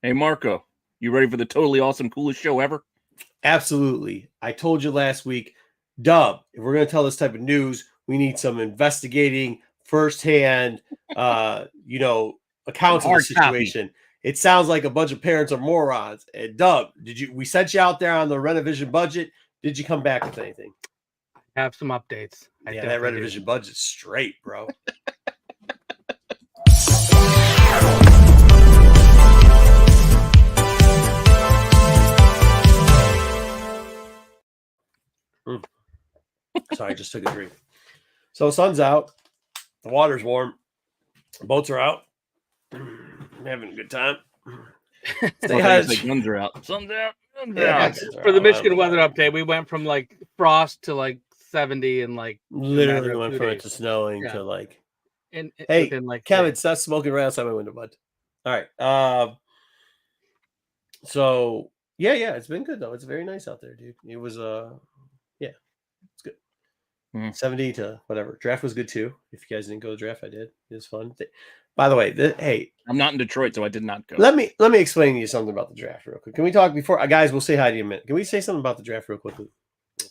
Hey, Marco, you ready for the totally awesome, coolest show ever? Absolutely. I told you last week, Dub, if we're going to tell this type of news, we need some investigating, firsthand, Some accounts of the hard copy. situation. It sounds like a bunch of parents are morons. And Dub, we sent you out there on the Rennavision budget. Did you come back with anything? Have some updates. Yeah, that Rennavision budget's straight, bro. Sorry, I just took a drink. So sun's out, the water's warm, boats are out. I'm having a good time. Guns are out. Sun's out. For the Michigan weather update, we went from like frost to like 70 and like literally went from it to snowing to like. And hey, like Kevin, stop smoking right outside my window, bud. All right. So yeah, it's been good though. It's very nice out there, dude. It was yeah, it's good. 70 to whatever. Draft was good too. If you guys didn't go to the draft, I did. It was fun. By the way, hey, I'm not in Detroit, so I did not go. Let me explain to you something about the draft real quick. Can we talk before guys? We'll say hi to you in a minute. Can we say something about the draft real quickly? Okay.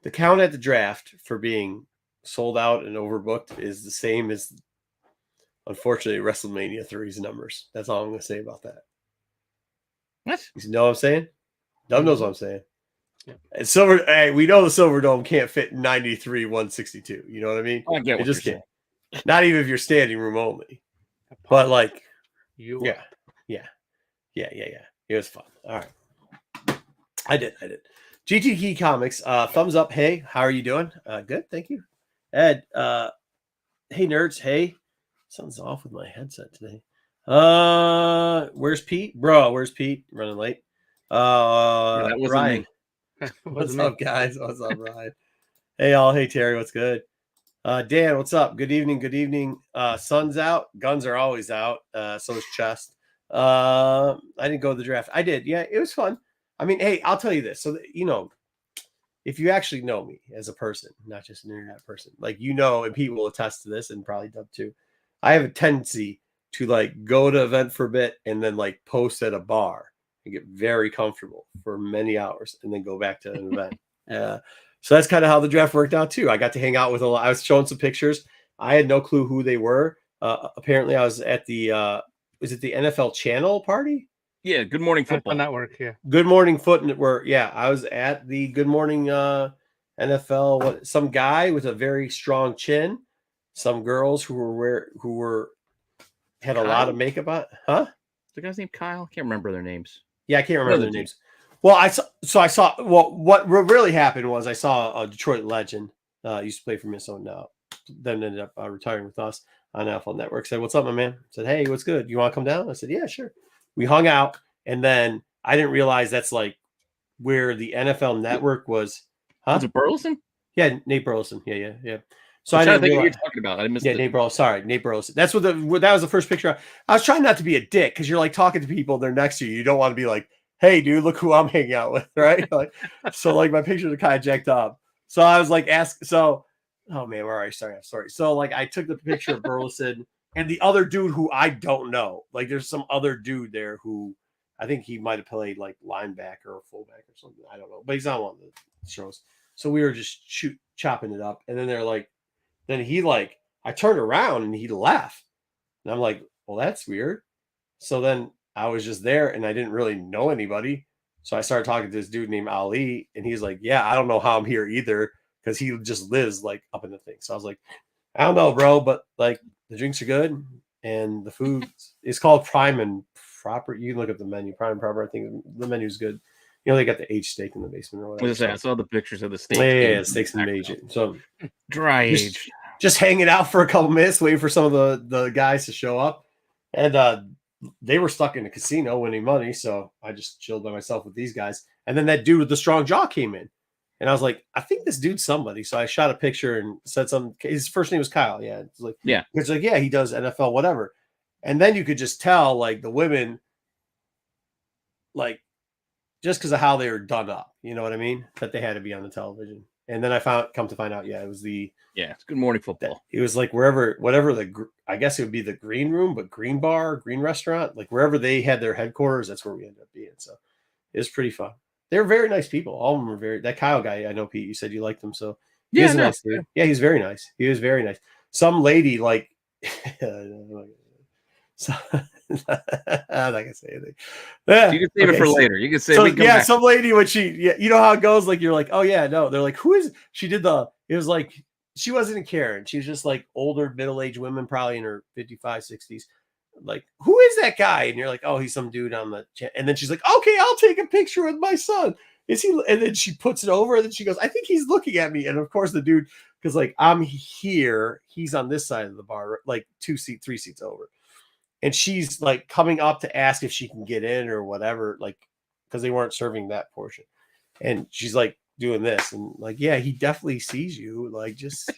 The count at the draft for being sold out and overbooked is the same as, unfortunately, WrestleMania 3's numbers. That's all I'm going to say about that. What? You know what I'm saying? Dub knows what I'm saying. Yeah. And hey, we know the Silver Dome can't fit 93 162. You know what I mean? I get what it just you're can't. Not even if you're standing room only. But like, yeah. It was fun. All right. I did. GT Key Comics, thumbs up. Hey, how are you doing? Good, thank you. Ed, hey nerds, hey. Something's off with my headset today. Where's Pete? Bro, where's Pete? Running late. That wasn't Ryan. Me. What's up, guys? What's up, Ryan? Hey all, hey Terry, what's good? Dan, what's up? Good evening. Sun's out. Guns are always out. So is Chest. I didn't go to the draft. I did. Yeah, it was fun. I mean, hey, I'll tell you this. So, if you actually know me as a person, not just an internet person, like, and Pete will attest to this and probably Dub too. I have a tendency to like go to an event for a bit and then like post at a bar and get very comfortable for many hours and then go back to an event. So that's kind of how the draft worked out too. I got to hang out with a lot. I was showing some pictures. I had no clue who they were. Apparently I was at the, was it the NFL channel party? Yeah. Good Morning Football Network. Yeah. Good Morning Foot Network. Yeah. I was at the Good Morning NFL. Some guy with a very strong chin. Some girls who had Kyle? A lot of makeup on. Huh? The guy's named Kyle. I can't remember their names. Yeah, I can't remember their names. Well, I saw. Well, what really happened was I saw a Detroit legend. Used to play for Minnesota now. Then ended up retiring with us on NFL Network. Said, "What's up, my man?" I said, "Hey, what's good? You want to come down?" I said, "Yeah, sure." We hung out, and then I didn't realize that's like where the NFL Network was. Huh? Was it Burleson? Yeah, Nate Burleson. Yeah. So I didn't think what you're talking about. I missed it. Nate Burleson. Sorry, Nate Burleson. That was the first picture. I was trying not to be a dick because you're like talking to people, they're next to you. You don't want to be like, "Hey, dude, look who I'm hanging out with," right? So my pictures are kind of jacked up. So I was like, oh man, where are you? Sorry. So like I took the picture of Burleson and the other dude who I don't know. Like there's some other dude there who I think he might have played like linebacker or fullback or something. I don't know, but he's on one of the shows. So we were just chopping it up, and then they're like, then he like, I turned around and he left, and I'm like, well, that's weird. So then I was just there and I didn't really know anybody. So I started talking to this dude named Ali, and he's like, "Yeah, I don't know how I'm here either," because he just lives like up in the thing. So I was like, "I don't know, bro, but like the drinks are good and the food is called Prime and Proper." You can look at the menu, Prime and Proper. I think the menu's good. They got the aged steak in the basement or whatever. I saw the pictures of the steak. Yeah, steaks and aged. So dry aged. Just hanging out for a couple minutes, waiting for some of the guys to show up, and they were stuck in a casino winning money, so I just chilled by myself with these guys. And then that dude with the strong jaw came in, and I was like, I think this dude's somebody. So I shot a picture and said something. His first name was Kyle. Yeah, it's like, yeah, it's like, yeah, he does NFL, whatever. And then you could just tell, like, the women, like, just because of how they were done up, you know what I mean, that they had to be on the television. And then come to find out, yeah, it was it's Good Morning Football. It was like whatever I guess it would be the green room, but green bar, green restaurant, like wherever they had their headquarters, that's where we ended up being. So it was pretty fun. They were very nice people. All of them were that Kyle guy. I know, Pete, you said you liked him. So he was a nice dude. Yeah, he's very nice. He was very nice. Some lady like, so, I'm not gonna say anything. Yeah, you can save it for later. You can say, some lady when you know how it goes. Like you're like, oh yeah, no. They're like, who is? She did it was like she wasn't a Karen. She was just like older, middle-aged women, probably in her 55, 60s. Like, who is that guy? And you're like, oh, he's some dude on the. And then she's like, okay, I'll take a picture with my son. Is he? And then she puts it over, and then she goes, I think he's looking at me. And of course, the dude, because like I'm here, he's on this side of the bar, like 3 seats over. And she's like coming up to ask if she can get in or whatever, like, because they weren't serving that portion. And she's like doing this and like, yeah, he definitely sees you. Like, just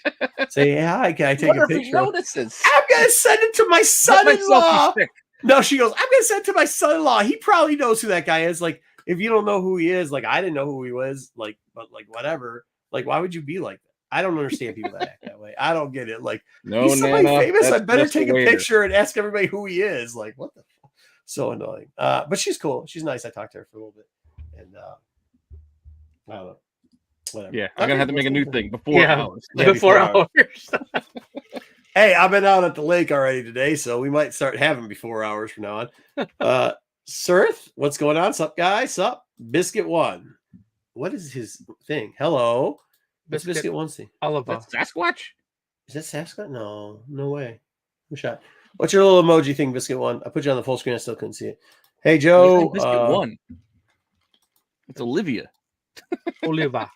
say, hi, can I take a picture? Notices. I'm going to send it to my son-in-law. No, she goes, I'm going to send it to my son-in-law. He probably knows who that guy is. Like, if you don't know who he is, like, I didn't know who he was, like, but like, whatever. Like, why would you be like that? I don't understand people that act that way. I don't get it. Like, he's somebody famous. I better take a picture and ask everybody who he is. Like, what the fuck? So annoying. But she's cool. She's nice. I talked to her for a little bit. And I don't know. Whatever. Yeah, I'm gonna have to make a new thing before hours. Yeah, before hours. Hey, I've been out at the lake already today, so we might start having before hours from now on. Sirth, what's going on? Sup, guys? Sup? Biscuit One. What is his thing? Hello. Biscuit One thing. Oliver. Sasquatch? Is that Sasquatch? No way. No shot. What's your little emoji thing, Biscuit One? I put you on the full screen. I still couldn't see it. Hey, Joe. Biscuit One. It's Olivia. Oliva.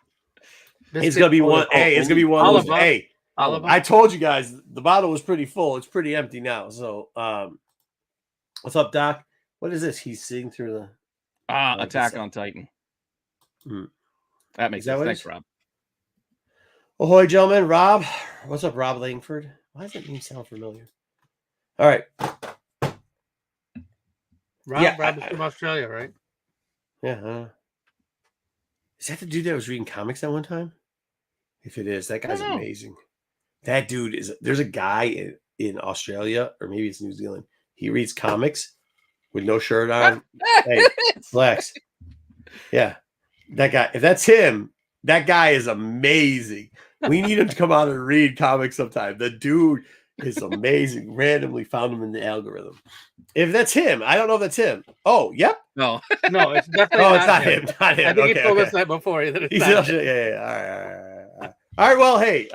It's gonna be one. Hey, it's gonna be one. Oliver. Hey, Oliver. I told you guys the bottle was pretty full. It's pretty empty now. So, what's up, Doc? What is this? He's seeing through the Attack on Titan. That makes sense. Thanks, Rob. Ahoy, gentlemen. Rob, what's up, Rob Langford? Why does that name sound familiar? All right. Rob is from Australia, right? Yeah. Is that the dude that was reading comics that one time? If it is, that guy's amazing. That dude is. There's a guy in Australia, or maybe it's New Zealand. He reads comics with no shirt on. Hey, flex. Yeah, that guy. If that's him, that guy is amazing. We need him to come out and read comics sometime. The dude is amazing. Randomly found him in the algorithm. If that's him, I don't know if that's him. Oh, yep. No, it's definitely. It's not him. Not him. I think he told us that before. That it's not him. Yeah. All right. Well, hey,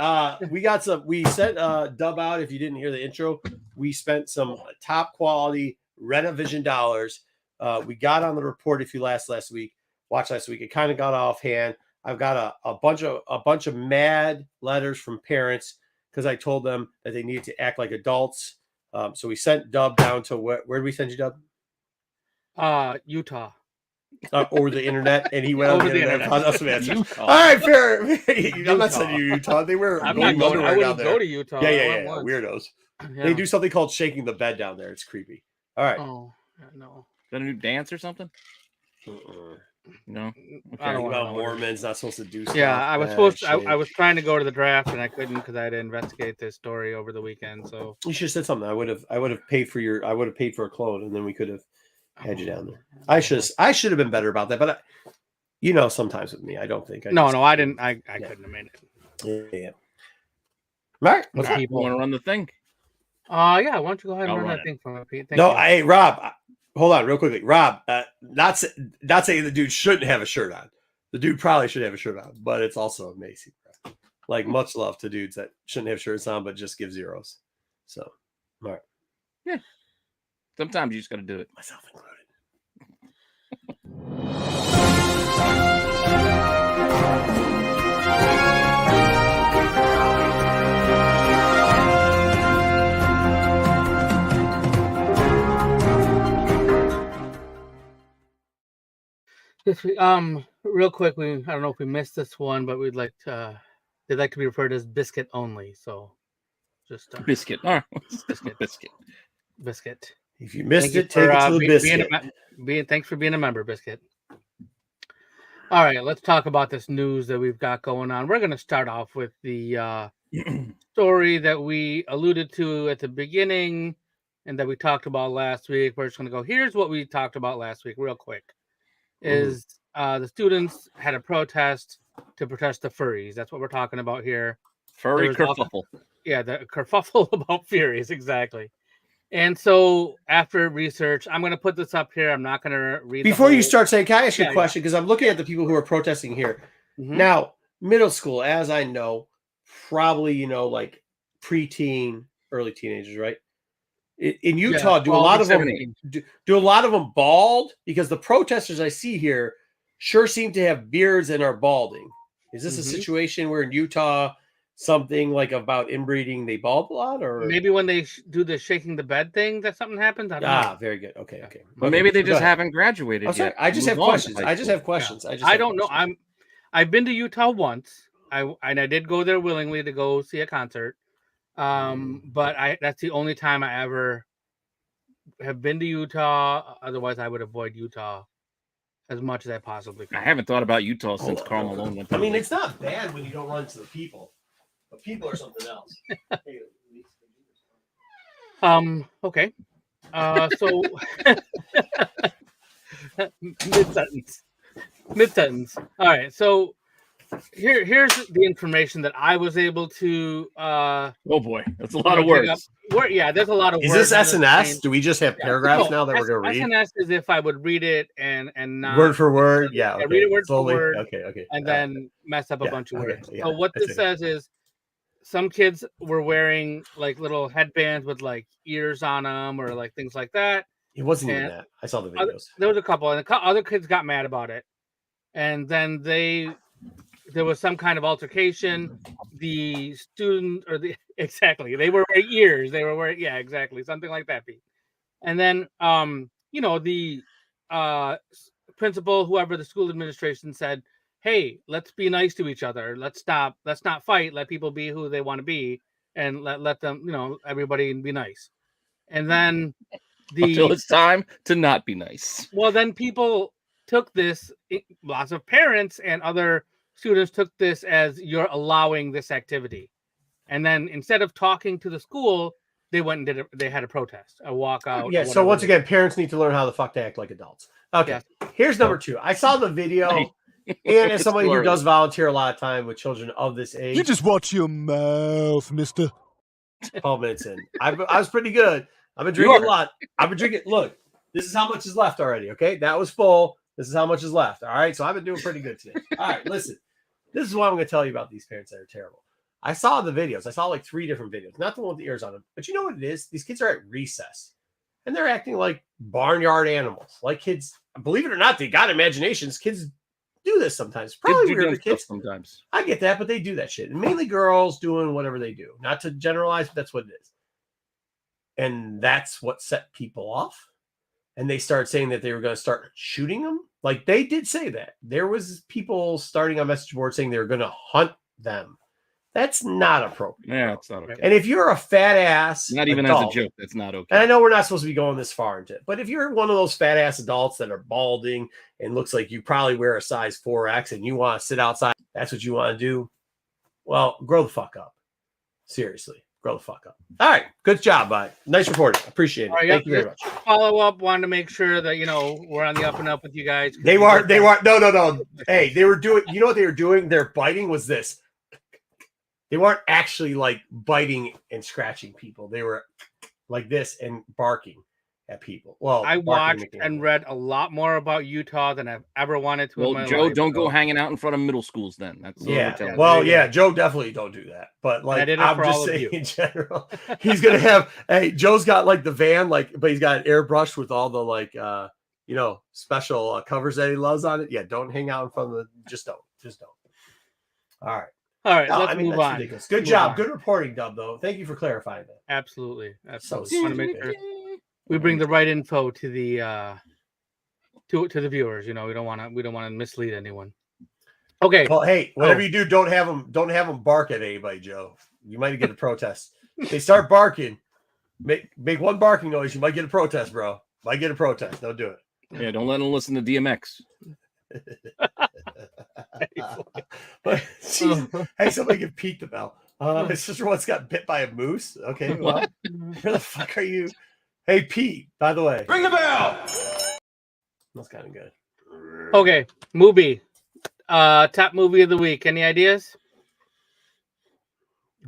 we got some. We sent Dub out. If you didn't hear the intro, we spent some top quality Rennavision dollars. We got on the report. If you watched last week, it kind of got offhand. I've got a bunch of mad letters from parents because I told them that they needed to act like adults. So we sent Dub down to where did we send you, Dub? Utah. Over the internet, and he went on the internet. Found out some answers. All right, fair. I'm not sending you Utah. They were. I'm not going. I wouldn't go to Utah. Yeah. Weirdos. Yeah. They do something called shaking the bed down there. It's creepy. All right. Oh no. Is that a new dance or something? No. Okay. I don't know. Mormons not supposed to do stuff. Yeah, I was supposed to. I was trying to go to the draft and I couldn't because I had to investigate this story over the weekend. So you should have said something. I would have paid for a clone, and then we could have had you down there. I should have been better about that, but sometimes with me, I don't think. I didn't. I couldn't have made it. Yeah. Mark, people want to run the thing. Yeah, why don't you go ahead and run that thing for me, Pete? Hey, Rob. Hold on, real quickly, Rob. Not saying the dude shouldn't have a shirt on. The dude probably should have a shirt on, but it's also amazing. Like much love to dudes that shouldn't have shirts on, but just give zeros. So, all right. Yeah. Sometimes you just got to do it. Myself included. Real quick, I don't know if we missed this one, but they'd like to be referred as biscuit only. So just biscuit. All right. Biscuit. If you missed it, take it to the biscuit. Thanks for being a member, Biscuit. All right, let's talk about this news that we've got going on. We're going to start off with the story that we alluded to at the beginning and that we talked about last week. We're just going to go, here's what we talked about last week real quick. Is the students had a protest to protest the furries. That's what we're talking about here. Furry kerfuffle. The kerfuffle about furries, exactly. And so after research, I'm going to put this up here. I'm not going to read. Before you start saying, can I ask you a question? Because I'm looking at the people who are protesting here. Mm-hmm. Now, middle school, as I know, probably, like preteen, early teenagers, right? In Utah, do a lot of them bald? Because the protesters I see here sure seem to have beards and are balding. Is this a situation where in Utah something like about inbreeding they bald a lot, or maybe when they do the shaking the bed thing that something happens? I don't know. Very good. Okay. But maybe they just haven't graduated yet. I just have questions. I don't know. I've been to Utah once. I did go there willingly to go see a concert. But that's the only time I ever have been to Utah. Otherwise, I would avoid Utah as much as I possibly could. I haven't thought about Utah since Karl Malone went. I mean, it's not bad when you don't run into the people, but people are something else. Okay. So mid-sentence. All right. So here's the information that I was able to. Oh boy, that's a lot of words. There's a lot of words. Is this SNS? Do we just have paragraphs now that we're going to read? SNS is if I would read it and not word for word. Yeah, okay. Read it word Slowly. for word. Okay. And then mess up a bunch of words. Yeah, so what this says is some kids were wearing like little headbands with like ears on them or like things like that. It wasn't even that. I saw the videos. There was a couple, and other kids got mad about it, and then there was some kind of altercation. The student they were wearing ears. They were wearing exactly something like that. Pete. And then the principal, whoever the school administration said, hey, let's be nice to each other. Let's not fight. Let people be who they want to be, and let them, everybody be nice. And then until it's time to not be nice. Well, then people took this. Lots of parents and other students took this as you're allowing this activity, and then instead of talking to the school, they went and they had a protest, a walkout. Yeah. So once again, parents need to learn how the fuck to act like adults. Okay. Yeah. Here's number 2. I saw the video. And as somebody who does volunteer a lot of time with children of this age, you just watch your mouth, mister. 12 minutes in. I was pretty good. I've been drinking a lot. I've been drinking. Look, this is how much is left already. Okay. That was full. This is how much is left. All right. So I've been doing pretty good today. All right. Listen, this is what I'm going to tell you about these parents that are terrible. I saw the videos. I saw like 3 different videos, not the one with the ears on them. But you know what it is? These kids are at recess and they're acting like barnyard animals. Like kids, believe it or not, they got imaginations. Kids do this sometimes. Probably weird kids sometimes. I get that, but they do that shit. And mainly girls doing whatever they do. Not to generalize, but that's what it is. And that's what set people off. And they started saying that they were going to start shooting them. Like they did say that. There was people starting on message boards saying they were going to hunt them. That's not appropriate. Yeah, it's not okay. And if you're a fat ass, not even adult, as a joke, that's not okay. And I know we're not supposed to be going this far into it, but if you're one of those fat ass adults that are balding and looks like you probably wear a size 4X and you want to sit outside, that's what you want to do. Well, grow the fuck up. Seriously, grow the fuck up. All right, good job, bud. Nice reporting. Appreciate it. Right, Thank you very much. Follow up. Wanted to make sure that we're on the up and up with you guys. They were. No. Hey, they were doing. You know what they were doing? Their biting was this. They weren't actually like biting and scratching people. They were like this and barking at people. Well, I watched and read a lot more about Utah than I've ever wanted to. Well, Joe, don't go hanging out in front of middle schools then. That's Joe definitely don't do that. But like I'm just saying in general, he's gonna have. Hey, Joe's got like the van, but he's got an airbrush with all the special covers that he loves on it. Yeah, don't hang out in front of the. Just don't. All right, let's move on. Ridiculous. Good job. Good reporting, Dub, though. Thank you for clarifying that. Absolutely. So want to make sure we bring the right info to the to the viewers. We don't want to mislead anyone. Okay. Well, hey, whatever you do, don't have them bark at anybody, Joe. You might get a protest. If they start barking, make one barking noise. You might get a protest, bro. Might get a protest. Don't do it. Yeah, don't let them listen to DMX. But hey, somebody give Pete the bell. His sister once got bit by a moose. Okay, well, where the fuck are you? Hey, Pete, by the way. Ring the bell! That's kind of good. Okay, movie. Top movie of the week. Any ideas?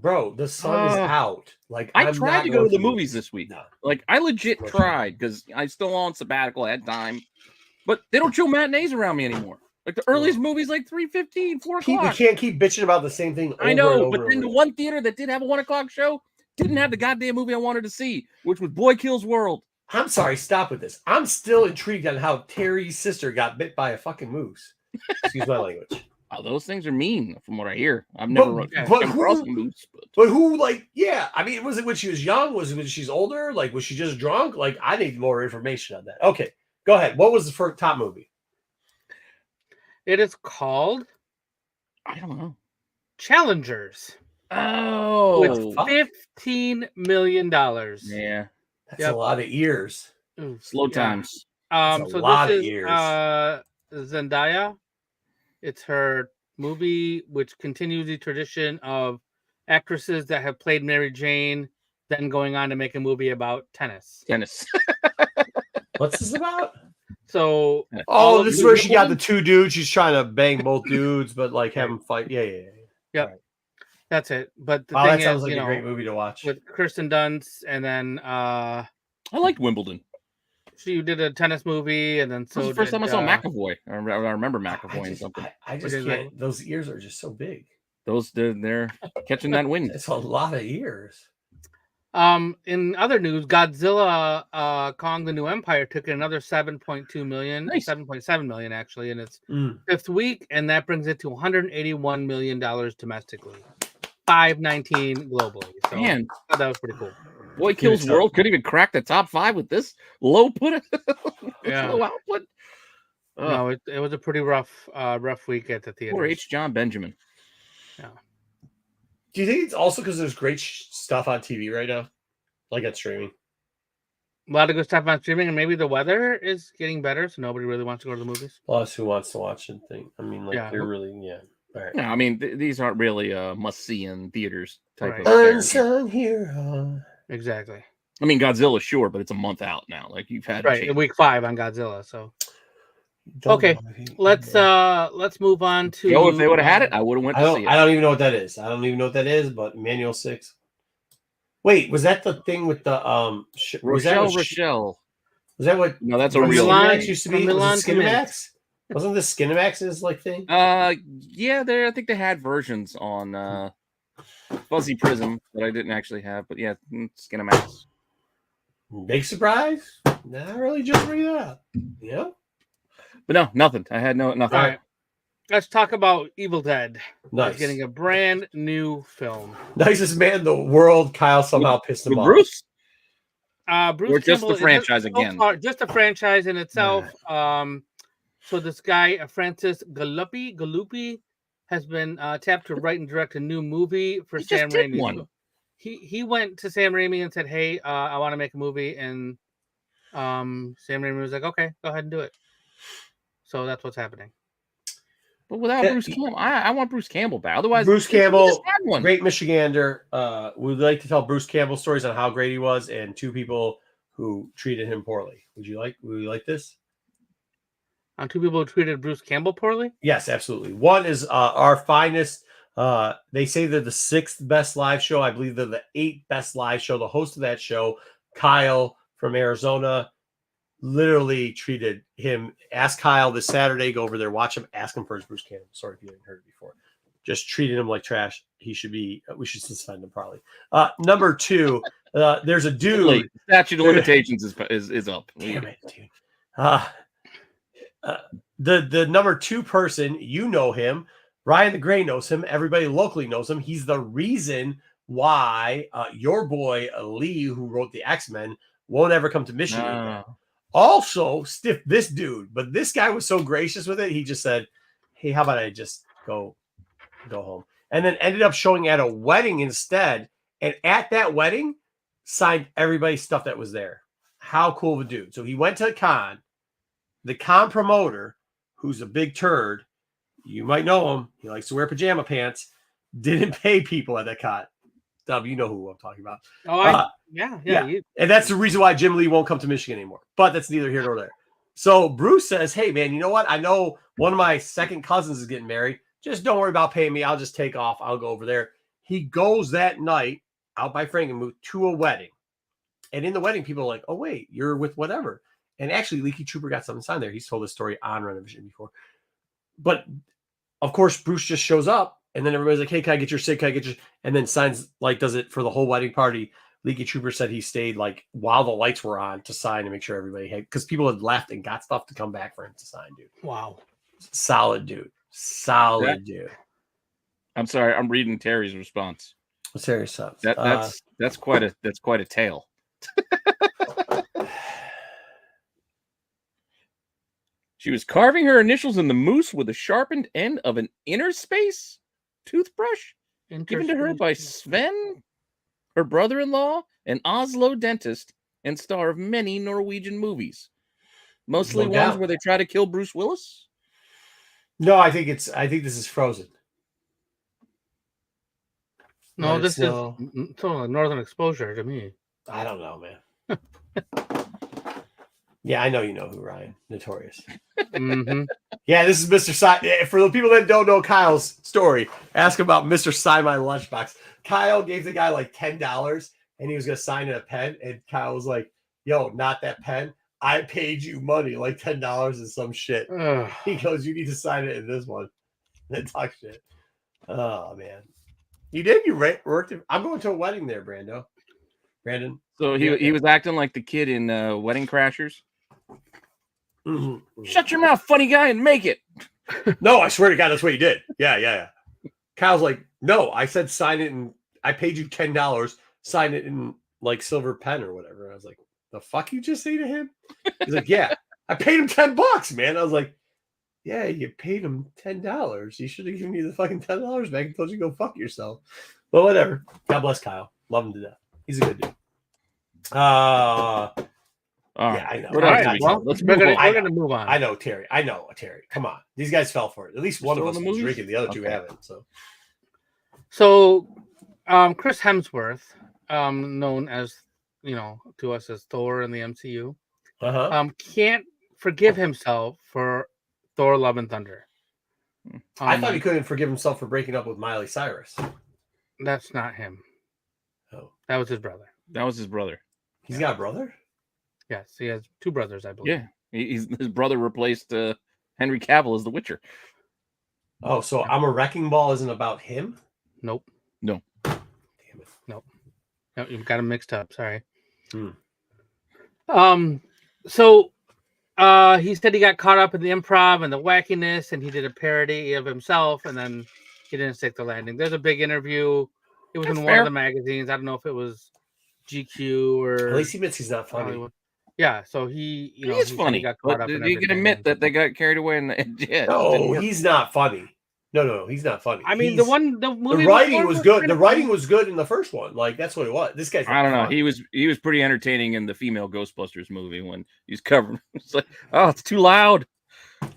Bro, the sun is out. Like I I'm tried not to go going to the movies this week. No. Like I legit tried because I still on sabbatical at time, but they don't show matinees around me anymore. Like the earliest movie's like 3:15, 4 Pete, we o'clock. can't keep bitching about the same thing. I over know, and but over then the again. one theater that did have a 1 o'clock show didn't have the goddamn movie I wanted to see, which was Boy Kills World. I'm sorry, stop with this. I'm still intrigued on how Terry's sister got bit by a fucking moose. Excuse my language. Oh, those things are mean, from what I hear. I've never but come across a moose. But who, like, yeah. I mean, was it when she was young? Was it when she's older? Like, was she just drunk? Like, I need more information on that. Okay, go ahead. What was the first top movie? It is called I don't know. Challengers. Oh, With $15 million. Yeah. That's a lot of ears. Slow times. That's a So lot this of is ears. Zendaya. It's her movie, which continues the tradition of actresses that have played Mary Jane, then going on to make a movie about tennis. What's this about? So, this is where she got the two dudes. She's trying to bang both dudes, but like have them fight. Yeah. Yep. Right. That's it. But the thing that sounds is, like a great movie to watch. With Kirsten Dunst, and then I liked Wimbledon. She did a tennis movie, and then so. This is the first time I saw McAvoy. I remember McAvoy and something. I just can't. Those ears are just so big. They're catching that wind. It's a lot of ears. In other news, Godzilla Kong the New Empire took in another 7.2 million, nice. 7.7 million actually in its fifth week, and that brings it to $181 million domestically, 519 globally. So man, that was pretty cool. Boy Kills World couldn't even crack the top 5 with this low put. Low output. No, it was a pretty rough week at the theater. Poor H. John Benjamin. Yeah. Do you think it's also because there's great stuff on TV right now, like at streaming? A lot of good stuff on streaming, and maybe the weather is getting better, so nobody really wants to go to the movies. Plus, who wants to watch and think? I mean, like they're really All right. Yeah, I mean these aren't really must see in theaters type of unsung hero. Exactly. I mean Godzilla, sure, but it's a month out now. Like you've had week 5 on Godzilla, so. Okay, let's move on to. If they would have had it, I would have went to see it. I don't even know what that is. I don't even know what that is. But Manual 6. Wait, was that the thing with the Rochelle? Was that what? No, that's a real. Skinemax used to be. Was it Skinemax? Wasn't this Skinemax's like thing? Yeah, I think they had versions on Fuzzy Prism that I didn't actually have, but yeah, Skinemax. Big surprise? Not really. Just bring it up. Yeah. But no, nothing. I had nothing. All right. Let's talk about Evil Dead. Nice. It's getting a brand new film. Nicest man in the world. Kyle somehow pissed him off. Bruce? Bruce or just Campbell, the franchise again? Just a franchise in itself. So this guy, Francis Galuppi, has been tapped to write and direct a new movie for Sam Raimi. He went to Sam Raimi and said, "Hey, I want to make a movie," and Sam Raimi was like, "Okay, go ahead and do it." So that's what's happening. But without Bruce Campbell, I want Bruce Campbell back. Otherwise, Bruce Campbell, great Michigander. We'd like to tell Bruce Campbell stories on how great he was and 2 people who treated him poorly. Would you like this? On 2 people who treated Bruce Campbell poorly? Yes, absolutely. One is our finest. They say they're the 6th best live show. I believe they're the 8th best live show. The host of that show, Kyle from Arizona, literally treated him. Ask Kyle this Saturday. Go over there, watch him, ask him for his Bruce Campbell. Sorry if you haven't heard it before. Just treated him like trash. He should be. We should suspend him probably. Number 2, there's a dude. Statute of limitations is up. Damn it, dude. The number 2 person, you know him. Ryan the Gray knows him. Everybody locally knows him. He's the reason why your boy Lee, who wrote the X-Men, won't ever come to Michigan again. Also, stiff this dude, but this guy was so gracious with it. He just said, "Hey, how about I just go home?" And then ended up showing at a wedding instead. And at that wedding, signed everybody's stuff that was there. How cool of a dude! So he went to a con. The con promoter, who's a big turd. You might know him. He likes to wear pajama pants. Didn't pay people at that con. Dub, you know who I'm talking about. Oh, yeah. And that's the reason why Jim Lee won't come to Michigan anymore. But that's neither here nor there. So Bruce says, hey, man, you know what? I know one of my second cousins is getting married. Just don't worry about paying me. I'll just take off. I'll go over there. He goes that night out by Frankenmuth to a wedding. And in the wedding, people are like, oh, wait, you're with whatever. And actually, Leaky Trooper got something signed there. He's told this story on Rennavision before. But, of course, Bruce just shows up. And then everybody's like, hey, can I get your sig? Can I get your... And then signs, like, does it for the whole wedding party. Leaky Trooper said he stayed, like, while the lights were on to sign and make sure everybody had... Because people had left and got stuff to come back for him to sign, dude. Wow. Solid dude. Solid dude. I'm sorry. I'm reading Terry's response. What's Terry's subs? That's quite a tale. She was carving her initials in the moose with a sharpened end of an inner space toothbrush given to her by Sven, her brother-in-law, an Oslo dentist, and star of many Norwegian movies. Mostly ones where they try to kill Bruce Willis. No, I think this is Frozen. No, this is totally Northern Exposure to me. I don't know, man. Yeah, I know you know who, Ryan. Notorious. Mm-hmm. Yeah, this is Mr. Si. For the people that don't know Kyle's story, ask about Mr. Si My Lunchbox. Kyle gave the guy like $10 and he was going to sign in a pen. And Kyle was like, yo, not that pen. I paid you money, like $10 and some shit. Ugh. He goes, you need to sign it in this one. Then talk shit. Oh, man. You did? You worked? I'm going to a wedding there, Brandon. So he was acting like the kid in Wedding Crashers. Mm-hmm. Shut your mouth, funny guy, and make it. No, I swear to God, that's what he did. Yeah. Kyle's like, no, I said sign it and I paid you $10. Sign it in like silver pen or whatever. And I was like, the fuck you just say to him? He's like, yeah, I paid him $10, man. I was like, yeah, you paid him $10. You should have given me the fucking $10 back and told you to go fuck yourself. But whatever. God bless Kyle. Love him to death. He's a good dude. Yeah, I know. All right, well, we're gonna move on. I know Terry. Come on. These guys fell for it. At least one of us was drinking. The other two haven't. So Chris Hemsworth, known as, to us as Thor in the MCU, can't forgive himself for Thor: Love and Thunder. I thought he couldn't forgive himself for breaking up with Miley Cyrus. That's not him. Oh, that was his brother. He's got a brother? Yes, he has two brothers, I believe. Yeah, his brother replaced Henry Cavill as The Witcher. Oh, so I'm a Wrecking Ball isn't about him? Nope. No. Damn it. Nope. No, you've got him mixed up. Sorry. So he said he got caught up in the improv and the wackiness, and he did a parody of himself, and then he didn't stick the landing. There's a big interview. It was in one of the magazines. I don't know if it was GQ or. At least he admits he's not funny. Yeah, so he is funny. He got caught up you can admit that they got carried away in the No, he's not funny. No, he's not funny. I mean, the writing was good. The writing was good in the first one. Like that's what it was. This guy's. I don't know. He was pretty entertaining in the female Ghostbusters movie when he's covered. It's like, oh, it's too loud.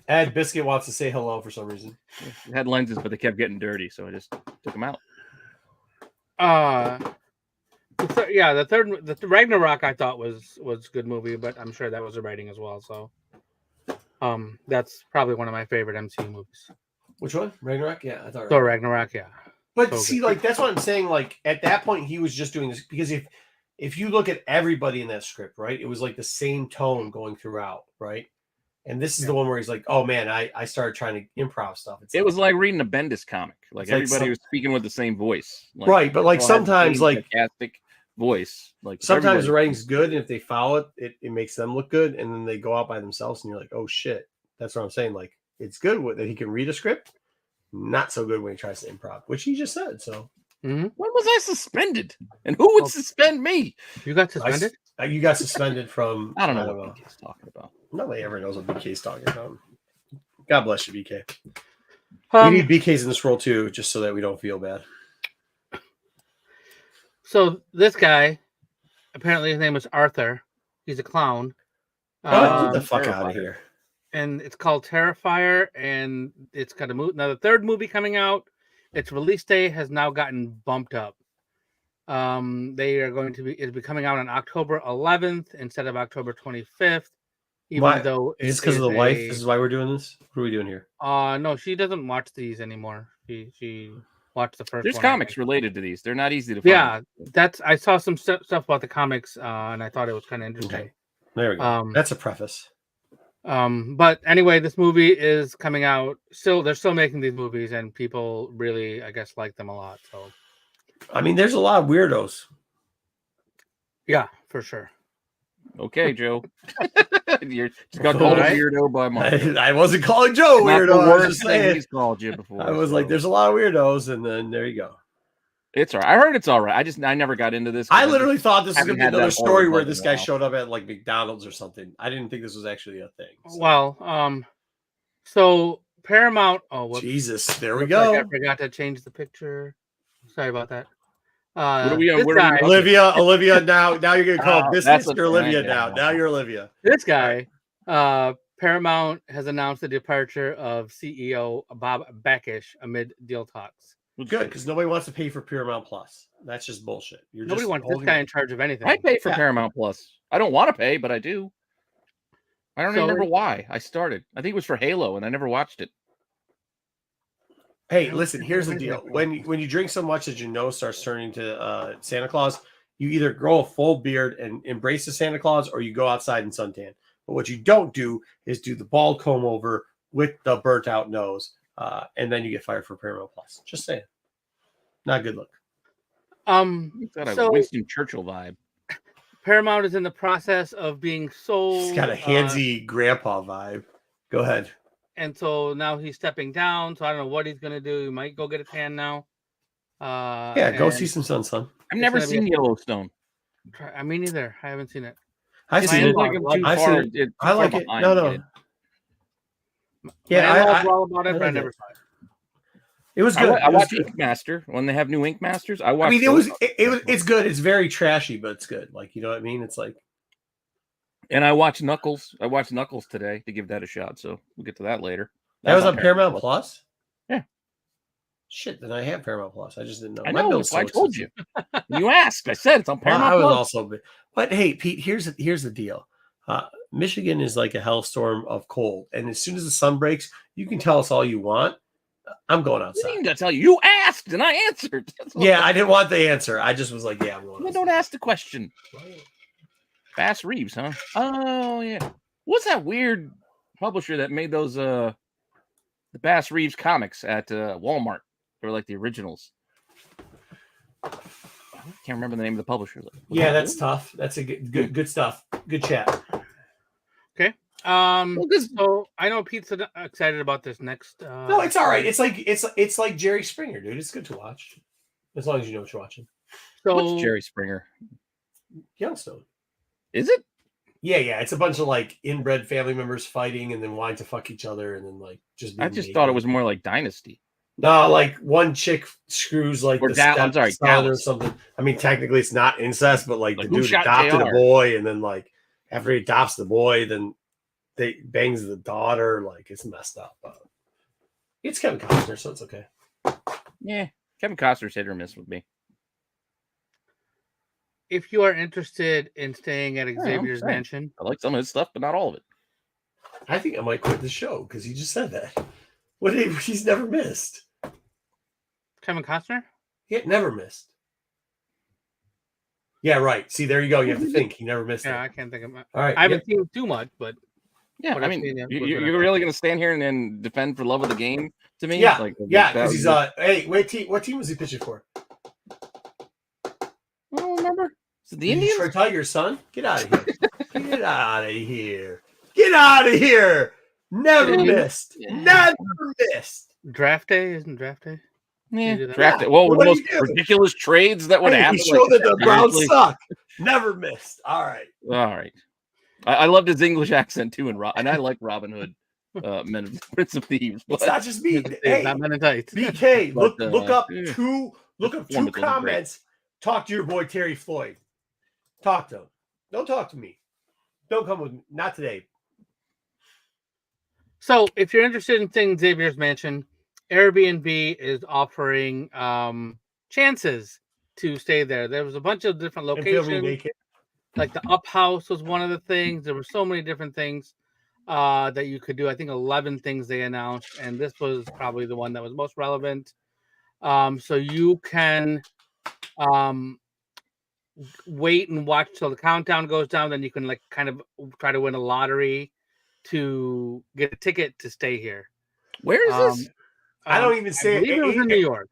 Ed Biscuit wants to say hello for some reason. He had lenses, but they kept getting dirty, so I just took them out. The Ragnarok I thought was a good movie, but I'm sure that was the writing as well. So, that's probably one of my favorite MCU movies. Which one? Ragnarok? Yeah, I thought. Thor Ragnarok, yeah. But so see, like that's what I'm saying. Like at that point, he was just doing this because if you look at everybody in that script, right, it was like the same tone going throughout, right. And this is the one where he's like, "Oh man, I started trying to improv stuff." It was like reading a Bendis comic. Like everybody was speaking with the same voice, right? But like sometimes, like sarcastic voice, like sometimes the writing's good, and if they follow it makes them look good, and then they go out by themselves, and you're like, "Oh shit!" That's what I'm saying. Like it's good that he can read a script, not so good when he tries to improv, which he just said. So when was I suspended, and who would suspend me? You got suspended. You got suspended from. I don't know what BK's talking about. Nobody ever knows what BK's talking about. God bless you, BK. We need BKs in this role too, just so that we don't feel bad. So this guy, apparently his name is Arthur. He's a clown. Get the fuck out of here. and it's called Terrifier, and it's got now the third movie coming out. Its release date has now gotten bumped up. They are going to it'll be coming out on October 11th instead of October 25th. Even though is this because of the wife? This is why we're doing this. What are we doing here? No, she doesn't watch these anymore. She watched the first. There's one, comics related to these. They're not easy to find. Yeah, I saw some stuff about the comics, and I thought it was kind of interesting. Okay. There we go. That's a preface. But anyway, this movie is coming out. They're still making these movies, and people really, I guess, like them a lot. So, I mean, there's a lot of weirdos. Yeah, for sure. Okay, Joe. You just got called a weirdo by Mark. I wasn't calling Joe a weirdo. I was just saying he's called you before. I was like, there's a lot of weirdos, and then there you go. It's all right. I heard it's all right. I never got into this. I literally thought this was going to be another story where this guy showed up at like McDonald's or something. I didn't think this was actually a thing. So. Well, so Paramount. Oh, Jesus, there we go. I forgot to change the picture. Sorry about that. What are we on? Olivia. Now you're gonna call business. You're Olivia now. Now you're Olivia. This guy, Paramount has announced the departure of CEO Bob Bakish amid deal talks. Good, because nobody wants to pay for Paramount Plus. That's just bullshit. Nobody wants this guy in charge of anything. I pay for Paramount Plus. I don't want to pay, but I do. I don't even remember why I started. I think it was for Halo, and I never watched it. Hey, listen, here's the deal. When you drink so much that your nose starts turning to Santa Claus, you either grow a full beard and embrace the Santa Claus, or you go outside and suntan. But what you don't do is do the bald comb over with the burnt out nose, and then you get fired for Paramount Plus. Just saying. Not a good look. It's got a Winston Churchill vibe. Paramount is in the process of being sold. He's got a handsy grandpa vibe. Go ahead. And so now he's stepping down. So I don't know what he's going to do. He might go get a tan now. Go see some sun, son. I've never seen Yellowstone. I mean, neither. I haven't seen it. I've seen it. I like it. No. Yeah, I all about it, but I never saw it. It was good. I watched Ink Master when they have new Ink Masters. I watched. I mean, it's good. It's very trashy, but it's good. Like, you know what I mean? It's like. And I watched Knuckles. I watched Knuckles today to give that a shot. So we'll get to that later. That was on Paramount Plus? Yeah. Shit, then I have Paramount Plus. I just didn't know. I know. That's why I told you. You asked. I said it's on Paramount Plus. I was also, but hey, Pete, here's the deal. Michigan is like a hellstorm of cold, and as soon as the sun breaks, you can tell us all you want. I'm going outside. I didn't tell you. You asked, and I answered. I didn't want the answer. I just was like, yeah, I'm going outside. Don't ask the question. Bass Reeves, huh? Oh, yeah. What's that weird publisher that made those the Bass Reeves comics at Walmart? They were like the originals. I can't remember the name of the publisher. That's tough. That's a good stuff. Good chat. Okay. So I know Pete's excited about this next. No, it's all right. It's like Jerry Springer, dude. It's good to watch, as long as you know what you're watching. So what's Jerry Springer? Youngstone. Is it? Yeah. It's a bunch of like inbred family members fighting and then wanting to fuck each other and then like just. I just thought it was more like Dynasty. No, like one chick screws like I'm sorry, or something. I mean, technically it's not incest, but like the dude adopted a boy, and then like after he adopts the boy, then they bangs the daughter. Like it's messed up. It's Kevin Costner, so it's okay. Yeah, Kevin Costner's hit or miss with me. If you are interested in staying at Xavier's mansion, I like some of his stuff, but not all of it. I think I might quit the show because he just said that. He's never missed. Kevin Costner? He never missed. Yeah, right. See, there you go. You have to think. He never missed. Yeah, I can't think of it. All right. I haven't seen too much, but yeah, I mean, you're really going to stand here and defend for love of the game to me? Yeah, because he's hey, what team was he pitching for? I don't remember. Is it the Indians? Detroit Tigers, son. Get out of here. Get out of here. Get out of here. Never missed. Never missed. Draft day isn't draft day. Yeah, draft day. Well, the most ridiculous trades that would happen. He showed that the Browns suck. Never missed. All right. I loved his English accent too, and I like Robin Hood, Prince of Thieves. But it's not just me. Hey, not Men in Tights. BK, look up two comments. Talk to your boy Terry Floyd. Talk to him. Don't talk to me. Don't come with me. Not today. So if you're interested in seeing Xavier's Mansion, Airbnb is offering chances to stay there. There was a bunch of different And filming locations. naked. Like the Up House was one of the things. There were so many different things that you could do. I think 11 things they announced, and this was probably the one that was most relevant. So you can wait and watch till the countdown goes down. Then you can like kind of try to win a lottery to get a ticket to stay here. Where is this? I don't even say I believe it was in New York.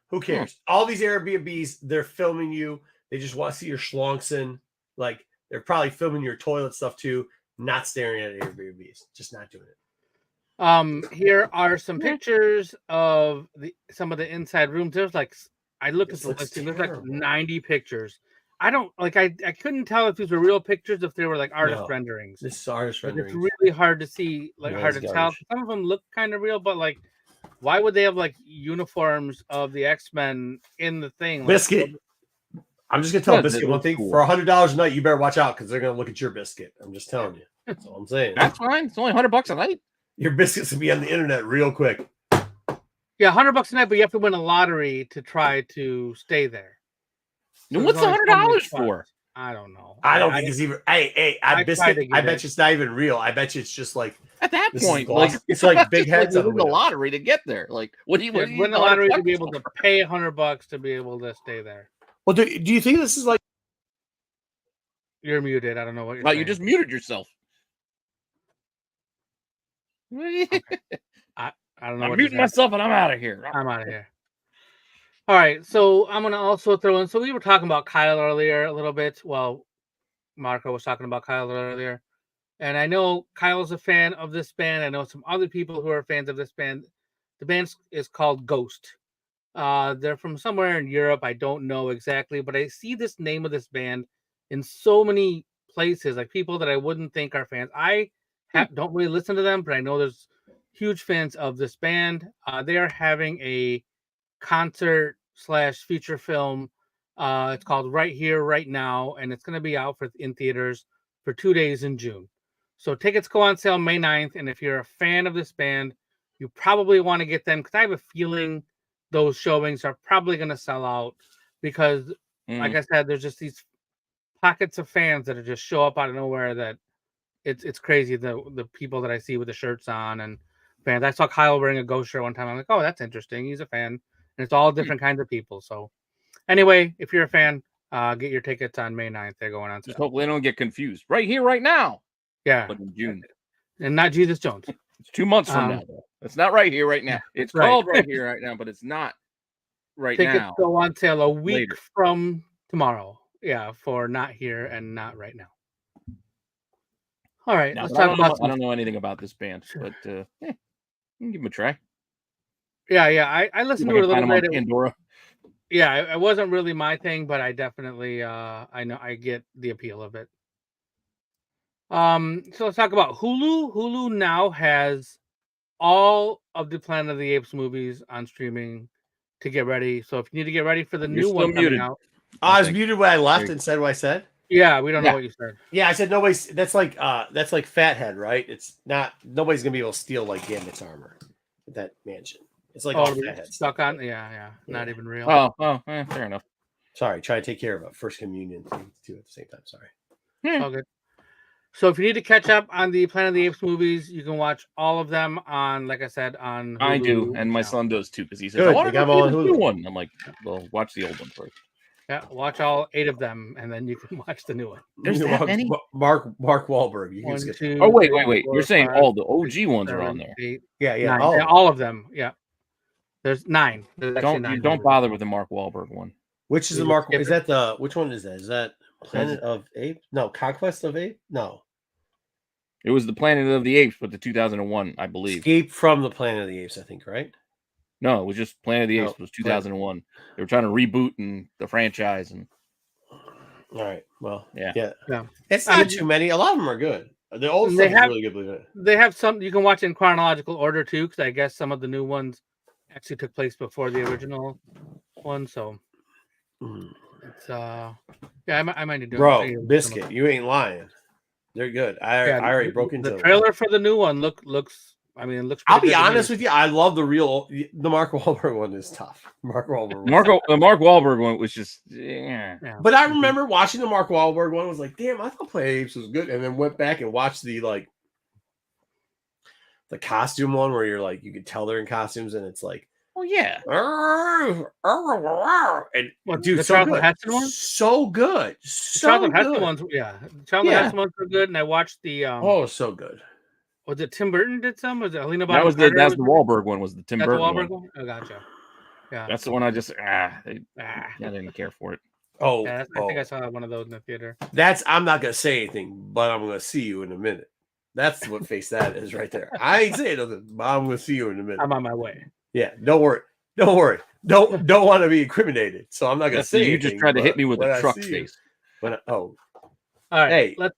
Who cares? All these Airbnbs, they're filming you. They just want to see your schlonks. Like they're probably filming your toilet stuff too. Not staring at Airbnbs. Just not doing it. Here are some pictures of some of the inside rooms. There's like I looked at the listing. There's like 90 pictures. I don't like. I couldn't tell if these were real pictures, if they were like artist renderings. This is artist renderings. It's really hard to see, like hard to tell. Some of them look kind of real, but like, why would they have like uniforms of the X-Men in the thing? Like, Biscuit. I'm just gonna tell Biscuit one thing. Cool. For $100 a night, you better watch out because they're gonna look at your biscuit. I'm just telling you. That's all I'm saying. That's fine. It's only $100 a night. Your biscuits will be on the internet real quick. Yeah, $100 a night, but you have to win a lottery to try to stay there. So what's the $100 for? I don't know. I don't think it's even. Hey, I bet you it's not even real. I bet you it's just like at that point, like it's like big heads on the lottery to get there. Like, what do you win the lottery to be able to pay $100 to be able to stay there? Well, do you think this is like? You're muted. I don't know what you're saying. You just muted yourself. Okay. I don't know. I'm muting myself and I'm out of here. I'm out of here. All right, so I'm gonna also throw in. So we were talking about Kyle earlier a little bit. Well, Marco was talking about Kyle earlier, and I know Kyle's a fan of this band. I know some other people who are fans of this band. The band is called Ghost. They're from somewhere in Europe. I don't know exactly, but I see this name of this band in so many places. Like people that I wouldn't think are fans. I don't really listen to them, but I know there's huge fans of this band. They are having a concert / feature film. It's called Right Here, Right Now, and it's going to be out in theaters for 2 days in June. So tickets go on sale May 9th, and if you're a fan of this band, you probably want to get them because I have a feeling those showings are probably going to sell out because, like I said, there's just these pockets of fans that just show up out of nowhere that it's crazy. The people that I see with the shirts on and fans. I saw Kyle wearing a Ghost shirt one time. I'm like, oh, that's interesting. He's a fan. And it's all different kinds of people. So anyway, if you're a fan, get your tickets on May 9th. They're going on sale. Just hopefully they don't get confused. Right here, right now. Yeah. But in June. And not Jesus Jones. It's 2 months from now. It's not right here, right now. It's called Right Here, Right Now, but it's not right now. Tickets go on sale a week from tomorrow. Yeah, for Not Here and Not Right Now. All right, let's talk about. I don't know anything about this band, but you can give them a try. Yeah. I listened to it a little bit. Pandora. Yeah, it wasn't really my thing, but I definitely I know I get the appeal of it. So let's talk about Hulu. Hulu now has all of the Planet of the Apes movies on streaming to get ready. So if you need to get ready for the new one coming out. I was muted when I left and said what I said. Yeah, we don't know what you said. Yeah, I said nobody's. That's like Fathead, right? It's not. Nobody's gonna be able to steal like Gambit's armor at that mansion. It's like all Fathead stuck on. Yeah, not even real. Fair enough. Sorry, try to take care of a first communion thing too at the same time. Sorry. All good. So if you need to catch up on the Planet of the Apes movies, you can watch all of them on, like I said, on Hulu. I do, and my son does too, because he says, I want to see the new one. I'm like, well, watch the old one first. Yeah, watch all 8 of them, and then you can watch the new one. There's that many? Mark Wahlberg. You can wait. You're saying all the OG ones are on there. 8, yeah. All of them. Yeah. There's 9. Don't bother with the Mark Wahlberg one. Which is the Mark? Is that the? Which one is that? Is that Planet of Apes? No, Conquest of Apes? No. It was the Planet of the Apes, but the 2001, I believe. Escape from the Planet of the Apes, I think, right? No, it was just Planet of the Apes. It was 2001. They were trying to reboot the franchise. And all right, well, yeah. It's not too many. A lot of them are good. The old stuff is really good. Believe it. They have some you can watch in chronological order too, because I guess some of the new ones actually took place before the original one. So it's I might need to do Biscuit. You ain't lying. They're good. I already broke into the trailer for the new one. Looks I mean, it looks. I'll be honest with you. I love the Mark Wahlberg one is tough. Mark Wahlberg. The Mark Wahlberg one was just yeah. But I remember watching the Mark Wahlberg one. Was like, damn, I thought Planet of the Apes was good, and then went back and watched the costume one where you're like, you could tell they're in costumes, and it's like, oh yeah, and dude, the Charlton Heston one, so good, so Charlton good. Heston ones, yeah, Charlton Heston ones were good, and I watched the so good. Was it Tim Burton did some? Was it Helena Bonham Carter? That's the Wahlberg one. Was the Tim Burton Wahlberg one? Oh, gotcha. Yeah, that's the one I just I didn't care for it. Oh, yeah, I think I saw one of those in the theater. I'm not gonna say anything, but I'm gonna see you in a minute. That's what face that is right there. I ain't saying nothing, but I'm gonna see you in a minute. I'm on my way. Yeah, don't worry. Don't want to be incriminated, so I'm not gonna say. You just tried to hit me with a truck face. All right. Hey,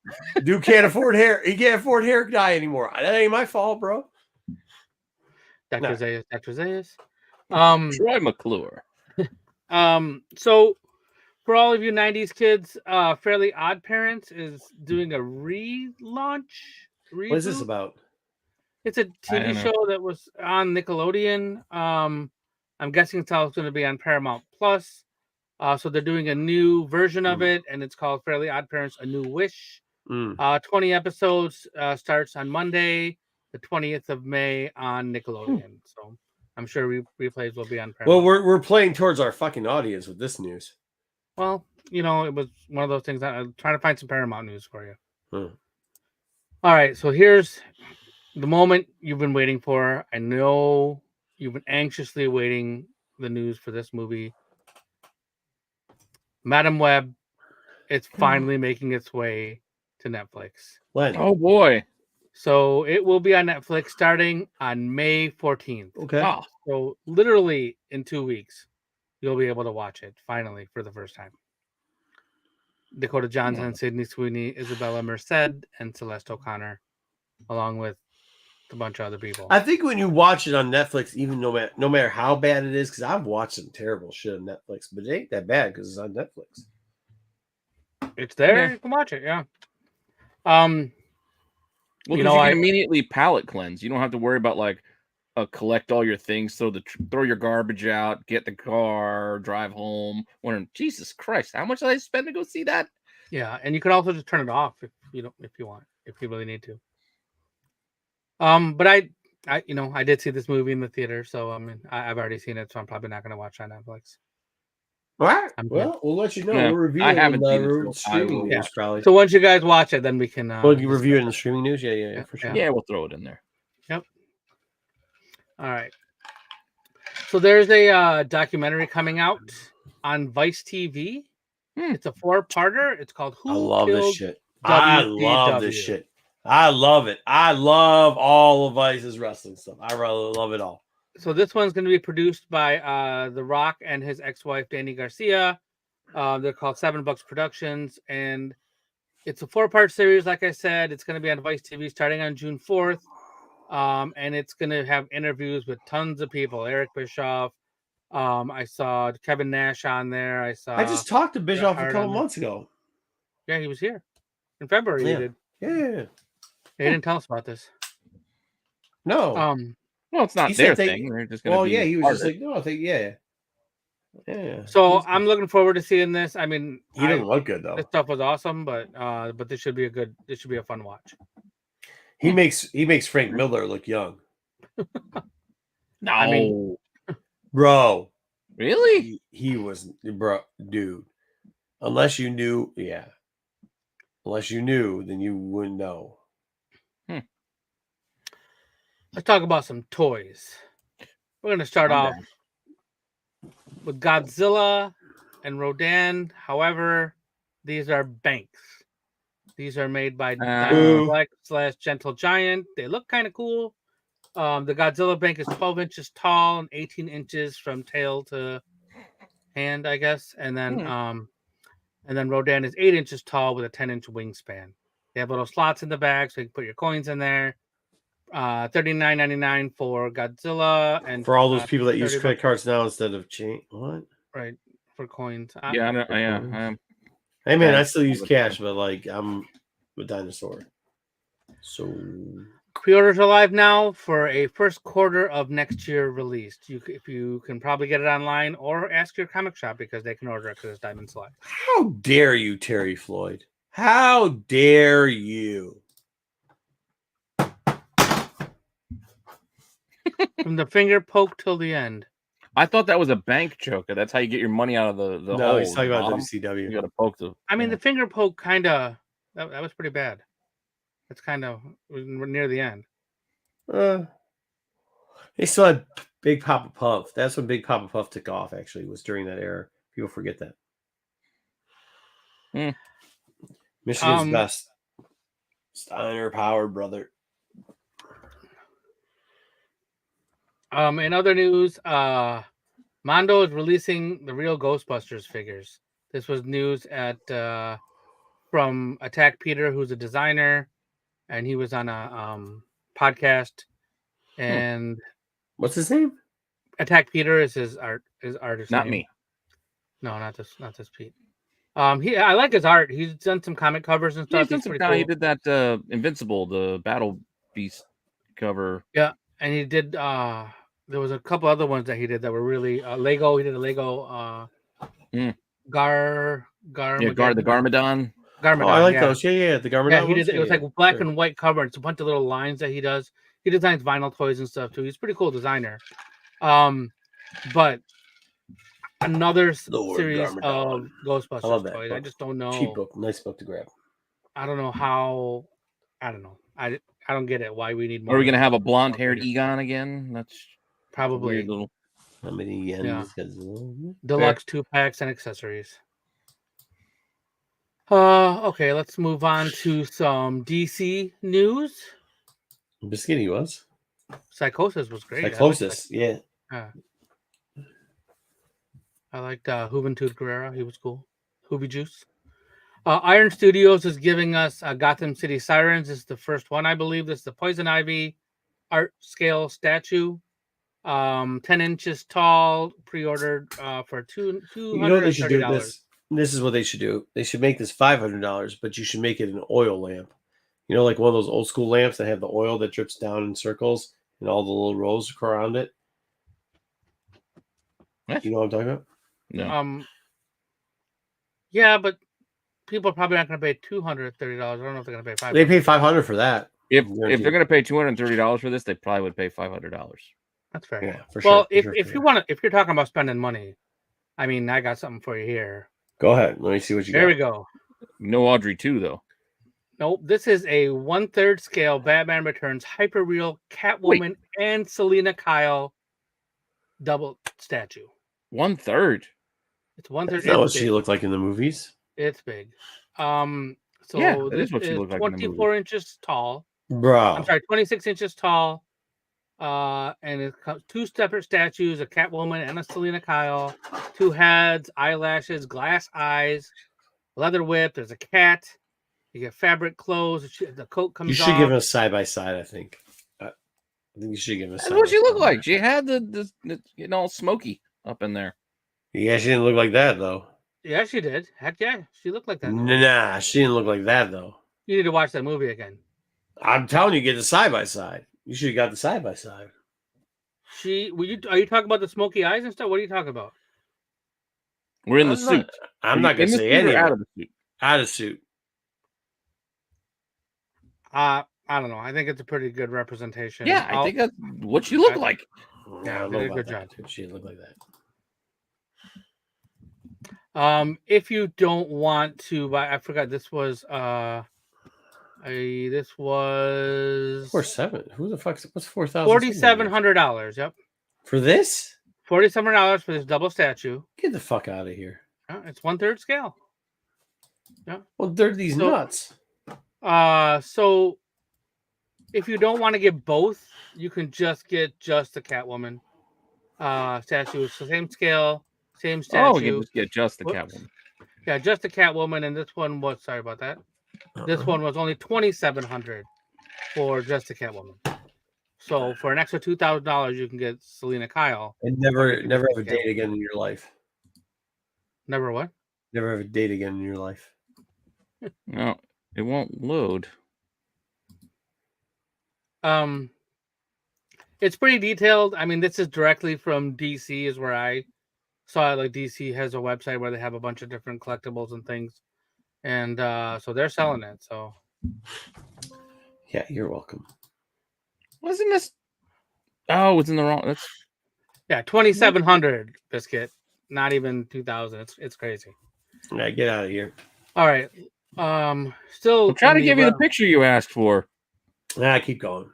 dude can't afford hair. He can't afford hair dye anymore. That ain't my fault, bro. Dr. Zayas. Troy McClure. So for all of you 90s kids, Fairly Odd Parents is doing a relaunch. What is this about? It's a TV show that was on Nickelodeon. I'm guessing it's also going to be on Paramount Plus. So they're doing a new version of it, and it's called Fairly Odd Parents: A New Wish. 20 episodes starts on Monday, the 20th of May on Nickelodeon. So I'm sure replays will be on Paramount. Well, we're playing towards our fucking audience with this news. Well, it was one of those things that I'm trying to find some Paramount news for you. All right, so here's the moment you've been waiting for. I know you've been anxiously awaiting the news for this movie. Madam Web, it's finally making its way to Netflix. When? Oh boy. So it will be on Netflix starting on May 14th. Okay. So literally in 2 weeks, you'll be able to watch it finally for the first time. Dakota Johnson, Sydney Sweeney, Isabella Merced, and Celeste O'Connor, along with a bunch of other people. I think when you watch it on Netflix, even no matter how bad it is, because I've watched some terrible shit on Netflix, but it ain't that bad because it's on Netflix. It's there. You can watch it. Yeah. Well, you can immediately palate cleanse. You don't have to worry about collect all your things, throw your garbage out, get the car, drive home. Wondering, Jesus Christ, how much did I spend to go see that? Yeah, and you can also just turn it off if you want, if you really need to. But I did see this movie in the theater, so I mean, I've already seen it, so I'm probably not going to watch it on Netflix. All right. Well, we'll let you know. We'll review it in the streaming news, probably. So once you guys watch it, then we can. We'll review it in the streaming news. Yeah, for sure. Yeah, we'll throw it in there. Yep. All right. So there's a documentary coming out on Vice TV. It's a 4-parter. It's called "Who I love Killed this shit. I love this shit. I love it. I love all of Vice's wrestling stuff. I really love it all. So this one's going to be produced by The Rock and his ex-wife Danny Garcia. They're called $7 Productions, and it's a 4-part series. Like I said, it's going to be on Vice TV starting on June 4th, and it's going to have interviews with tons of people. Eric Bischoff. I saw Kevin Nash on there. I just talked to Bischoff a couple months ago. Yeah, he was here in February. Yeah. He did. Yeah. He didn't tell us about this. No. Well, it's not their thing. They're just going to be he was just like, no, I think, yeah. So I'm looking forward to seeing this. I mean, he didn't look good though. This stuff was awesome, but this should be a fun watch. He makes Frank Miller look young. No, I mean, bro, really? He was, bro, dude. Unless you knew, then you wouldn't know. Let's talk about some toys. We're going to start off with Godzilla and Rodan. However, these are banks. These are made by Black/Gentle Giant. They look kind of cool. The Godzilla bank is 12 inches tall and 18 inches from tail to hand, I guess. And then Rodan is 8 inches tall with a 10-inch wingspan. They have little slots in the back so you can put your coins in there. $39.99 for Godzilla, and for all those people that use credit cards now instead of what? Right, for coins. I am. Hey man, I still use cash, but I'm a dinosaur. So Pre-orders are live now for a first quarter of next year released. If you can probably get it online or ask your comic shop because they can order it because it's Diamond Select. How dare you, Terry Floyd? How dare you? From the finger poke till the end. I thought that was a bank choker. That's how you get your money out of the No, hole. he's talking about bottom. WCW. You got to poke the. I mean, the finger poke kind of that was pretty bad. That's kind of near the end. They still had Big Papa Puff. That's when Big Papa Puff took off. Actually, was during that era. People forget that. Michigan's best. Steiner Power, brother. In other news, Mondo is releasing the real Ghostbusters figures. This was news from Attack Peter, who's a designer, and he was on a podcast. And what's his name? Attack Peter is his artist. Not name. me. No, not this Pete. I like his art. He's done some comic covers and stuff. He's done some. He did that Invincible, the Battle Beast cover. Yeah, and he did. There was a couple other ones that he did that were really Lego. He did a Lego the Garmadon. Oh, I like those. Yeah, the Garmadon. Yeah, he did. It was like black and white cover. It's a bunch of little lines that he does. He designs vinyl toys and stuff too. He's a pretty cool designer. But another series of Ghostbusters toys. I just don't know. Cheap book, nice book to grab. I don't know how. I don't know. I don't get it. Why we need more? Are we gonna have a blonde-haired Egon again? That's probably weird little. How many yens? Yeah. Deluxe 2-packs and accessories. Okay, let's move on to some DC news. Biscuity was. Psychosis was great. Psychosis, yeah. I liked Juventud Guerrera. He was cool. Hoovy Juice. Iron Studios is giving us Gotham City Sirens. This is the first one, I believe. This is the Poison Ivy art scale statue. 10 inches tall, pre-ordered for $230. You know what they should do? This is what they should do. They should make this $500, but you should make it an oil lamp. You know, like one of those old school lamps that have the oil that drips down in circles and all the little rows around it. What? You know what I'm talking about? No. Yeah, but people are probably not going to pay $230. I don't know if they're going to pay $500. They pay $500 for that. If they're going to pay $230 for this, they probably would pay $500. That's fair. Yeah, for well, sure. if you're talking about spending money, I mean, I got something for you here. Go ahead. Let me see what you got. There we go. No Audrey 2, though. Nope. This is a 1/3 scale Batman Returns hyper-real Catwoman and Selena Kyle double statue. 1/3? It's 1/3. That's not what she looked like in the movies. It's big. So yeah, that is what she looked like 24 inches tall. Bro. I'm sorry, 26 inches tall. And it comes 2 separate statues, a Catwoman and a Selena Kyle, 2 heads, eyelashes, glass eyes, leather whip. There's a cat. You get fabric clothes. The coat comes off. You should give us side by side, I think. I think you should give us. That's what she looked like. She had the getting all smoky up in there. Yeah, she didn't look like that though. Yeah, she did. Heck yeah, she looked like that. Nah, she didn't look like that though. You need to watch that movie again. I'm telling you, get the side by side. You should have got the side by side. Are you talking about the smoky eyes and stuff? What are you talking about? We're in the suit. I'm not gonna say any out of the suit. Out of suit. I don't know. I think it's a pretty good representation. Yeah, I think that's what she looked like. Yeah, did a good job. She didn't look like that. If you don't want to buy, I forgot this was 4,700. Who the fuck's what's 4,000? $4,700. Yep. For this? $4,700 for this double statue. Get the fuck out of here. It's 1/3 scale. Yeah. Well, they're these nuts. So if you don't want to get both, you can just get the Catwoman statue. It's the same scale, same statue. Oh, you just get just the Catwoman. Yeah, just the Catwoman, and this one was sorry about that. This one was only $2,700 for just the Catwoman. So for an extra $2,000, you can get Selena Kyle. And never have a date again in your life. Never what? Never have a date again in your life. No, it won't load. It's pretty detailed. I mean, this is directly from DC, is where I saw it. Like DC has a website where they have a bunch of different collectibles and things, and so they're selling it. So yeah, you're welcome. Wasn't this? Oh, it's in the wrong. That's 2,700 biscuit, not even 2,000. It's crazy. All right, get out of here. All right. Still I'm trying to give you the picture you asked for. Keep going.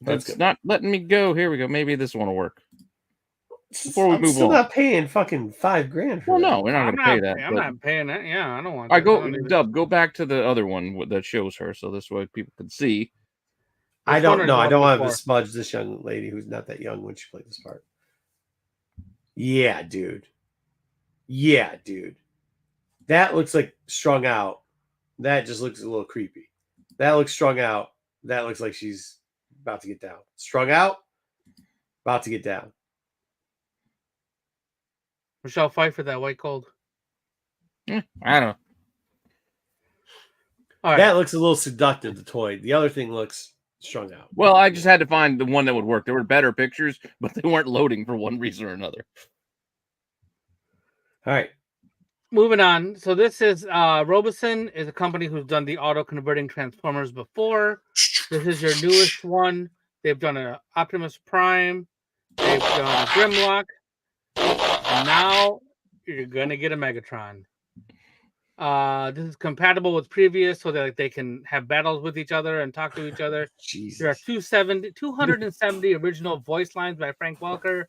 That's not letting me go. Here we go. Maybe this one will work. Before we I'm move still on. not paying fucking $5,000 for Well, that. no, we're not going to pay that. I'm not paying that. Yeah, I don't want. All right, Dub. Go back to the other one that shows her, so this way people can see. I don't know. I don't want to smudge this young lady who's not that young when she played this part. Yeah, dude. That looks like strung out. That just looks a little creepy. That looks strung out. That looks like she's about to get down. Strung out, about to get down. Michelle Pfeiffer, that white cold. I don't know. All right. That looks a little seductive, the toy. The other thing looks strung out. Well, I just had to find the one that would work. There were better pictures, but they weren't loading for one reason or another. All right. Moving on. So this is Robeson is a company who's done the auto-converting Transformers before. This is your newest one. They've done an Optimus Prime. They've done a Grimlock. And now you're going to get a Megatron. This is compatible with previous so that they can have battles with each other and talk to each other. Jesus. There are 270 original voice lines by Frank Welker.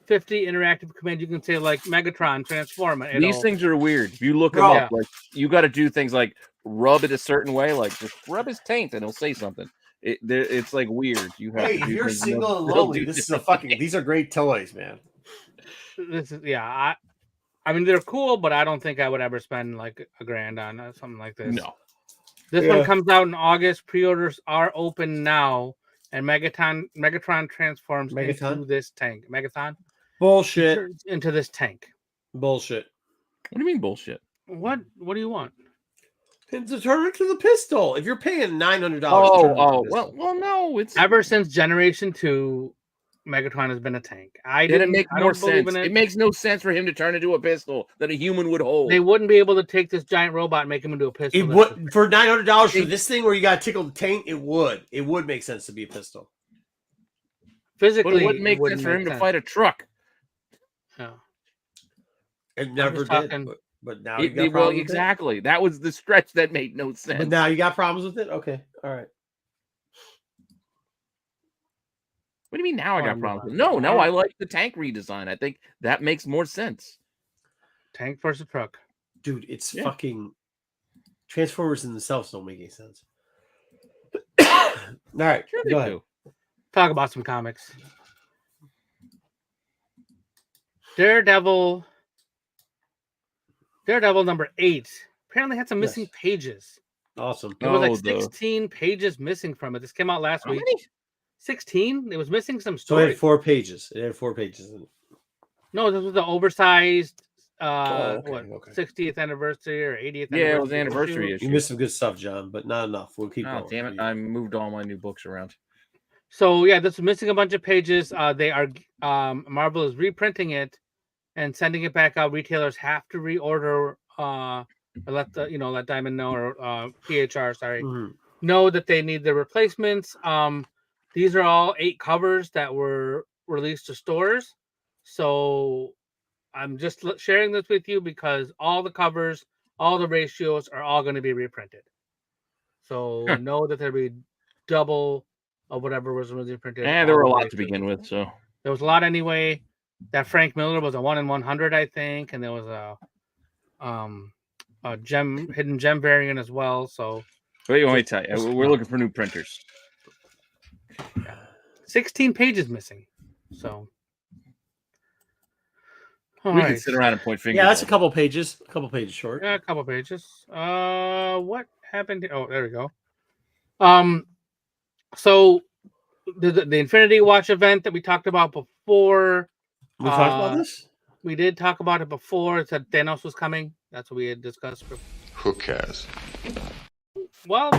50 interactive commands. You can say like Megatron, transform it. These things are weird. If you look them up, like you got to do things like rub it a certain way, like just rub his taint and he'll say something. It's like weird. You have to do if you're things single and lonely, this is these are great toys, man. This is I mean they're cool, but I don't think I would ever spend like $1,000 on something like this. No. This one comes out in August. Pre-orders are open now, and Megatron transforms into this tank. Megaton. Bullshit. Into this tank. Bullshit. What do you mean bullshit? What do you want? To turn it to the pistol. If you're paying $900, well, no. It's ever since Generation 2, Megatron has been a tank. Didn't make more sense. It makes no sense for him to turn into a pistol that a human would hold. They wouldn't be able to take this giant robot and make him into a pistol. It would for $900 for this thing where you got to tickle the taint. It would make sense to be a pistol. Physically, but it wouldn't make sense for him to fight a truck. No. It never did. But now you got problems with exactly. It? That was the stretch that made no sense. But now you got problems with it? Okay. All right. What do you mean now I got problems with it? No, I like the tank redesign. I think that makes more sense. Tank versus truck. Dude, it's fucking Transformers in themselves don't make any sense. All right. Sure go ahead. Talk about some comics. Daredevil number 8 apparently had some missing pages. Awesome. There was like 16 pages missing from it. This came out last week. 16? It was missing some stories. So it had 4 pages. It had 4 pages in it. No, this was the oversized 60th anniversary or 80th anniversary. Yeah, it was anniversary issue. You missed some good stuff, John, but not enough. We'll keep going. Damn it. I moved all my new books around. So yeah, this is missing a bunch of pages. They are Marvel is reprinting it and sending it back out. Retailers have to reorder. Let Diamond know or PHR know that they need the replacements. These are all 8 covers that were released to stores. So I'm just sharing this with you because all the covers, all the ratios are all going to be reprinted. So know that there'll be double of whatever was reprinted. And there were a lot to begin with. So there was a lot anyway. That Frank Miller was a 1 in 100, I think, and there was a hidden gem variant as well. So wait, let me tell you, we're looking for new printers. 16 pages missing. So we can sit around and point fingers. Yeah, that's a couple pages. A couple pages short. Yeah, a couple pages. What happened? Oh, there we go. So the Infinity Watch event that we talked about before. We talked about this? We did talk about it before. It said Thanos was coming. That's what we had discussed. Who cares? Well,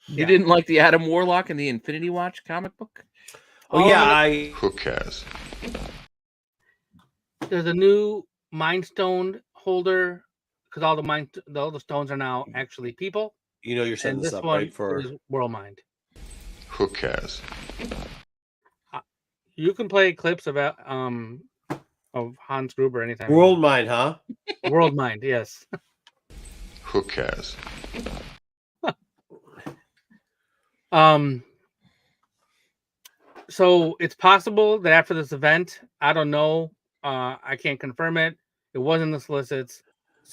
You didn't like the Adam Warlock and the Infinity Watch comic book? Oh yeah, Who cares? There's a new Mind Stone holder because all the stones are now actually people. you know you're setting And this this up one right for. is World Mind. Who cares? You can play clips of Hans Gruber anytime. World Mind, huh? World Mind, yes. Who cares? So it's possible that after this event, I don't know. I can't confirm it. It wasn't the solicits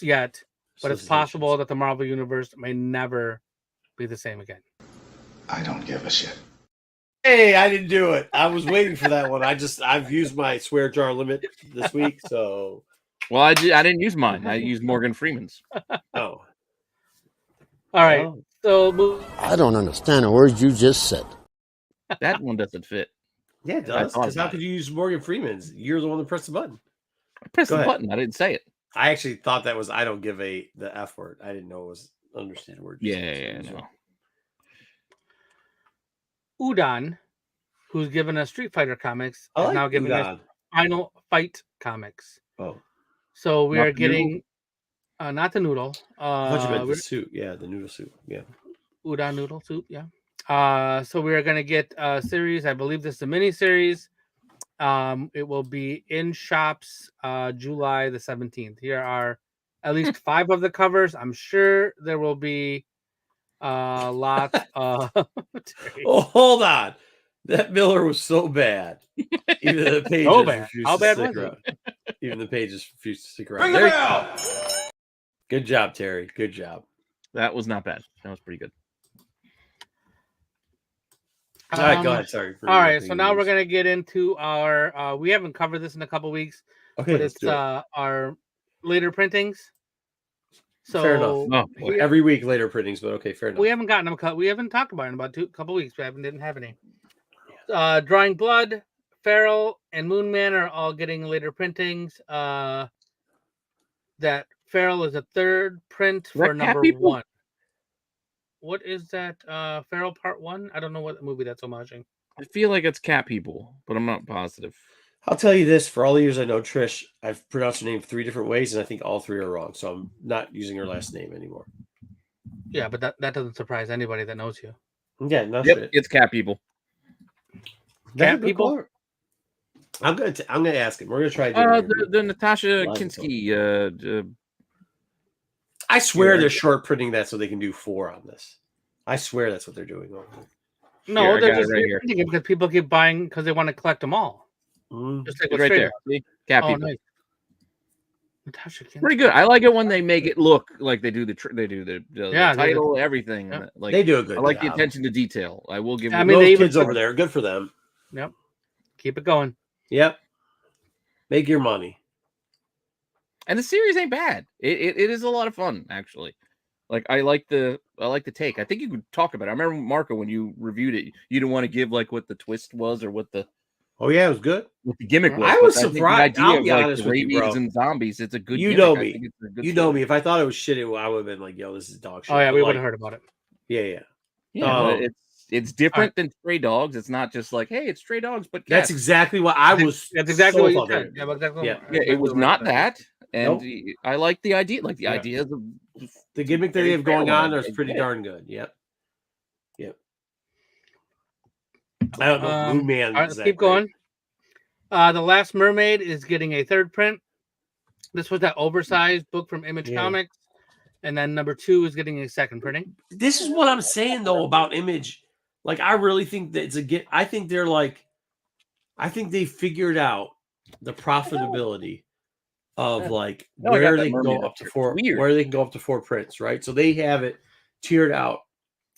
yet, but it's possible that the Marvel Universe may never be the same again. I don't give a shit. Hey, I didn't do it. I was waiting for that one. I've used my swear jar limit this week, so. Well, I didn't use mine. I used Morgan Freeman's. Oh. All right. Oh. So I don't understand a word you just said. That one doesn't fit. Yeah, it does. Because how could you use Morgan Freeman's? You're the one that pressed the button. I pressed Go the ahead. button. I didn't say it. I actually thought that was I don't give the F word. I didn't know it was understand word. Yeah, no. Udon, who's given us Street Fighter comics, I is like now giving us Udon. Final Fight comics. Oh. So we Not are the getting not the noodle. I thought you meant the suit. Yeah, the noodle suit. Yeah. Udon noodle soup, yeah. So we are going to get a series. I believe this is a mini series. It will be in shops July the 17th. Here are at least 5 of the covers. I'm sure there will be lots of. Oh, hold on. That Miller was so bad. Even the pages So bad. refused How to bad stick was it? around. Even the pages refused to stick around. There you go. Good job, Terry. Good job. That was not bad. That was pretty good. All right, go ahead. Sorry. All right, so now we're going to get into our. We haven't covered this in a couple weeks, Okay, but let's it's do it. our later printings. So Fair enough. Oh, boy. Every week later printings, but okay, fair enough. we haven't gotten them. We haven't talked about it in about a couple weeks. We didn't have any. Drawing Blood, Feral, and Moonman are all getting later printings. That Feral is a third print for number 1. What is that? Feral Part 1? I don't know what movie that's homaging. I feel like it's Cat People, but I'm not positive. I'll tell you this: for all the years I know Trish, I've pronounced her name 3 different ways, and I think all 3 are wrong. So I'm not using her last name anymore. Yeah, but that doesn't surprise anybody that knows you. Yeah, no Yep, shit. it's Cat People. Cat People? I'm gonna ask him. We're gonna try. The Natasha Live Kinski. I swear they're short printing that so they can do 4 on this. I swear that's what they're doing. No, Here, I they're got it just right here. printing it because people keep buying because they want to collect them all. Just like It's right there. See? Cat Oh, People. nice. Natasha Kinski. Pretty good. I like it when they make it look like they do the Yeah, title, everything. Yeah. Like They do a good I like job. the attention to detail. I will give. I you mean, Those they even kids over there, good for them. Yep. Keep it going. Yep. Make your money. And the series ain't bad. It is a lot of fun, actually. Like I like the take. I think you could talk about it. I remember Marco when you reviewed it, you didn't want to give like what the twist was or what the Yeah, it was good. What the gimmick was. I was But think surprised. The idea I'll be of, like, honest with you, bro. rabies and zombies. It's a good. You gimmick. know I me. think it's a good You know story. me. If I thought it was shit, I would have been like, "Yo, this is dog shit." Oh yeah, But, we like, would have heard about it. Yeah. Yeah, but it's different than Stray Dogs. It's not just like, hey, it's Stray Dogs, but That's cats. exactly what I was. That's exactly so what you thought they said. were Yeah, doing. exactly. Yeah. Yeah, it was not that, and Nope. I like the idea. Like the Yeah. idea of The gimmick that they have Very going fair on one, is I pretty get it. darn good. Yep. I don't know. Moon Man. All right, let's keep going. The Last Mermaid is getting a third print. This was that oversized book from Image Comics, and then number 2 is getting a second printing. This is what I'm saying though about Image. Like, I really think that it's a get. I think they're like, I think they figured out the profitability of like where they can go up to 4, where they can go up to 4 prints, right? So they have it tiered out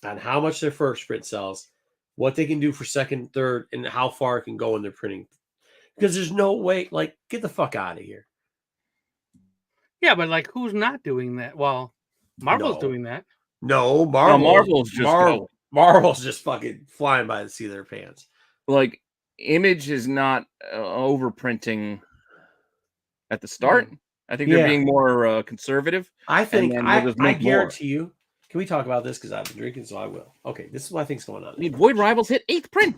on how much their first print sells, what they can do for second, third, and how far it can go in their printing. Because there's no way, like, get the fuck out of here. Yeah, but like, who's not doing that? Well, Marvel's doing that. No, Marvel's just Marvel's just fucking flying by the seat of their pants. Like Image is not overprinting at the start. I think they're being more conservative. I think I guarantee you, Can we talk about this? Because I've been drinking, so I will. Okay, this is what I think's going on. I mean, Void Rivals hit 8th print.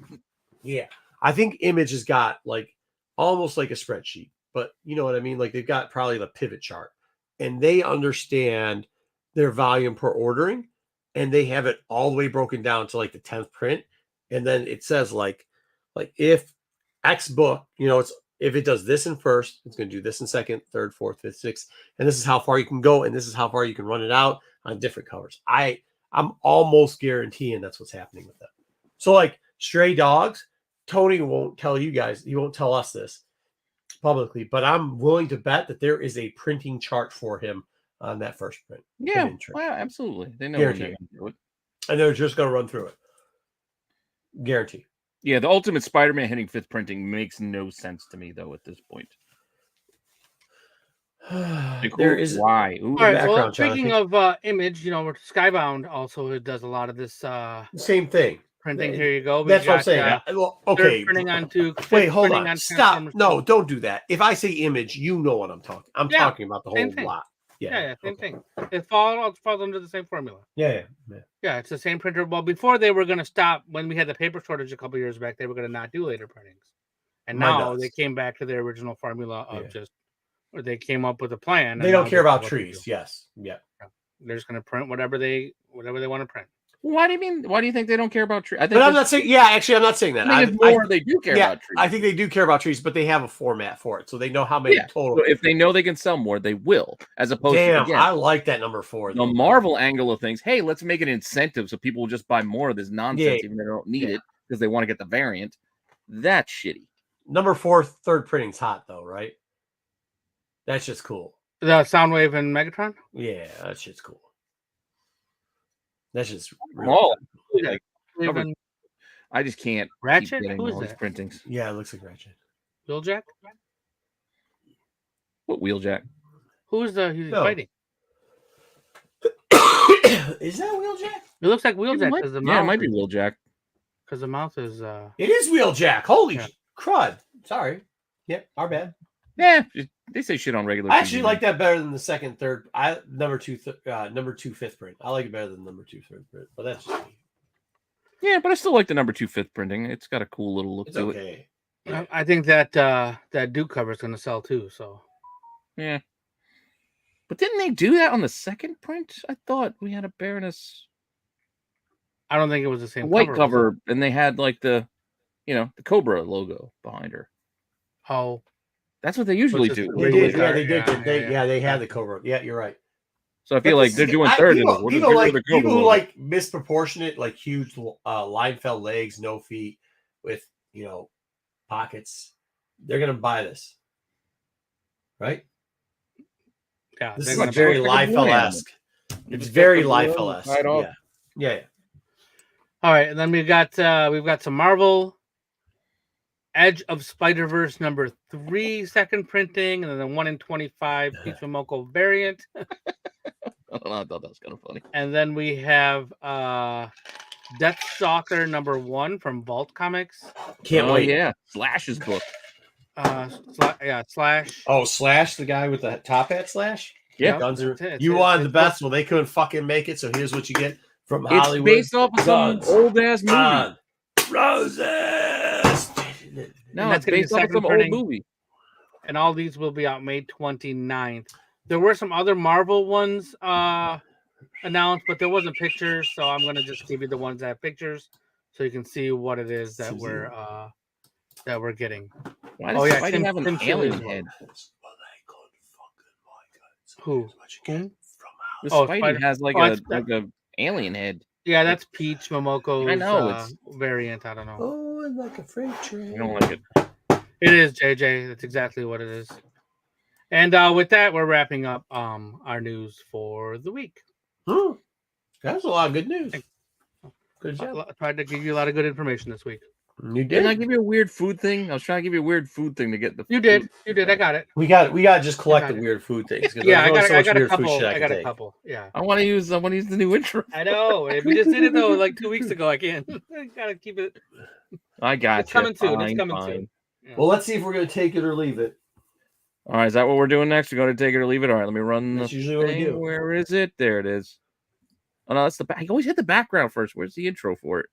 Yeah. I think Image has got like almost like a spreadsheet, but you know what I mean? Like they've got probably the pivot chart and they understand their volume per ordering and they have it all the way broken down to like the 10th print. And then it says like if X book, you know, it's if it does this in first, it's going to do this in second, third, fourth, fifth, sixth. And this is how far you can go. And this is how far you can run it out on different covers. I'm almost guaranteeing that's what's happening with them. So like Stray Dogs, Tony won't tell you guys, he won't tell us this publicly, but I'm willing to bet that there is a printing chart for him on that first print. Yeah, well, absolutely. They know Guarantee. when they're going to do it. And they're just going to run through it. Guarantee. Yeah, the Ultimate Spider-Man hitting 5th printing makes no sense to me, though, at this point. Like, there is why? All right, well, speaking of Image, you know, Skybound also does a lot of this same thing. Printing. Here you go. That's what I'm saying. Well, okay. Printing on two. Wait, hold on. Stop. No, don't do that. If I say Image, you know what I'm talking. I'm talking about the whole lot. Yeah, same thing. It falls under the same formula. Yeah. Yeah, it's the same printer. Well, before they were going to stop, when we had the paper shortage a couple years back, they were going to not do later printings. And now they came back to their original formula of or they came up with a plan. They don't care about trees. Yes. Yeah. They're just going to print whatever they want to print. Why do you mean? Why do you think they don't care about trees? But I'm not saying. Yeah, actually, I'm not saying that. I think they do care about trees. I think they do care about trees, but they have a format for it, so they know how many total. So if they know they can sell more, they will. As opposed to again, I like that number 4. The Marvel angle of things. Hey, let's make an incentive so people will just buy more of this nonsense, even though they don't need it because they want to get the variant. That's shitty. Number 4, third printing's hot though, right? That's just cool. The Soundwave and Megatron. Yeah, that's just cool. That's just like, I just can't. Ratchet. Who is that? Printings. Yeah, it looks like Ratchet. Wheeljack. What Wheeljack? Who's he's fighting? Is that Wheeljack? It looks like Wheeljack because the mouth. Yeah, it might be Wheeljack. Because the mouth is. It is Wheeljack. Holy crud! Sorry. Yep, our bad. Yeah, they say shit on regular. I actually like that better than the second, third. Number 2, 5th print. I like it better than number 2, 3rd print. But that's just me. Yeah, but I still like the number 2, 5th printing. It's got a cool little look to it. I think that Duke cover is going to sell too. So yeah, but didn't they do that on the second print? I thought we had a Baroness. I don't think it was the same white cover, and they had like the Cobra logo behind her. Oh. That's what they usually do. They did. Yeah, they did. They had the Cobra. Yeah, you're right. So I feel like they're doing third. People who like misproportionate, like huge Leinfeld legs, no feet, with pockets. They're gonna buy this, right? Yeah, this is like very Liefeld-esque. It's very Liefeld-esque. Yeah. All right, and then we've got some Marvel. Edge of Spider-Verse number 3 second printing, and then the 1 in 25 Peach Momoko variant. I thought that was kind of funny. And then we have Deathstalker number 1 from Vault Comics. Can't wait. Yeah, Slash's book. Slash. Oh, Slash, the guy with the top hat, Slash. Yeah, you wanted the best. Well, they couldn't fucking make it, so here's what you get from Hollywood. It's based off of some old ass movie. Roses. No, it's based off of some old movie. And all these will be out May 29th. There were some other Marvel ones announced, but there wasn't pictures, so I'm going to just give you the ones that have pictures so you can see what it is that we're getting. Why does Spidey have an alien head? Who? Spidey has like a alien head. Yeah, that's Peach Momoko's I know, it's variant. I don't know. Oh, it's like a freight train. I don't like it. It is, JJ. That's exactly what it is. And with that, we're wrapping up our news for the week. That's a lot of good news. Good job. I tried to give you a lot of good information this week. You did. Didn't I give you a weird food thing? I was trying to give you a weird food thing to get the. You did. You did. I got it. We got to just collect the weird food things. Yeah, I got a couple. Yeah. I want to use the new intro. I know. We just did it though, like 2 weeks ago. I can't. I gotta keep it. I got It's coming soon. It's coming soon. Yeah. Well, let's see if we're gonna take it or leave it. All right, is that what we're doing next? We're going to take it or leave it. All right, let me run. That's usually what we do. Where is it? There it is. Oh no, that's the back. I always hit the background first. Where's the intro for it?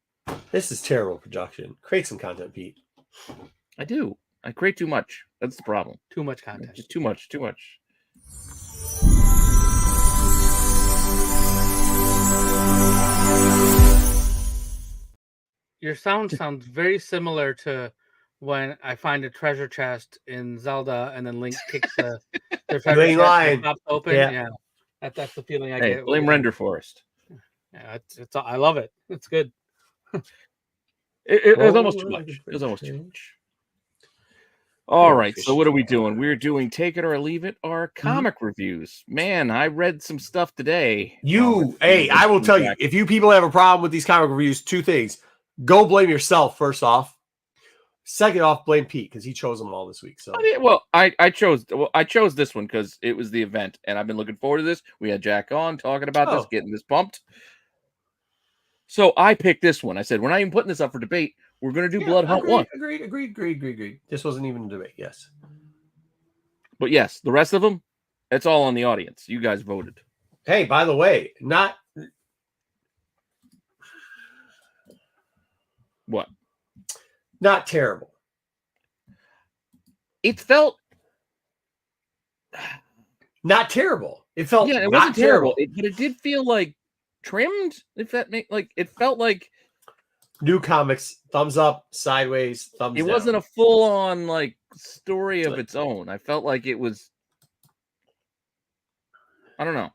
This is terrible production. Create some content, Pete. I do. I create too much. That's the problem. Too much content. Just too much. Too much. Your sound sounds very similar to when I find a treasure chest in Zelda and then Link kicks the treasure chest and pops open. Yeah. That's the feeling I get. Blame Render Forest. Yeah, it's I love it. It's good. It was almost too much. It was almost too much. All right, so what are we doing? We're doing Take It or Leave It, our comic reviews. Man, I read some stuff today. Hey, I will tell you, if you people have a problem with these comic reviews, two things. Go blame yourself, first off. Second off, blame Pete, because he chose them all this week. So I chose this one because it was the event, and I've been looking forward to this. We had Jack on talking about this, getting this pumped. So I picked this one. I said, we're not even putting this up for debate. We're going to do Blood Hunt 1. Agreed. This wasn't even a debate, yes. But yes, the rest of them, it's all on the audience. You guys voted. Hey, by the way, What? Not terrible. It felt... Not terrible. It felt it not wasn't terrible. But it did feel like trimmed, if that makes... Like, it felt like... New comics, thumbs up, sideways, thumbs down. It wasn't a full-on, like, story of its own. I felt like it was... I don't know.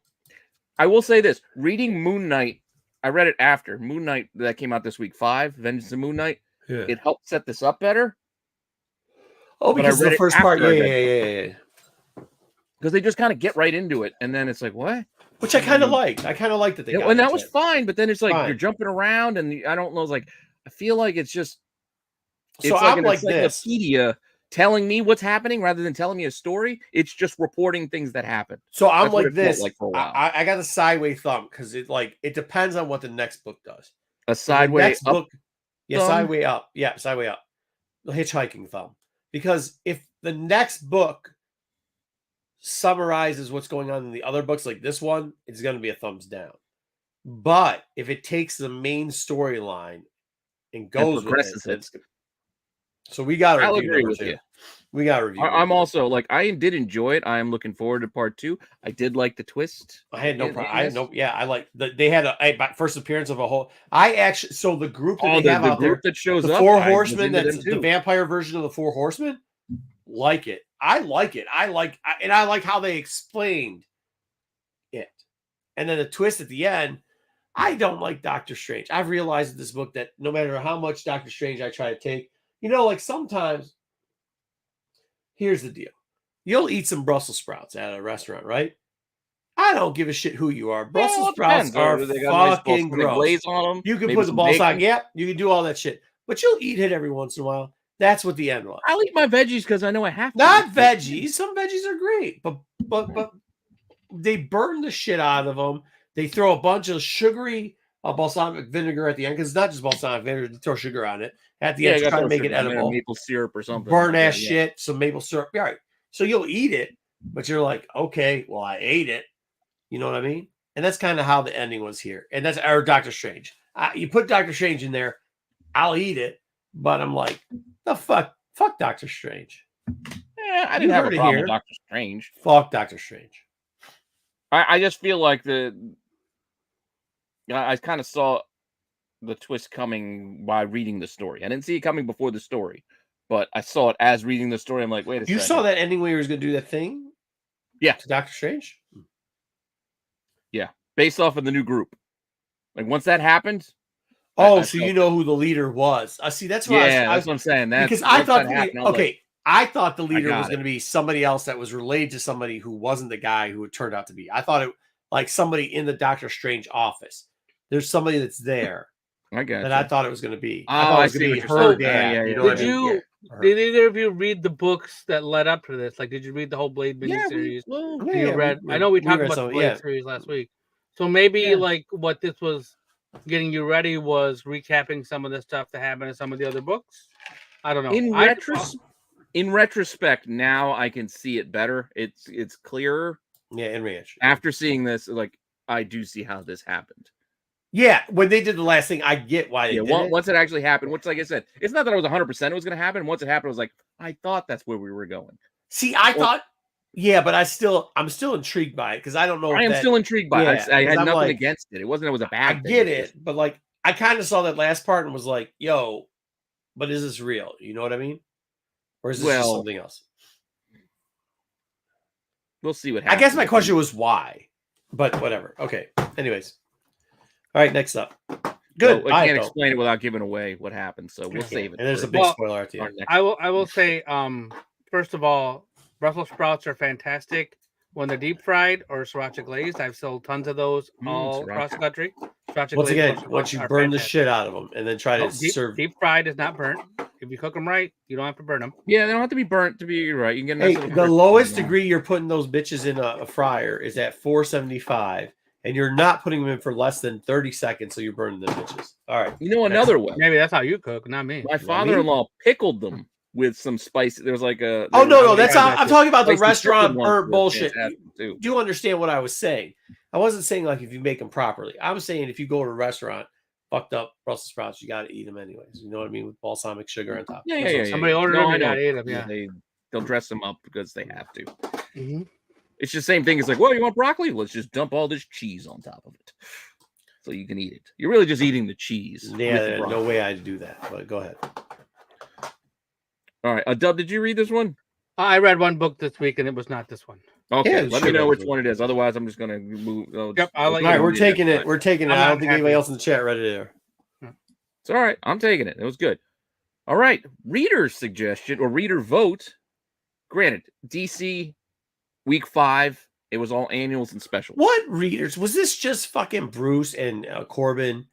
I will say this. Reading Moon Knight, I read it after. Moon Knight, that came out this week, 5, Vengeance of Moon Knight. Yeah. It helped set this up better. Oh, because the first part, yeah. Because they just kind of get right into it, and then it's like, what? Which I kind of liked. I kind of liked that they got and that was fine, but then it's like you're jumping around, and I don't know. It's like I feel like it's just. So it's I'm like an encyclopedia telling me what's happening rather than telling me a story. It's just reporting things that happen. So I'm like this. Like for a while. I got a sideways thumb because it depends on what the next book does. A sideways up. Sideways up. Yeah, sideways up. The hitchhiking thumb. Because if the next book summarizes what's going on in the other books, like this one, it's going to be a thumbs down. But if it takes the main storyline and goes with it, so we got to I'll agree with you. We got to review. I'm also like I did enjoy it. I am looking forward to part 2. I did like the twist. I had no problem. I like they had a first appearance of a whole. I actually the group that they have out there that shows the up, 4 Horsemen. That's the vampire version of the 4 Horsemen. Like it. I like it. I like how they explained it, and then the twist at the end. I don't like Doctor Strange. I've realized in this book that no matter how much Doctor Strange I try to take, like sometimes. Here's the deal. You'll eat some Brussels sprouts at a restaurant, right? I don't give a shit who you are. Brussels sprouts are fucking gross. On them. You can put the balls on. Yeah, you can do all that shit. But you'll eat it every once in a while. That's what the end was. I'll eat my veggies because I know I have to. Not veggies. Some veggies are great. But they burn the shit out of them. They throw a bunch of sugary balsamic vinegar at the end because it's not just balsamic vinegar. They throw sugar on it at the end to try to make it edible. Maple syrup or something. Burn ass shit, some maple syrup. All right. So you'll eat it, but you're like, okay, well, I ate it. You know what I mean? And that's kind of how the ending was here. And that's our Doctor Strange. You put Doctor Strange in there, I'll eat it, but I'm like, the fuck Doctor Strange. Yeah, I didn't have a problem with Doctor Strange. Fuck Doctor Strange. I just feel like I kind of saw the twist coming by reading the story. I didn't see it coming before the story, but I saw it as reading the story. I'm like, wait a second. You saw that ending where he was going to do that thing? Yeah. To Doctor Strange? Yeah. Based off of the new group. Like, once that happened. Oh, so you know who the leader was. See, that's what that's what I'm saying. Because I thought, I thought the leader was going to be somebody else that was related to somebody who wasn't the guy who it turned out to be. I thought it like somebody in the Doctor Strange office. There's somebody that's there. I got that. I thought it was going to be. I thought it was going to be her dad. Did either of you read the books that led up to this? Like, did you read the whole Blade miniseries? I know we talked about the Blade series last week. So maybe like what this was getting you ready was recapping some of the stuff that happened in some of the other books. I don't know. In retrospect, now I can see it better. It's clearer. Yeah, in reaction. After seeing this, like I do see how this happened. Yeah, when they did the last thing, I get why they did it. Once it actually happened, which, like I said, it's not that I was 100% it was going to happen. Once it happened, I was like, I thought that's where we were going. See, I thought, yeah, but I'm still intrigued by it because I don't know. I am still intrigued by it. I had nothing like, against it. It wasn't it was a bad thing. I get it, but like, I kind of saw that last part and was like, yo, but is this real? You know what I mean? Or is this just something else? We'll see what happens. I guess my question was why, but whatever. Okay. Anyways. All right, next up. Good. I can't explain it without giving away what happened, so we'll save it. And there's a big spoiler at the end. I will say, first of all, Brussels sprouts are fantastic when they're deep fried or sriracha glazed. I've sold tons of those all across the country. Once again, once you burn the shit out of them and then try to serve. Deep fried is not burnt. If you cook them right, you don't have to burn them. Yeah, they don't have to be burnt to be right. You can get the lowest degree you're putting those bitches in a fryer is at 475. And you're not putting them in for less than 30 seconds, so you're burning them bitches. All right. You know another way. Maybe that's how you cook, not me. My father-in-law pickled them with some spice. There was like a. Oh no, that's how I'm talking about the restaurant burnt bullshit. Do you understand what I was saying? I wasn't saying like if you make them properly. I was saying if you go to a restaurant, fucked up Brussels sprouts, you got to eat them anyways. You know what I mean? With balsamic sugar on top. Yeah. Somebody ordered them, I got to eat them. Yeah. They'll dress them up because they have to. Mm-hmm. It's the same thing. It's like, well, you want broccoli? Let's just dump all this cheese on top of it, so you can eat it. You're really just eating the cheese. Yeah, no way I'd do that. But go ahead. All right, Dub, did you read this one? I read one book this week, and it was not this one. Okay, let me know which one it is. Otherwise, I'm just gonna move. Yep, all right, we're taking it. We're taking it. I don't think anybody else in the chat read it either. It's all right. I'm taking it. It was good. All right, reader suggestion or reader vote. Granted, DC. Week 5, it was all annuals and specials. What readers? Was this just fucking Bruce and Corbin?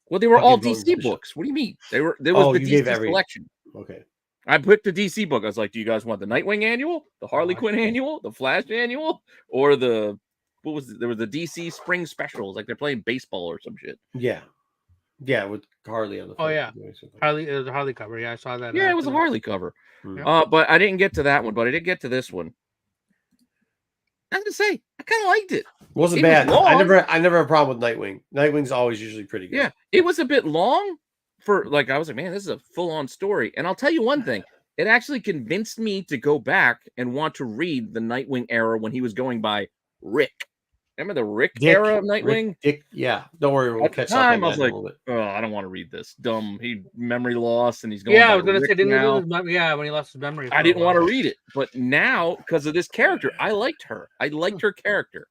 Well, they were all DC books. What do you mean? There was the DC selection. Okay. I picked the DC book. I was like, do you guys want the Nightwing annual, the Harley Quinn annual, the Flash annual, or there was the DC spring specials, like they're playing baseball or some shit. Yeah. Yeah, with Harley on the front. Oh yeah. Harley, it was a Harley cover. Yeah, I saw that. Yeah, it was a Harley cover. Mm-hmm. But I didn't get to that one, but I did get to this one. I have to say, I kind of liked it. Wasn't bad. I never had a problem with Nightwing. Nightwing's always usually pretty good. Yeah, it was a bit long for like I was like, man, this is a full-on story. And I'll tell you one thing, it actually convinced me to go back and want to read the Nightwing era when he was going by Rick. Remember the Rick era of Nightwing? Dick, yeah. Don't worry, we'll catch up on that. I was like, oh, I don't want to read this. Dumb. He memory loss, and he's going. Yeah, I was going to say, didn't he lose when he lost his memory? I didn't want to read it, but now because of this character, I liked her. I liked her character.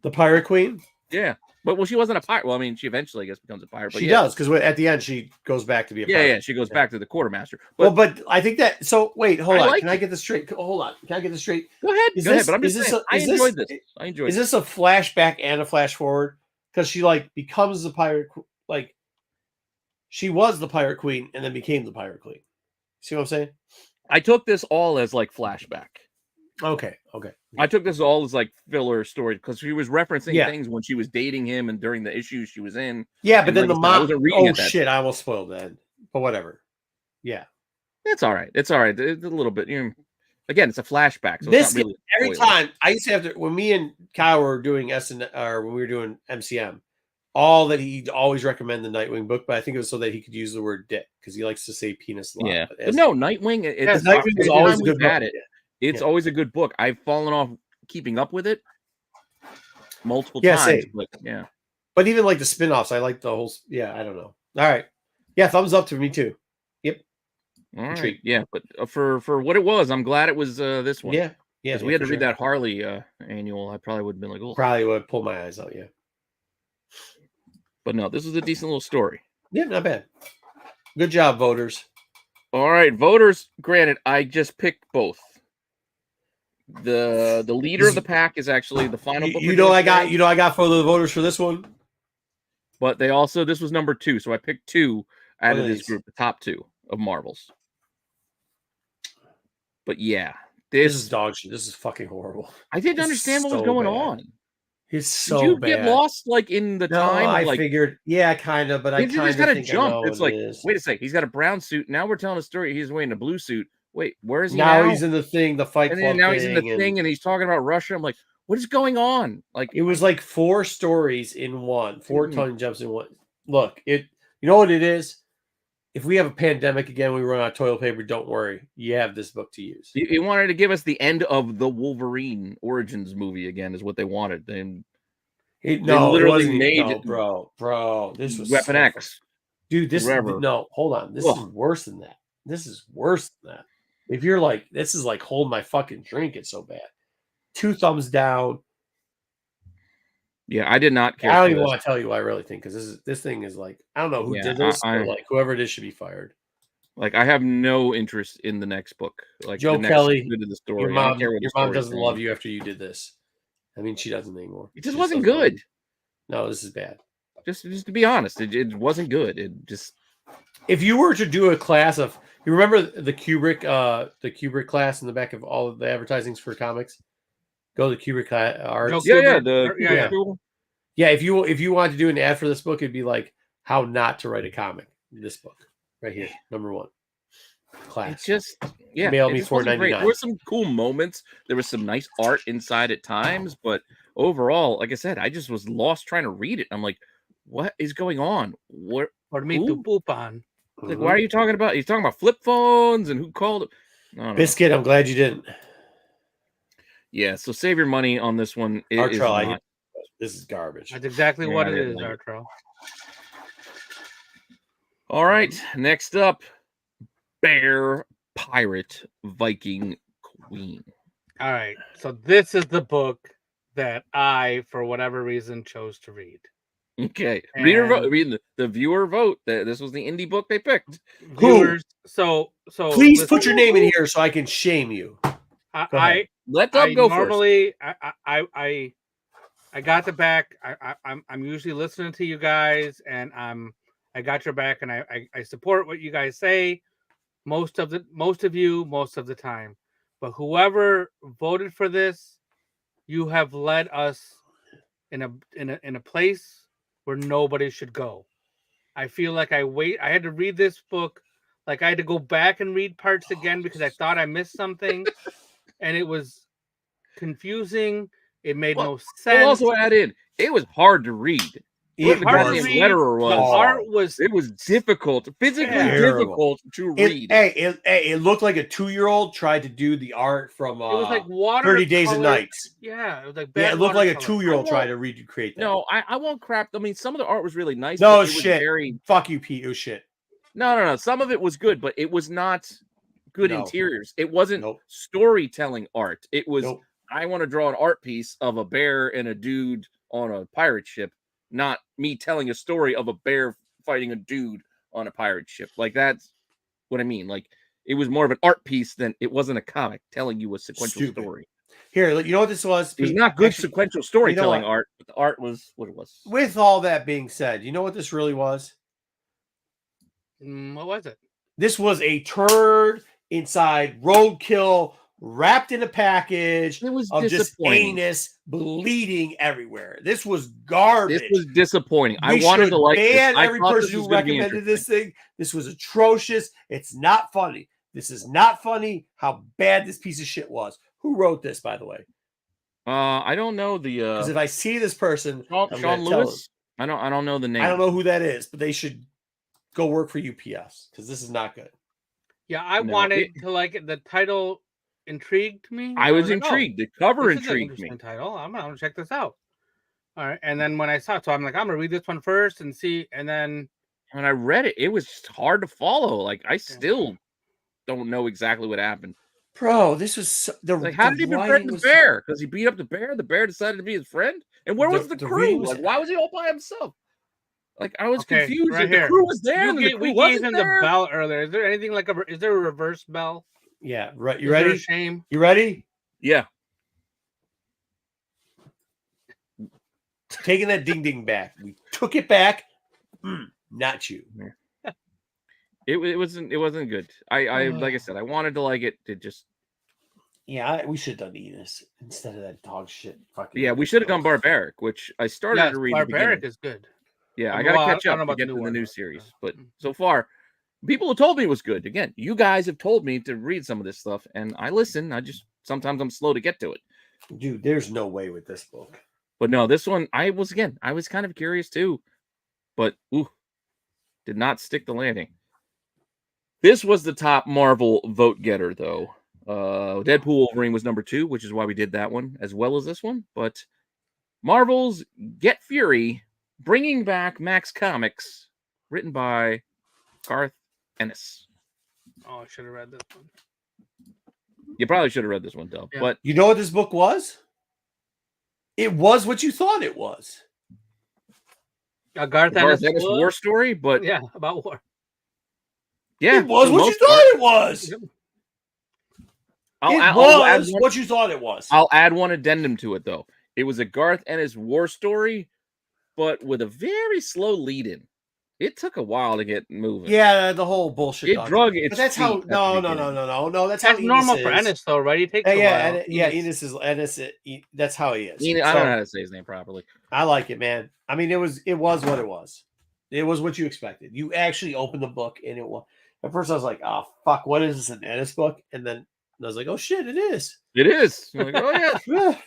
The Pirate Queen. Yeah, but she wasn't a pirate. Well, I mean, she eventually, I guess, becomes a pirate. But she does because at the end she goes back to be a pirate. Yeah, she goes back to the quartermaster. But I think that. So wait, hold on. Can I get this straight? Hold on. Can I get this straight? Go ahead. Go ahead. But I'm just saying, I enjoyed this. I enjoyed. Is this a flashback and a flash forward? Because she like becomes the pirate. Like she was the Pirate Queen and then became the Pirate Queen. See what I'm saying? I took this all as like flashback. Okay. I took this all as like filler story because she was referencing things when she was dating him and during the issues she was in. Yeah, but then the mom. Oh shit! I almost spoiled that. But whatever. Yeah, it's all right. It's all right. It's a little bit. Again, it's a flashback. So this it's not really every time I used to have to when me and Kyle were doing when we were doing MCM. All that he'd always recommend the Nightwing book, but I think it was so that he could use the word dick because he likes to say penis a lot. Yeah, but no, Nightwing. Nightwing is always a good book. It's always a good book. I've fallen off keeping up with it multiple times. Same. But even like the spin-offs, I like the whole. Yeah, I don't know. All right. Yeah, thumbs up to me too. Yep. All right. Yeah, but for what it was, I'm glad it was this one. Yeah. Because we had to read that Harley annual. I probably would have been like, oh. Probably would have pulled my eyes out. Yeah. But no, this was a decent little story. Yeah, not bad. Good job, voters. All right, voters. Granted, I just picked both. The leader of the pack is actually the final book. I got for the voters for this one. But this was number 2, so I picked 2 out of this group, the top 2 of Marvels. But yeah, this is dog shit. This is fucking horrible. I didn't understand what was going on. It's so Did you bad. Get lost like in the time? I figured, kind of, but I kind of gotta jump. It's like, wait a second, he's got a brown suit. Now we're telling a story. He's wearing a blue suit. Wait, where is he now? He's in the thing, the Fight Club. And now he's in the thing, and he's talking about Russia. I'm like, What is going on? Like it was like 4 stories in one, 4 Mhm. ton jumps in one. Look, you know what it is? If we have a pandemic again, we run out of toilet paper, don't worry. You have this book to use. he wanted to give us the end of the Wolverine Origins movie again, is what they wanted. No, They it literally wasn't. made No, bro. This was Weapon so X. dude. Forever. No, hold on. This is worse than that. This is worse than that. If you're like, this is like hold my fucking drink. It's so bad. 2 thumbs down. Yeah, I did not care. I don't for even this. want to tell you what I really think because this thing is like I don't know who Yeah, did this, but like whoever it is should be fired. Like I have no interest in the next book. Like Joe the next Kelly, bit of the story. your I mom, don't care what your the mom story doesn't is love saying. you after you did this. I mean, she doesn't anymore. It just She wasn't doesn't love good. you. No, this is bad. Just to be honest, it wasn't good. It just if you were to do a class of you remember the Kubrick class in the back of all of the advertisings for comics? Go to the Kubrick art. Yeah, if you wanted to do an ad for this book, it'd be like how not to write a comic. This book right here, number 1 class. It just mail me $4.99. $4.99. There were some cool moments. There was some nice art inside at times, but overall, like I said, I just was lost trying to read it. I'm like, what is going on? What for me to poop on? Like, why are you talking about? He's talking about flip phones and who called it? Biscuit, I'm glad you didn't. Yeah, so save your money on this one. This is garbage. That's exactly what it is, Artro. All right, next up, Bear Pirate Viking Queen. All right, so this is the book that I, for whatever reason, chose to read. Okay, reader vote. The viewer vote. This was the indie book they picked. Viewers, so please put your name in here so I can shame you. Let them go normally, first. I got the back. I'm usually listening to you guys, and I got your back, and I support what you guys say. Most of you, most of the time. But whoever voted for this, you have led us in a place where nobody should go. I feel like I had to read this book, like I had to go back and read parts again because I thought I missed something, and it was confusing. It made no sense. We'll also add in, it was hard to read. It was difficult, physically difficult to read. It looked like a 2-year-old tried to do the art from it was like 30 Days and Nights. Yeah, it was like it looked like a 2-year-old tried to recreate that. No, I won't crap. I mean, some of the art was really nice. No but shit. Fuck you, Pete. It was shit. No. Some of it was good, but it was not good interiors. It wasn't storytelling art. It was I want to draw an art piece of a bear and a dude on a pirate ship. Not me telling a story of a bear fighting a dude on a pirate ship. Like, that's what I mean. Like, it was more of an art piece than it wasn't a comic telling you a sequential story. Here, you know what this was? It was not good sequential storytelling art, but the art was what it was. With all that being said, you know what this really was? What was it? This was a turd inside roadkill wrapped in a package of just anus bleeding everywhere. This was garbage. This was disappointing. I wanted to like ban every person who recommended this thing. This was atrocious. It's not funny. This is not funny how bad this piece of shit was. Who wrote this, by the way? I don't know the because if I see this person, Sean Lewis. I don't know the name. I don't know who that is, but they should go work for UPS because this is not good. Yeah, I wanted to like it. The title intrigued me. I was intrigued. The cover intrigued me. Title. I'm gonna check this out. All right, and then when I saw it, so I'm like, I'm gonna read this one first and see. And then when I read it, it was just hard to follow. Like, I still don't know exactly what happened. Bro, this was how did he befriend the bear? Because he beat up the bear. The bear decided to be his friend. And where was the crew? Like, why was he all by himself? Like, I was confused. Right the crew was there. We gave him the bell earlier. Is there anything like is there a reverse bell? Yeah, right. You ready? Shame. You ready? Yeah. Taking that ding ding back. We took it back. Not you. It wasn't good. I like I said, I wanted to like it. It just we should have done Enos instead of that dog shit. We should have done Barbaric, which I started to read. Barbaric is good. Yeah, I gotta catch up to get to the new series. But so far, people have told me it was good. Again, you guys have told me to read some of this stuff, and I listen. Sometimes I'm slow to get to it. Dude, there's no way with this book. But no, this one, I was kind of curious too. But, did not stick the landing. This was the top Marvel vote getter, though. Deadpool Wolverine was number 2, which is why we did that one, as well as this one. But Marvel's Get Fury, bringing back Max Comics, written by Garth Ennis. Oh, I should have read this one. You probably should have read this one, Dub. Yeah. But you know what this book was? It was what you thought it was. A Garth Ennis Ennis war story, but yeah, about war. Yeah, it was what you thought it was. I'll what you thought it was. I'll add one addendum to it, though. It was a Garth Ennis war story, but with a very slow lead-in. It took a while to get moving. Yeah, the whole bullshit. It drug its but that's how. No. That's how normal for Ennis, though, right? He takes. Ennis is Ennis. That's how he is. I don't know how to say his name properly. I like it, man. I mean, it was what it was. It was what you expected. You actually opened the book, and it was. At first, I was like, "Oh fuck, what is this? An Ennis book?" And then I was like, "Oh shit, it is. It is." You're like, "Oh yeah."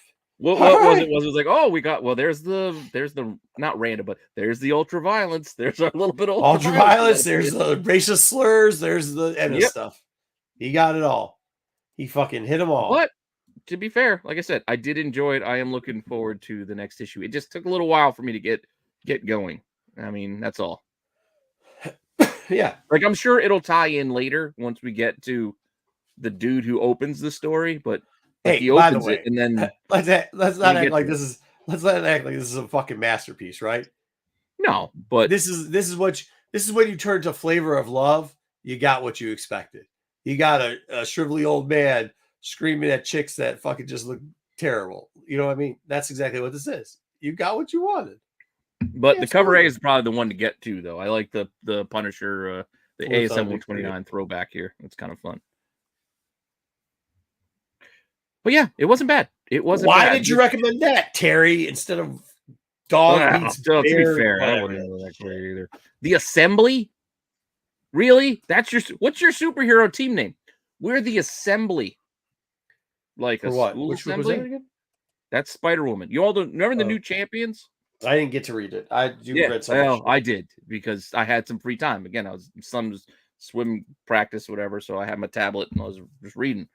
What was it? Was it like, oh, we got, well, there's the not random, but there's the ultra violence. There's our little bit of ultra violence. There's the racist slurs. There's the Ennis stuff. He got it all. He fucking hit them all. But to be fair, like I said, I did enjoy it. I am looking forward to the next issue. It just took a little while for me to get going. I mean, that's all. Yeah. Like, I'm sure it'll tie in later once we get to the dude who opens the story, but hey, he opens it and then let's not act like this is a fucking masterpiece, right? No, but this is when you turn to Flavor of Love. You got what you expected. You got a shrivelly old man screaming at chicks that fucking just look terrible. You know what I mean? That's exactly what this is. You got what you wanted. But the cover A is probably the one to get to, though. I like the Punisher, the ASM 129 throwback here. It's kind of fun. But yeah, it wasn't bad. It wasn't. Why bad. did you recommend that, Terry, instead of Dog Meets Bear? To be fair, I wouldn't know that great either. The Assembly? Really? What's your superhero team name? We're the Assembly. Like a what? school Which assembly? was that again? That's Spider-Woman. You all don't remember the New Champions? I didn't get to read it. Read some. Well, I did because I had some free time. Again, I was some swim practice, whatever. So I had my tablet and I was just reading.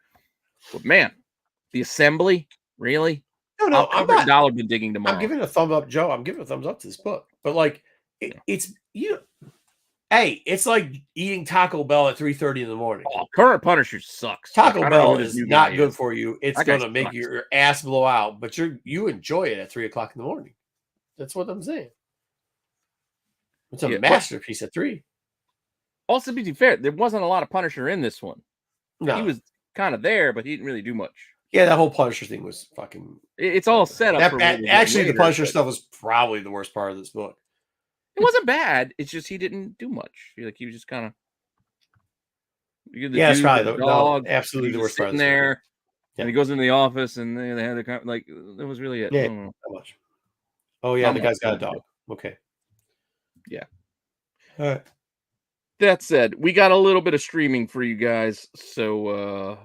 But man, the Assembly, really? No, I'm not. Dollar been digging tomorrow. I'm giving a thumbs up, Joe. I'm giving a thumbs up to this book. But like, it's hey, it's like eating Taco Bell at 3:30 in the morning. Oh, current Punisher sucks. Taco Bell is not good for you. It's that gonna make your ass blow out. But you enjoy it at 3:00 in the morning. That's what I'm saying. It's a masterpiece at 3. Also, to be fair, there wasn't a lot of Punisher in this one. No. He was kind of there, but he didn't really do much. Yeah, that whole Punisher thing was fucking. It's all set up. Actually, the Punisher stuff was probably the worst part of this book. It wasn't bad. It's just he didn't do much. Like he was just kind of. Yeah, it's probably absolutely the worst part of this there. And he goes into the office, and they had the like. That was really it. Yeah, not much. Oh yeah, the guy's got a dog. Okay. Yeah. All right. That said, we got a little bit of streaming for you guys, so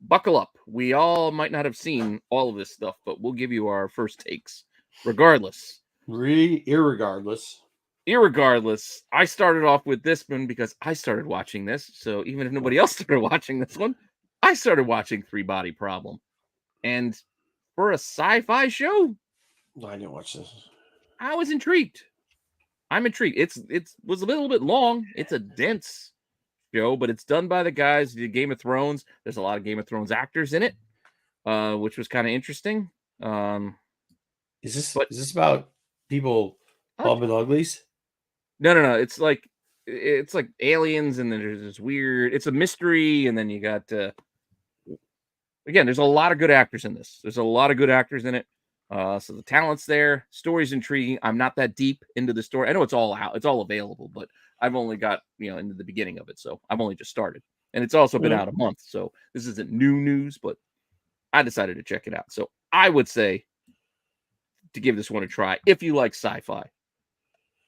buckle up. We all might not have seen all of this stuff, but we'll give you our first takes, regardless. Irregardless, I started off with this one because I started watching this. So even if nobody else started watching this one, I started watching Three Body Problem, and for a sci-fi show. I didn't watch this. I was intrigued. I'm intrigued. It was a little bit long. It's a dense show, but it's done by the guys who did Game of Thrones. There's a lot of Game of Thrones actors in it, which was kind of interesting. Is this about people bumping uglies? No. It's like aliens, and then there's this weird. It's a mystery, and then you got again. There's a lot of good actors in this. There's a lot of good actors in it. So the talent's there. Story's intriguing. I'm not that deep into the story. I know it's all out. It's all available, but I've only got into the beginning of it, so I've only just started. And it's also been out a month, so this isn't new news, but I decided to check it out. So I would say to give this one a try if you like sci-fi. A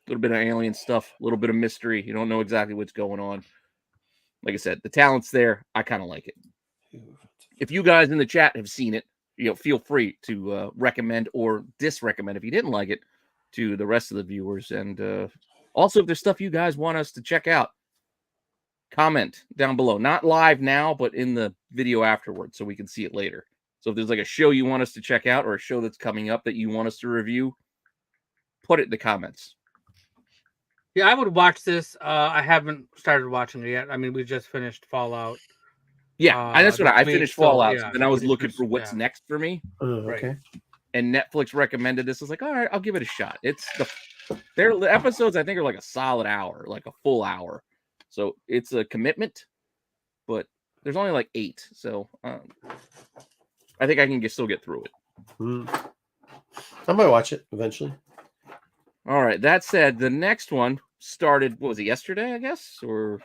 little bit of alien stuff, a little bit of mystery. You don't know exactly what's going on. Like I said, the talent's there. I kind of like it. If you guys in the chat have seen it, feel free to recommend or disrecommend if you didn't like it to the rest of the viewers. And also, if there's stuff you guys want us to check out, comment down below. Not live now, but in the video afterwards so we can see it later. So if there's like a show you want us to check out or a show that's coming up that you want us to review, put it in the comments. Yeah, I would watch this. I haven't started watching it yet. I mean, we just finished Fallout. Yeah, and that's what I finished Fallout. Yeah, so then I was looking for what's next for me. Okay. And Netflix recommended this. I was like, all right, I'll give it a shot. The episodes I think are like a solid hour, like a full hour. So it's a commitment, but there's only like 8. So I think I can still get through it. I might watch it eventually. All right. That said, the next one started, what was it, yesterday, I guess? Or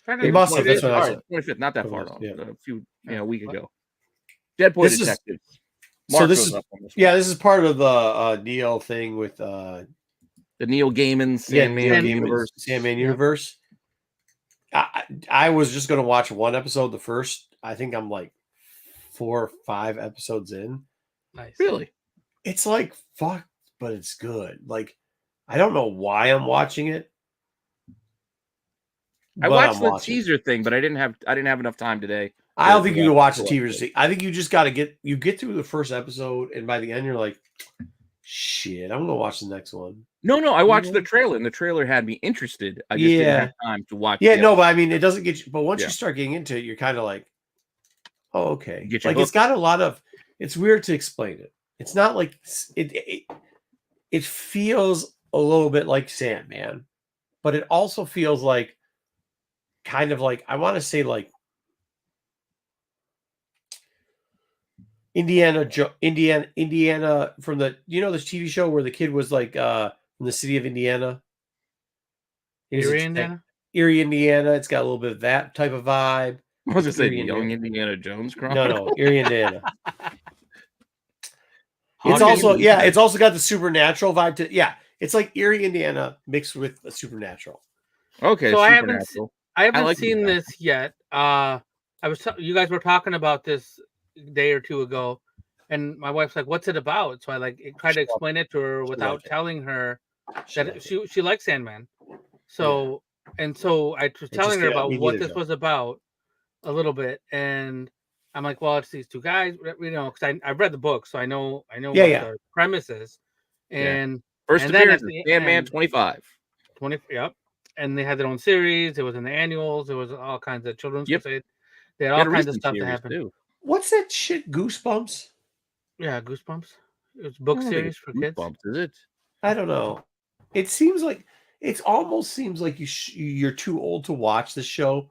it must have. That's what I said. 25th, not that far long. Yeah. A week ago. Dead Boy Detectives. This is part of the Neil thing with the Neil Gaiman Sandman universe. Sandman universe. I was just going to watch one episode. The first, I think I'm like 4 or 5 episodes in. Nice. Really? It's like fuck, but it's good. Like I don't know why I'm watching it. I watched the teaser thing, but I didn't have enough time today. I don't think you can watch the teaser. I think you just got to get through the first episode, and by the end, you're like, shit, I'm gonna watch the next one. No, I watched the trailer, and the trailer had me interested. I just didn't have time to watch. Yeah, no, but I mean, it doesn't get you. But once you start getting into it, you're kind of like, oh, okay. Like it's got a lot of. It's weird to explain it. It's not like it feels a little bit like Sandman, but it also feels like kind of like I want to say like Indiana from the this TV show where the kid was like from the city of Indiana. Erie, Indiana. Erie, Indiana. It's got a little bit of that type of vibe. I was gonna say Young Indiana Jones. No, Erie, Indiana. It's also got the supernatural vibe to it's like Erie, Indiana mixed with a supernatural. Okay, so I haven't seen this yet. You guys were talking about this a day or two ago, and my wife's like, "What's it about?" So I tried to explain it to her without telling her that she likes Sandman. So so I was telling her about what this was about a little bit, and I'm like, well, it's these two guys, because I've read the book, so I know what the premise is. And first appearance, Sandman 25. 20, yep. And they had their own series. It was in the annuals. There was all kinds of children's crusade. They had all kinds of stuff that happened. Too. What's that shit? Goosebumps? Yeah, Goosebumps. It was a book series for kids. Is it? I don't know. It almost seems like you're too old to watch the show,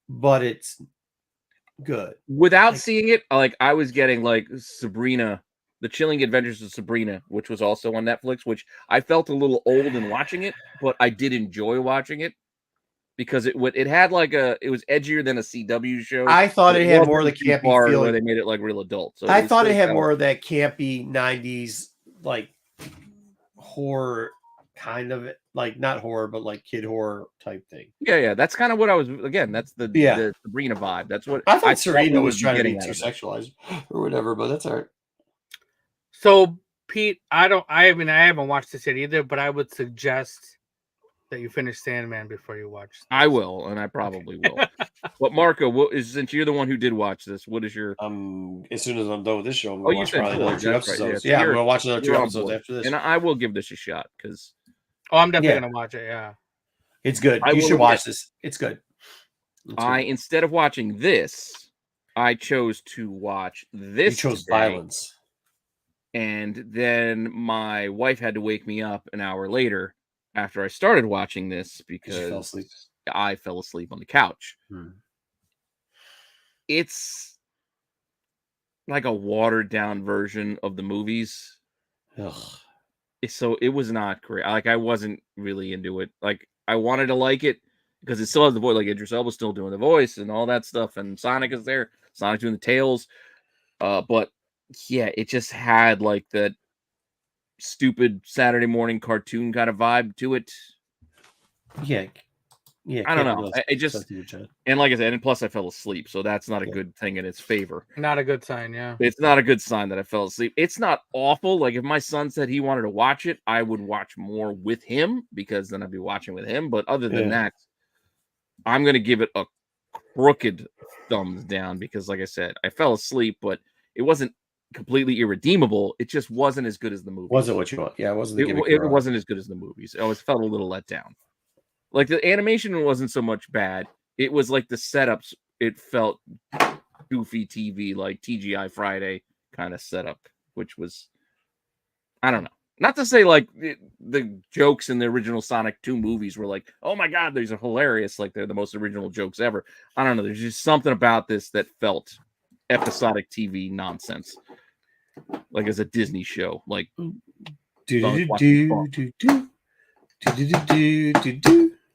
but it's good. Without seeing it, I was getting like Sabrina, The Chilling Adventures of Sabrina, which was also on Netflix, which I felt a little old in watching it, but I did enjoy watching it because it had it was edgier than a CW show. I thought it had more of the campy feeling. Where they made it like real adult. So I thought it had more of that campy 90s like horror kind of like not horror, but like kid horror type thing. Yeah. That's kind of what I was. Again, that's the Sabrina vibe. That's what I thought. Serena was trying to be too sexualized or whatever, but that's all right. So Pete, I haven't watched this yet either, but I would suggest that you finish Sandman before you watch this. I will, and I probably will. But Marco, since you're the one who did watch this, what is your? As soon as I'm done with this show, I'm going to watch probably another 2 episodes. Right. I'm going to watch another 2 episodes after this, and I will give this a shot because. Oh, I'm definitely going to watch it. Yeah, it's good. You should watch this. It's good. Instead of watching this, I chose to watch this. You chose violence. And then my wife had to wake me up an hour later after I started watching this because I fell asleep on the couch. It's like a watered down version of the movies. Ugh. So it was not great. I wasn't really into it. I wanted to like it because it still has the voice. Like Idris Elba's still doing the voice and all that stuff, and Sonic is there. Sonic doing the tails. But yeah, it just had like that stupid Saturday morning cartoon kind of vibe to it. Yeah. Yeah, I don't know. really I just, and like I said, and plus I fell asleep, so that's not a good thing in its favor. Not a good sign, yeah. It's not a good sign that I fell asleep. It's not awful. Like if my son said he wanted to watch it, I would watch more with him because then I'd be watching with him. But other than that, I'm going to give it a crooked thumbs down because, like I said, I fell asleep, but it wasn't completely irredeemable. It just wasn't as good as the movie. Wasn't what you want. Yeah, it wasn't. It wasn't as good as the movies. I always felt a little let down. Like the animation wasn't so much bad. It was like the setups. It felt goofy TV, like TGI Friday kind of setup, which was, I don't know. Not to say like the jokes in the original Sonic 2 movies were like, oh my God, these are hilarious. Like they're the most original jokes ever. I don't know. There's just something about this that felt episodic TV nonsense. Like as a Disney show. Like,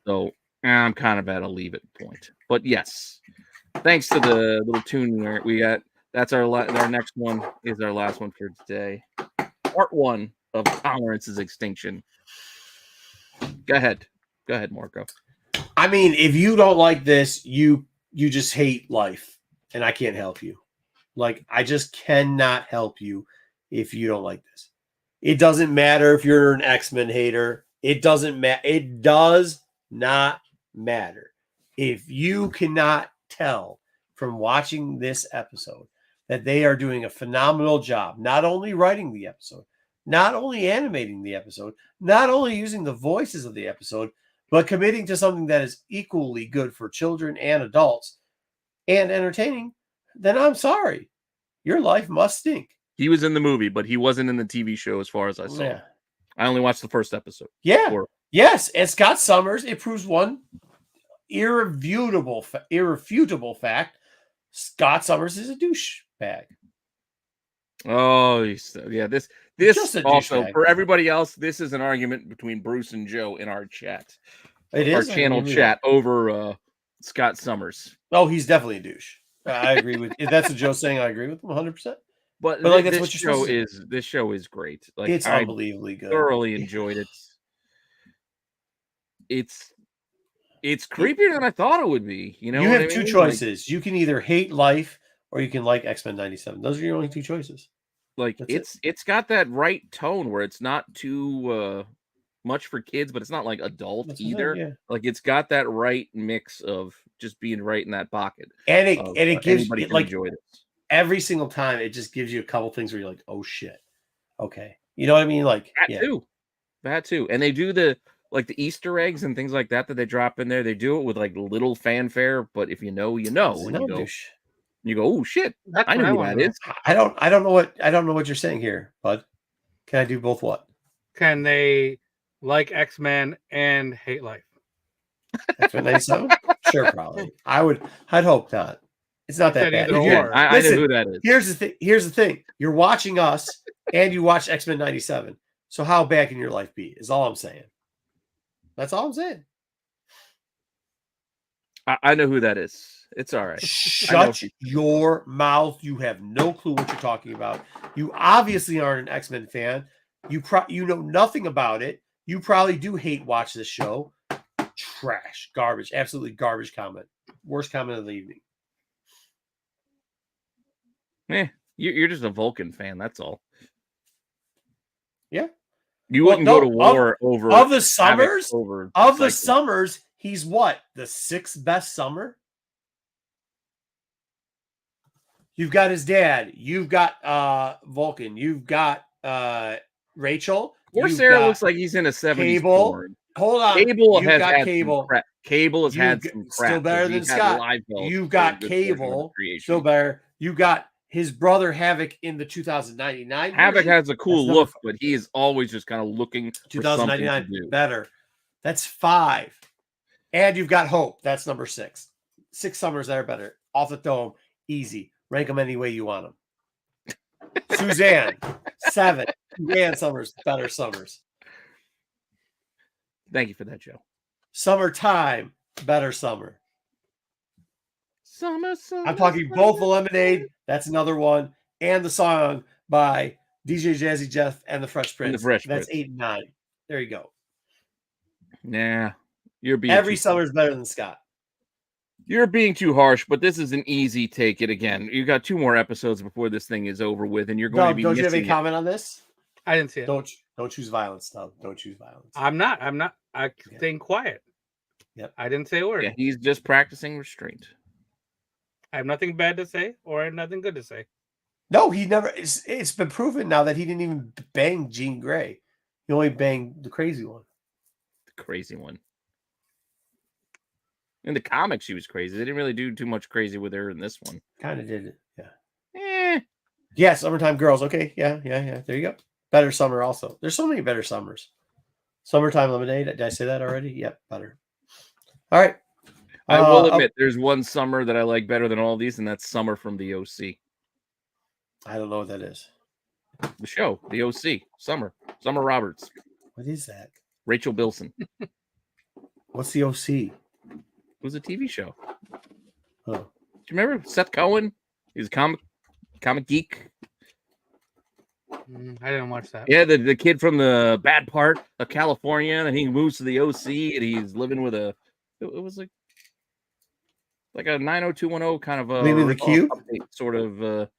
so I'm kind of at a leave it point. But yes, thanks to the little tune we got. That's our next one is our last one for today. Part 1 of Tolerance's Extinction. Go ahead, Marco. I mean, if you don't like this, you just hate life, and I can't help you. Like, I just cannot help you if you don't like this. It doesn't matter if you're an X-Men hater. It doesn't matter. It does not matter. If you cannot tell from watching this episode that they are doing a phenomenal job, not only writing the episode, not only animating the episode, not only using the voices of the episode, but committing to something that is equally good for children and adults and entertaining, then I'm sorry. Your life must stink. He was in the movie, but he wasn't in the TV show as far as I saw. Yeah. I only watched the first episode. Yeah. Yes. And Scott Summers, it proves one irrefutable fact. Scott Summers is a douchebag. Oh, yeah. This also, for everybody else, this is an argument between Bruce and Joe in our chat. It is our channel chat over Scott Summers. Oh, he's definitely a douche. I agree with if that's what Joe's saying. I agree with him 100%. But like that's what this show is great. Like it's unbelievably good. Thoroughly enjoyed it. It's creepier than I thought it would be. You know, you have two choices. Like, you can either hate life or you can like X-Men 97. Those are your only two choices. Like it's got that right tone where it's not too much for kids, but it's not like adult either. Yeah. Like it's got that right mix of just being right in that pocket. And it gives it like enjoy this. Every single time it just gives you a couple things where you're like, oh shit. Okay. You know what I mean? Like that too. And they do the Easter eggs and things like that they drop in there. They do it with like little fanfare, but if you know, you know. And you go, oh shit. I know who that is. I don't know what you're saying here, bud. Can I do both what? Can they like X-Men and hate life? X-Men 97? Sure, probably. I'd hope not. It's not that bad. I know who that is. Here's the thing. You're watching us and you watch X-Men 97. So how bad can your life be? Is all I'm saying. That's all I'm saying. I know who that is. It's all right. Shut your mouth. You have no clue what you're talking about. You obviously aren't an X-Men fan. You know nothing about it. You probably do watch this show. Trash. Garbage. Absolutely garbage comment. Worst comment of the evening. You're just a Vulcan fan. That's all. Yeah. You wouldn't go to war over of the summers. The summers, he's what? The sixth best summer. You've got his dad. You've got Vulcan. You've got Rachel. Poor Sarah looks like he's in a 70s Cable. Porn. Hold on. Cable has had Cable. Cable has had some crap. Still better than Scott. You've got Cable. Still better. You got his brother Havoc in the 2099. Havoc has a cool look, but he is always just kind of looking 2099 for something to do. Better. That's 5. And you've got Hope. That's number 6. 6 summers that are better. Off the dome. Easy. Rank them any way you want them. Suzanne. 7. Suzanne Summers. Better summers. Thank you for that, Joe. Summertime. Better summer. Summer. I'm talking both the Lemonade. That's another one. And the song by DJ Jazzy Jeff and the Fresh Prince. That's 8 and 9. There you go. Nah. You're being Every too summer is better than Scott. You're being too harsh, but this is an easy take it again. You got 2 more episodes before this thing is over with, and you're going to be. Don't you have any comment on this? I didn't see it. Don't choose violence, Doug. Don't choose violence. I'm not. I'm staying quiet. Yep. I didn't say a word. Yeah, he's just practicing restraint. I have nothing bad to say, or I have nothing good to say. No, he never. It's been proven now that he didn't even bang Jean Grey. He only banged the crazy one. The crazy one. In the comics, she was crazy. They didn't really do too much crazy with her in this one. Kind of did it. Yeah. Eh. Yeah, Summertime Girls. Okay. Yeah. There you go. Better summer also. There's so many better summers. Summertime Lemonade. Did I say that already? Yep. Better. All right. I will admit, there's one summer that I like better than all these, and that's Summer from the OC. I don't know what that is. The show, the OC. Summer Roberts. What is that? Rachel Bilson. What's the OC? It was a TV show. Oh. Do you remember Seth Cohen? He's a comic geek. I didn't watch that. Yeah, the kid from the bad part of California, and he moves to the OC, and he's living with it was like a 90210 kind of Leaving the Cube sort of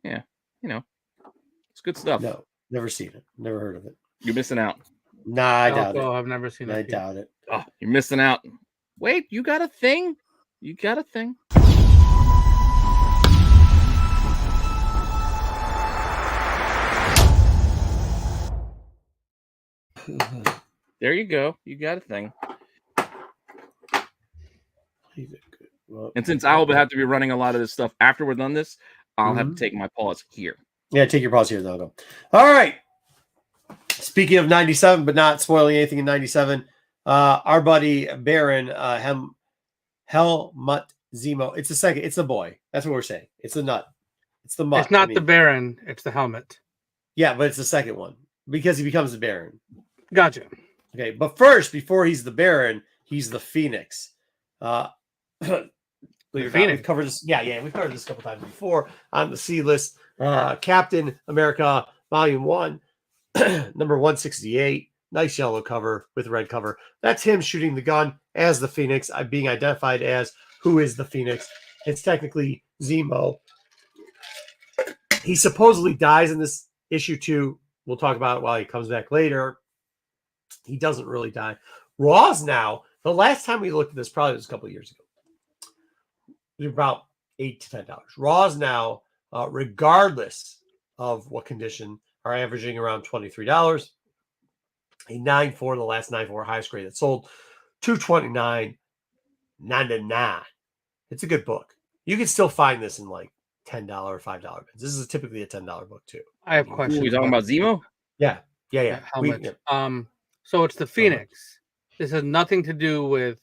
yeah, it's good stuff. No, never seen it. Never heard of it. You're missing out. Nah, I doubt it. I've never seen it. I doubt it. Oh, you're missing out. Wait, you got a thing? You got a thing? There you go. You got a thing. Well, and since I will have to be running a lot of this stuff after we're done this, I'll have to take my pause here. Yeah, take your pause here, though. Go. All right. Speaking of 97, but not spoiling anything in 97, our buddy Baron Helmut Zemo. It's the second. It's the boy. That's what we're saying. It's the nut. It's the mutt. It's not the Baron. It's the helmet. Yeah, but it's the second one because he becomes the Baron. Gotcha. Okay, but first, before he's the Baron, he's the Phoenix. Phoenix. We've covered this. Yeah, we've covered this a couple times before on the C list. Captain America, Volume 1, number 168. Nice yellow cover with red cover. That's him shooting the gun as the Phoenix, being identified as who is the Phoenix. It's technically Zemo. He supposedly dies in this issue 2. We'll talk about it while he comes back later. He doesn't really die. Raw's now, the last time we looked at this probably was a couple of years ago. It was about $8 to $10. Raw's now, regardless of what condition, are averaging around $23. A 9.4, the last 9.4 highest grade that sold, $229.99. It's a good book. You can still find this in like $10 or $5 bins. This is typically a $10 book too. I have questions. Are you talking about Zemo? Yeah. Helmet. So it's the Phoenix. This has nothing to do with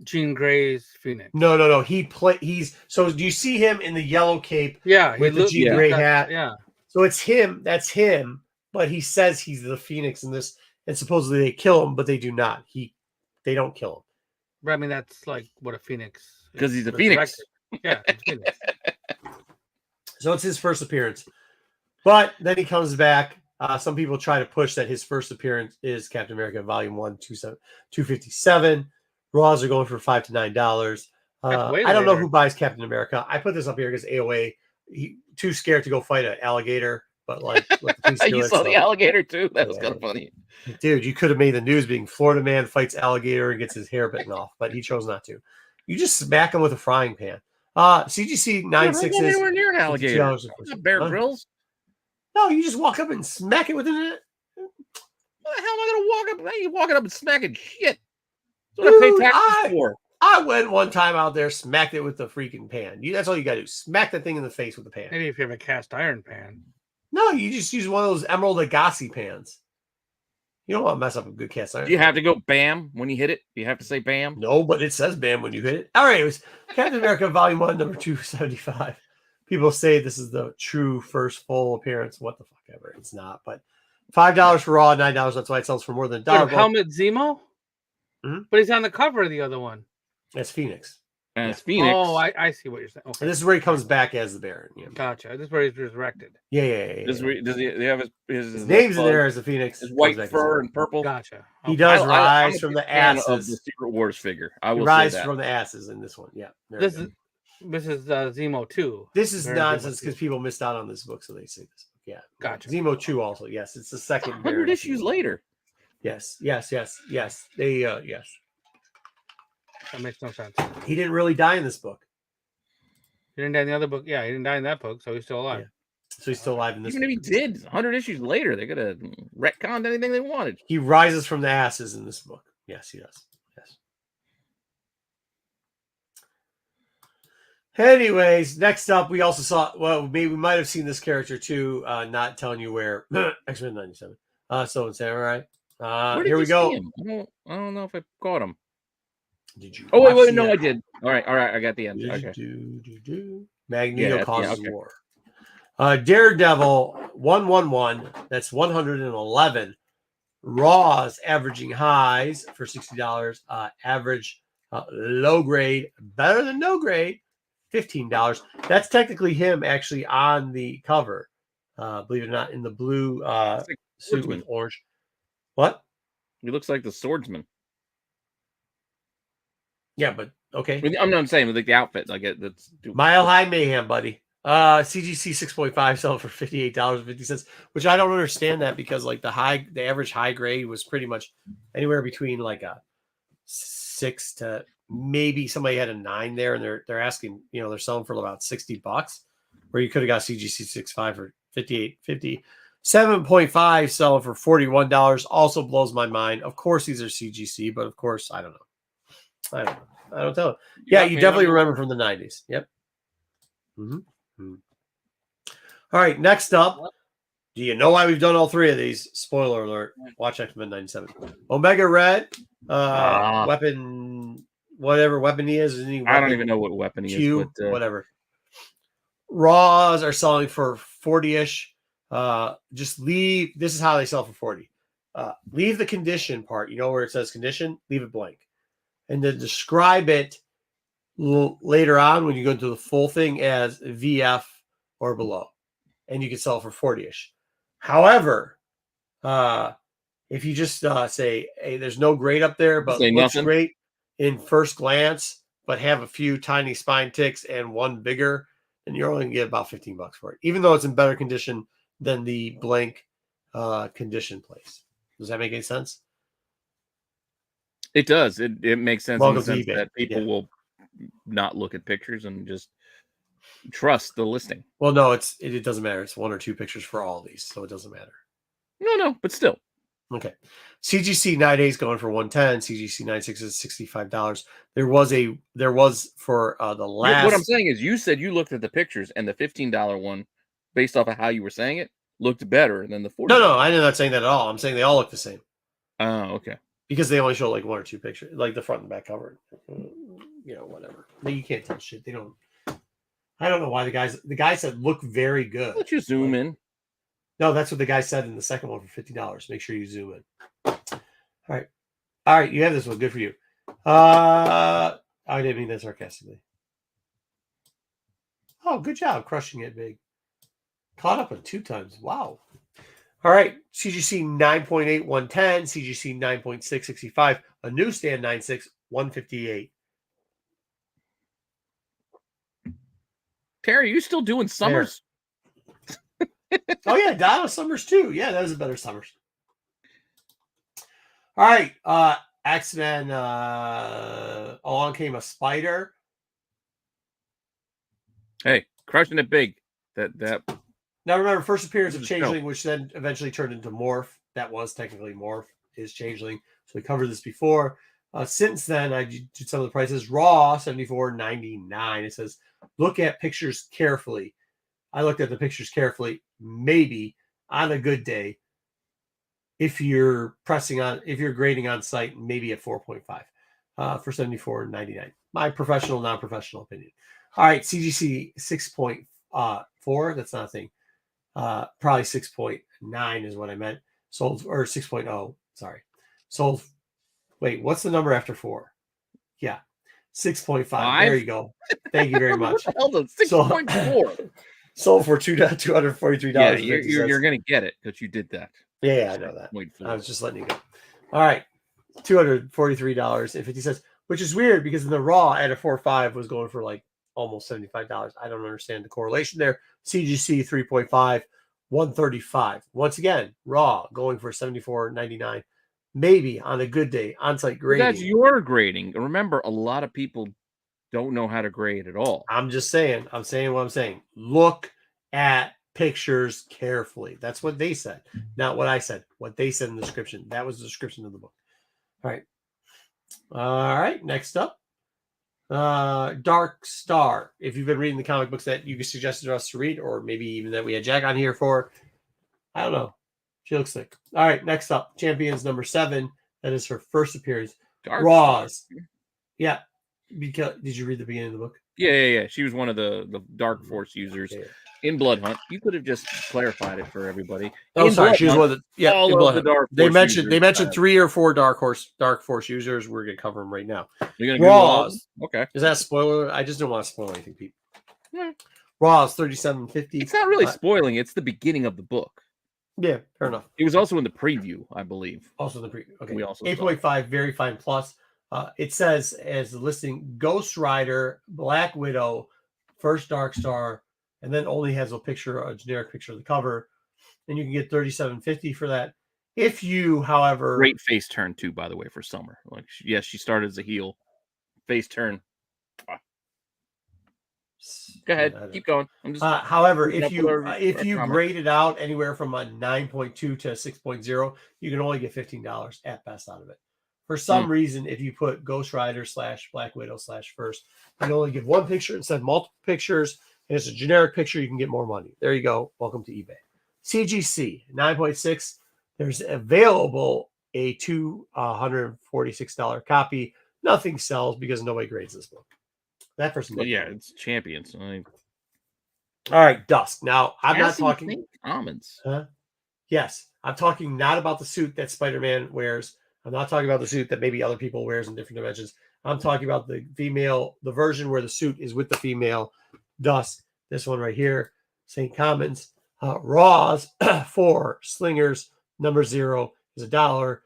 Jean Grey's Phoenix. No. He's so do you see him in the yellow cape? Yeah, with the Jean Grey hat. Yeah. So it's him. That's him. But he says he's the Phoenix in this, and supposedly they kill him, but they do not. They don't kill him. But I mean, that's like what a Phoenix. Because he's a Phoenix. Yeah. It's Phoenix. So it's his first appearance, but then he comes back. Some people try to push that his first appearance is Captain America Volume 1, $257. Raws are going for $5 to $9. I don't know who buys Captain America. I put this up here because AOA, too scared to go fight an alligator, but like you saw the alligator too. That was kind of funny, dude. You could have made the news being Florida man fights alligator and gets his hair bitten off, but he chose not to. You just smack him with a frying pan. CGC 96 is anywhere near an alligator. Bear Grylls. No, you just walk up and smack it with it. What the hell am I gonna walk up? How you walking up and smacking shit? That's what Dude, I pay taxes for. I went one time out there, smacked it with the freaking pan. That's all you gotta do. Smack that thing in the face with the pan. Maybe if you have a cast iron pan. No, you just use one of those Emerald Lagasse pans. You don't want to mess up a good cast iron. Do you have to go bam when you hit it? Do you have to say bam? No, but it says bam when you hit it. All right, it was Captain America Volume 1, number 275. People say this is the true first full appearance. What the fuck ever. It's not, but $5 for Raw, $9. That's why it sells for more than $1. Helmet Zemo? Mm-hmm. But he's on the cover of the other one. That's Phoenix. as Phoenix. Oh, I see what you're saying. Okay. And this is where he comes back as the Baron. Yeah. Gotcha. This is where he's resurrected. Yeah. Does he have his name's in there as the Phoenix. His white fur and purple. Gotcha. He does I'm rise a from big the fan asses. of the Secret Wars figure. I He will rise say that. from the asses in this one. Yeah. This is Zemo 2. This is Baron nonsense Zemo because 2. people missed out on this book, so they say this. Yeah. Gotcha. Zemo 2 also. Yes, it's the second. 100 issues later. Yes. They yes. That makes no sense. He didn't really die in this book. He didn't die in the other book. Yeah, he didn't die in that book, so he's still alive. Yeah. So he's still alive in this Even if he did, 100 issues later, they could have retconned anything they wanted. He rises from the asses in this book. Yes, he does. Yes. Anyways, next up, we also saw, well, maybe we might have seen this character too, not telling you where. X-Men 97. So in Samurai. Where did Here we you go. see him? I don't know if I caught him. Did you? Oh, wait, watch no, the I did. All right, I got the end. end? Okay. Magneto Yeah, causes okay. war. Daredevil 111. That's 111. Raws averaging highs for $60. Average low grade, better than no grade, $15. That's technically him actually on the cover. Believe it or not, in the blue suit with orange. What? He looks like the swordsman. Yeah, but okay. I'm not saying like the outfit. Like that's Mile High Mayhem, buddy. CGC 6.5 selling for $58.50, which I don't understand that because like the average high grade was pretty much anywhere between like a 6 to maybe somebody had a 9 there, and they're asking, they're selling for about $60, where you could have got CGC 6.5 for $58.50. 7.5 selling for $41 also blows my mind. Of course these are CGC, but of course I don't know. I don't tell. Yeah, you definitely remember from the 90s. Yep. Mm-hmm. All right, next up. Do you know why we've done all three of these? Spoiler alert. Watch X-Men 97. Omega Red, weapon, whatever weapon he is. Isn't he I don't even know what weapon he is. But, whatever. Raws are selling for 40-ish. Just leave. This is how they sell for 40. Leave the condition part. Where it says condition? Leave it blank. And then describe it later on when you go into the full thing as VF or below. And you can sell for 40-ish. However, if you just say, hey, there's no grade up there, but looks great in first glance, but have a few tiny spine ticks and one bigger, then you're only going to get about $15 for it, even though it's in better condition than the blank condition place. Does that make any sense? It does. It makes sense in the sense that people will not look at pictures and just trust the listing. Well, no, it doesn't matter. It's 1 or 2 pictures for all these, so it doesn't matter. No, but still. Okay. CGC 9A is going for $110. CGC 96 is $65. There was for the last. What I'm saying is, you said you looked at the pictures, and the $15 one, based off of how you were saying it, looked better than the $40. No, I'm not saying that at all. I'm saying they all look the same. Oh, okay. Because they only show like 1 or 2 pictures, like the front and back cover. Whatever. You can't tell shit. They don't. I don't know why the guy said look very good. Let you zoom in. No, that's what the guy said in the second one for $50. Make sure you zoom in. All right. You have this one. Good for you. I didn't mean that sarcastically. Oh, good job crushing it big. Caught up in 2 times. Wow. All right. CGC 9.8, 110. CGC 9.6, 65. A newsstand 9.6, 158. Terry, you still doing Summers? Oh, yeah. Donna Summers, too. Yeah, that was a better Summers. All right. X-Men. Along came a spider. Hey, crushing it big. That. Now remember, first appearance of Changeling, which then eventually turned into Morph. That was technically Morph, is Changeling. So we covered this before. Since then, I did some of the prices. Raw, $74.99. It says, look at pictures carefully. I looked at the pictures carefully. Maybe on a good day, if you're grading on site, maybe at 4.5 for $74.99. My professional, non-professional opinion. All right, CGC 6.4. That's not a thing. Probably 6.9 is what I meant. Sold, or 6.0. Sorry. Sold. Wait, what's the number after 4? Yeah. 6.5. There you go. Thank you very much. What the hell? 6.4. Sold for $243. Yeah, you're gonna get it because you did that. Yeah, I know that. 6.4. I was just letting you go. All right, $243.50, which is weird because in the raw at a 4.5 was going for like almost $75. I don't understand the correlation there. CGC 3.5, 135. Once again, raw going for $74.99. Maybe on a good day, on-site grading. That's your grading. Remember, a lot of people don't know how to grade at all. I'm just saying. I'm saying what I'm saying. Look at pictures carefully. That's what they said. Not what I said. What they said in the description. That was the description of the book. All right. All right. Next up. Dark Star. If you've been reading the comic books that you suggested us to read, or maybe even that we had Jack on here for, I don't know. She looks sick. All right. Next up. Champions number 7. That is her first appearance. Dark Raws. Star. Yeah. Because did you read the beginning of the book? Yeah. She was one of the Dark Force users in Blood Hunt. You could have just clarified it for everybody. Oh, in sorry, Blood she was Hunt, one of the all of the Dark They Force mentioned 3 or 4 Dark Force users. We're gonna cover them right now. You're gonna Raws. Okay. Is that a spoiler? I just don't want to spoil anything, people. Yeah. Raws 37.50. It's not really spoiling. It's the beginning of the book. Yeah, fair enough. It was also in the preview, I believe. Also in the preview. Okay. We also 8.5, very fine plus. It says as the listing, Ghost Rider, Black Widow, first Dark Star, and then only has a generic picture of the cover. And you can get $37.50 for that. If you, however, great face turn too, by the way, for Summer. Like, yes, she started as a heel. Face turn. Go ahead, keep going. I'm just. However, if you grade it out anywhere from a 9.2 to a 6.0, you can only get $15 at best out of it. For some reason, if you put Ghost Rider / Black Widow / first, you can only give one picture instead of multiple pictures, and it's a generic picture. You can get more money. There you go. Welcome to eBay. CGC 9.6. There's available a $246 copy. Nothing sells because nobody grades this book. That person. Well, yeah, it's Champions. All right, Dusk. Now, I'm not talking commons. Yes, I'm talking not about the suit that Spider-Man wears. I'm not talking about the suit that maybe other people wears in different dimensions. I'm talking about the version where the suit is with the female Dusk. This one right here, St. Commons. Raws for Slingers number 0 is $1.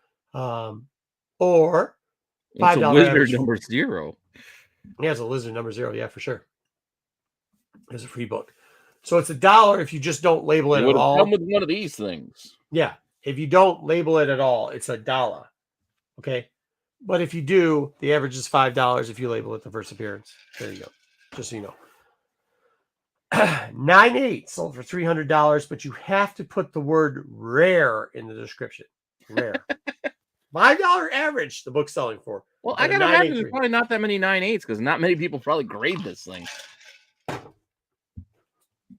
Or $5. It's a Wizard number 0. Yeah, it's a Lizard number 0. Yeah, for sure. It's a free book. So it's $1 if you just don't label it at all. Come with one of these things. Yeah. If you don't label it at all, it's $1. Okay. But if you do, the average is $5 if you label it the first appearance. There you go. Just so you know. 9.8 sold for $300, but you have to put the word rare in the description. Rare. $5 average the book's selling for. Well, I gotta imagine there's probably not that many 9.8s because not many people probably grade this thing.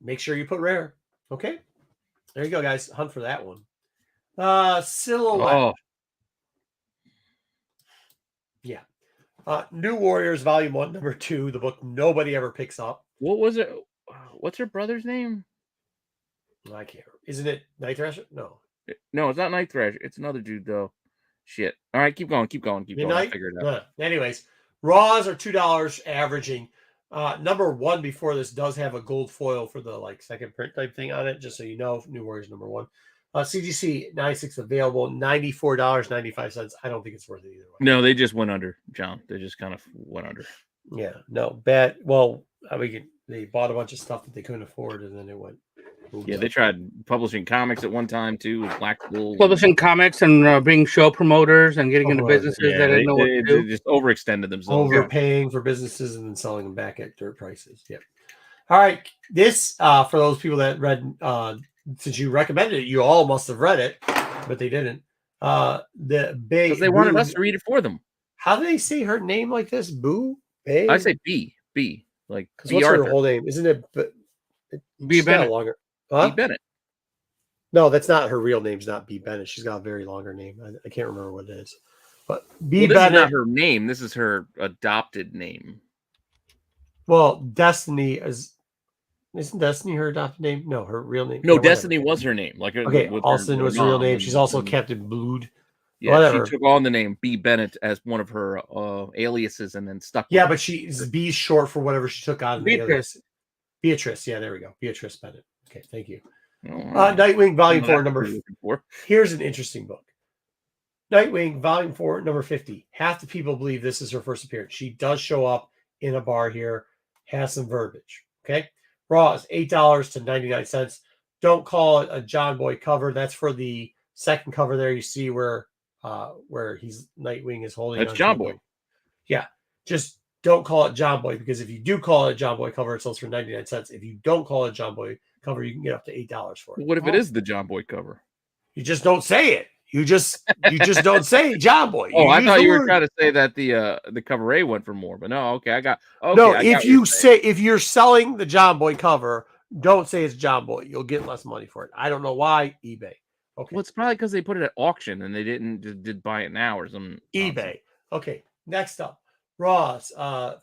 Make sure you put rare. Okay. There you go, guys. Hunt for that one. Silhouette. Oh. Yeah. New Warriors, Volume 1, Number 2, the book nobody ever picks up. What was it? What's her brother's name? I can't. Isn't it Night Thrasher? No. No, it's not Night Thrasher. It's another dude, though. Shit. All right, keep going. I'll figure it out. Anyways, Raws are $2 averaging. Number 1 before this does have a gold foil for the second print type thing on it, just so you know. New Warriors number 1. CGC 96 available, $94.95. I don't think it's worth it either way. No, they just went under, John. They just kind of went under. Yeah, no, bad. Well, they bought a bunch of stuff that they couldn't afford, and then it went. Yeah, they tried publishing comics at one time too with Black Bull. Publishing comics and being show promoters and getting into businesses that didn't know what to do. They just overextended themselves. Overpaying for businesses and then selling them back at dirt prices. Yep. All right. This, for those people that read, since you recommended it, you all must have read it, but they didn't. Because they wanted us to read it for them. How do they say her name like this? Boo? Bae? I say B. Like, because what's her whole name? Isn't it B. Bennett? Longer. Huh? B. Bennett. No, that's not her real name. It's not B. Bennett. She's got a very longer name. I can't remember what it is. But B. Bennett. This is not her name. This is her adopted name. Well, Destiny isn't Destiny her adopted name? No, her real name. No, Destiny was her name. Okay, Alston was her real name. She's also Captain Blood. Yeah, Whatever. she took on the name B. Bennett as one of her aliases and then stuck with Yeah, it. but she's B's short for whatever she took on. Beatrice. Beatrice. Yeah, there we go. Beatrice Bennett. Okay, thank you. Oh, Nightwing Volume 4, that's number. what you're looking for. Here's an interesting book. Nightwing Volume 4, number 50. Half the people believe this is her first appearance. She does show up in a bar here, has some verbiage. Okay. Raw is $8 to 99 cents. Don't call it a John Boy cover. That's for the second cover there. You see where he's Nightwing is holding. That's on John to Boy. Yeah. Just don't call it John Boy, because if you do call it a John Boy cover, it sells for 99 cents. If you don't call it John Boy cover, you can get up to $8 for it. What if it is the John Boy cover? You just don't say it. You just don't say John Boy. Oh, I use thought the you were word. trying to say that the cover A went for more, but no, okay, I got. Okay, No, I got if what you you're saying. if you're selling the John Boy cover, don't say it's John Boy. You'll get less money for it. I don't know why. eBay. Okay. Well, it's probably because they put it at auction and they did buy it now or some eBay. nonsense. Okay. Next up, Ross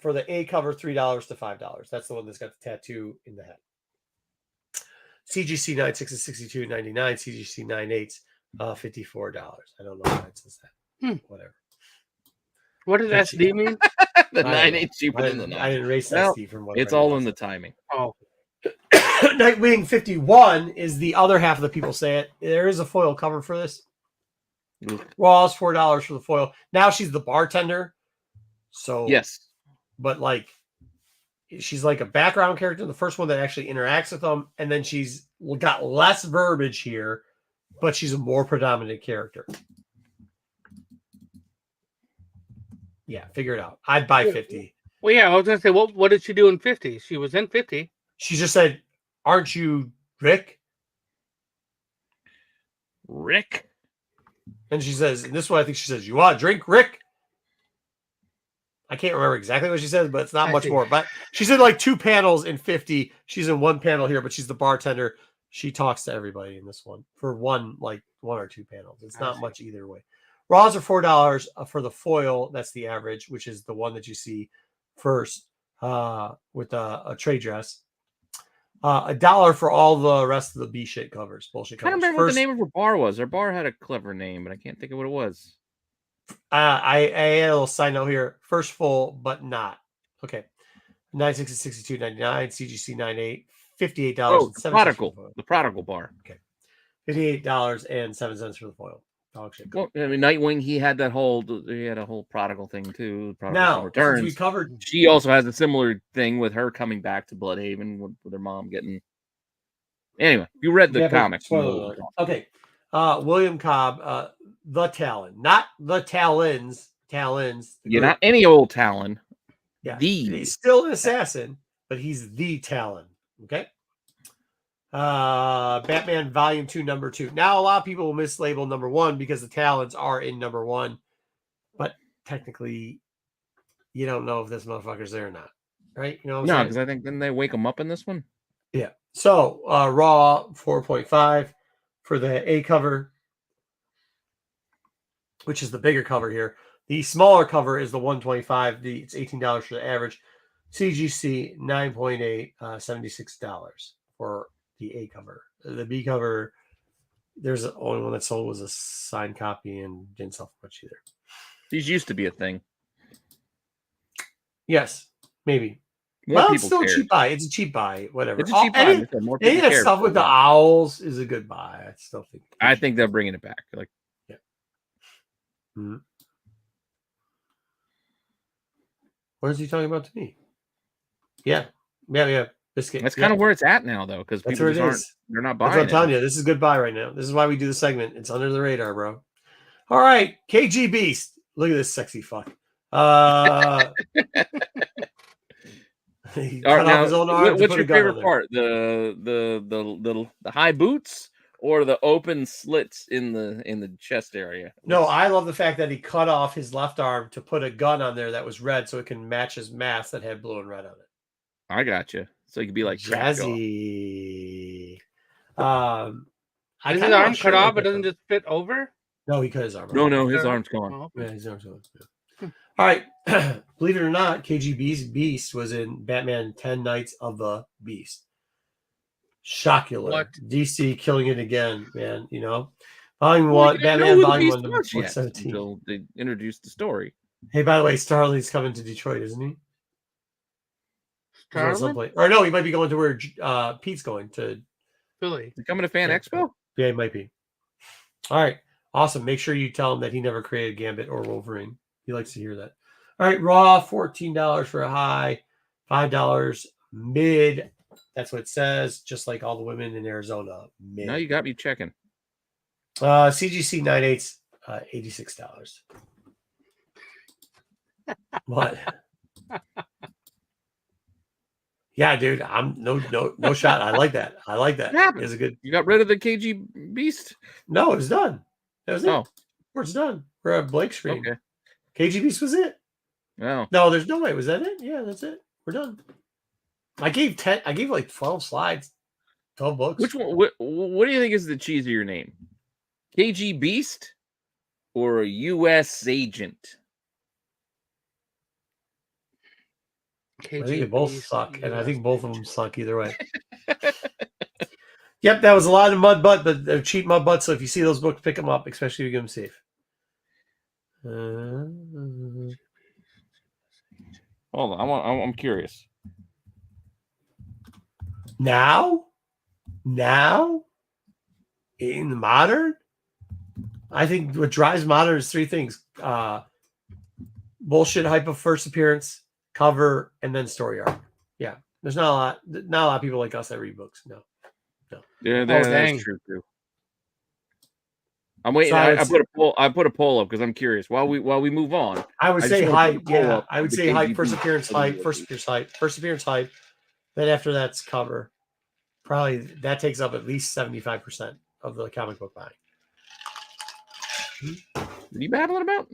for the A cover, $3 to $5. That's the one that's got the tattoo in the head. CGC 9.6 is $62.99. CGC 9.8 $54. I don't know why it says that. Whatever. What does SD mean? The I 9.8 cheaper than the 9. I didn't erase Well, SD from what it's all in the timing. Oh, Nightwing 51 is the other half of the people say it. There is a foil cover for this. Raw's $4 for the foil. Now she's the bartender. So Yes. but like she's like a background character, the first one that actually interacts with them, and then she's got less verbiage here, but she's a more predominant character. Yeah, figure it out. I'd buy 50. well, yeah. I was gonna say, what did she do in 50? She was in 50. She just said, "Aren't you Rick?" Rick. And she says, and this is what I think she says, "You want a drink, Rick?" I can't remember exactly what she says, but it's not much more. But she's in like 2 panels in 50. She's in 1 panel here, but she's the bartender. She talks to everybody in this one for one or 2 panels. It's not much either way. Raws are $4 for the foil. That's the average, which is the one that you see first with a trade dress. $1 for all the rest of the B shit covers. Bullshit I covers. don't remember what the name of her bar was. Her bar had a clever name, but I can't think of what it was. I had a little side note here. First full, but not. Okay. 9.6 is $62.99. CGC 9.8 $58. Oh, the Prodigal bar. Okay. $58.07 for the foil. Dog shit. Well, I mean, Nightwing, he had a whole Prodigal thing too. Prodigal Now, Returns. we covered. She also has a similar thing with her coming back to Bloodhaven with her mom getting. Anyway, you read the comics. Okay. William Cobb, the Talon, not the Talons. Yeah, not any old Talon. Yeah, the he's still an assassin, but he's the Talon. Okay. Batman Volume 2, number 2. Now a lot of people will mislabel number 1 because the Talons are in number 1, but technically, you don't know if this motherfucker's there or not, right? You know what I'm saying? because I think then they wake him up in this one. Yeah. So Raw 4.5 for the A cover, which is the bigger cover here. The smaller cover is the 125. It's $18 for the average. CGC 9.8, $76 for the A cover. The B cover, there's the only one that sold was a signed copy and didn't sell for much either. These used to be a thing. Yes, maybe. Well, it's still a cheap buy. It's a cheap buy. Whatever. It's a cheap buy. Any of that stuff with the owls is a good buy. I still think. I think they're bringing it back. Like, yeah. Mm-hmm. What is he talking about to me? Yeah. Biscuit. That's kind of where it's at now, though, because people just aren't. They're not buying. That's what I'm telling you. This is good buy right now. This is why we do the segment. It's under the radar, bro. All right, KG Beast. Look at this sexy fuck. He cut off his own arm. What's your favorite part? The high boots or the open slits in the chest area? No, I love the fact that he cut off his left arm to put a gun on there that was red, so it can match his mask that had blue and red on it. I gotcha. So you could be like jazzy. Is his arm cut off? It doesn't just fit over. No, he cut his arm. No, his arm's gone. Oh, okay. Yeah, his arm's gone. Yeah. All right. Believe it or not, KGB's Beast was in Batman 10 Nights of the Beast. Shockular. What? DC killing it again, man. You know, Volume Well, 1, you didn't know Batman who the Volume Beast 1, number was yet 417. until they introduced the story. Hey, by the way, Starley's coming to Detroit, isn't he? He's going Starlin? someplace. Or no, he might be going to where Pete's going to. Philly. Is it coming to Fan Expo? Yeah, he might be. All right. Awesome. Make sure you tell him that he never created Gambit or Wolverine. He likes to hear that. All right. Raw, $14 for a high, $5 mid. That's what it says. Just like all the women in Arizona. Mid. Now you got me checking. CGC 9/8, $86. What? Yeah, dude. I'm no shot. I like that. I like that. Yeah, It's a good. You got rid of the KG Beast? No, it's done. That was it. Oh, It's done. We're at blank screen. okay. KG Beast was it. Oh. No, there's no way. Was that it? Yeah, that's it. We're done. I gave 10. I gave like 12 slides, 12 books. Which one? What do you think is the cheesier name? KG Beast or a U.S. Agent? I think they both suck, and I think both of them suck either way. Yep, that was a lot of mud butt, but they're cheap mud butts. So if you see those books, pick them up, especially if you get them safe. Hold on, I'm curious. Now, in the modern, I think what drives modern is three things: bullshit hype of first appearance, cover, and then story arc. Yeah, there's not a lot of people like us that read books. No. Yeah, dang. that's true too. I'm waiting. So I put a poll up because I'm curious. While we move on, I would say hype. Yeah, I would say hype. KGB First appearance hype. First appearance hype. Then after that's cover. Probably that takes up at least 75% of the comic book buying. What are you babbling about?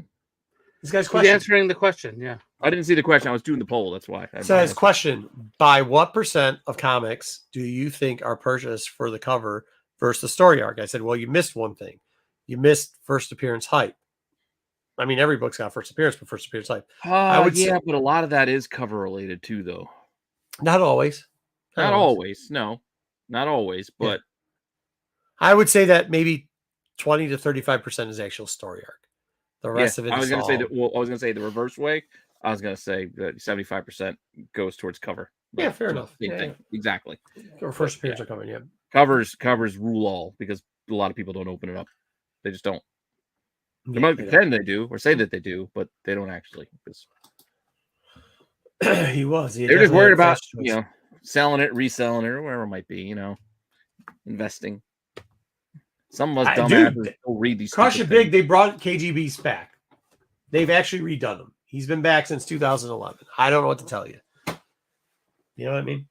This guy's He's question. answering the question. Yeah. I didn't see the question. I was doing the poll. That's why. So his question: by what percent of comics do you think are purchased for the cover versus the story arc? I said, well, you missed one thing. You missed first appearance hype. I mean, every book's got first appearance, but first appearance hype. I would say, but a lot of that is cover related too, though. Not always. Not always. No, not always. But I would say that maybe 20 to 35% is actual story arc. The rest of it. I was is going to say all- that. Well, I was going to say the reverse way. I was going to say that 75% goes towards cover. Yeah, fair enough. Same thing. Exactly. Or first appearance are coming. Yeah. Covers rule all because a lot of people don't open it up. They just don't. They Yeah, might they pretend they do or say that they do, but they don't actually. don't. He was. They're just worried about selling it, reselling it, or whatever it might be. Investing. Some of us dumbasses don't read these. Crush It Big. They brought KGB's back. They've actually redone him. He's been back since 2011. I don't know what to tell you. You know what I mean?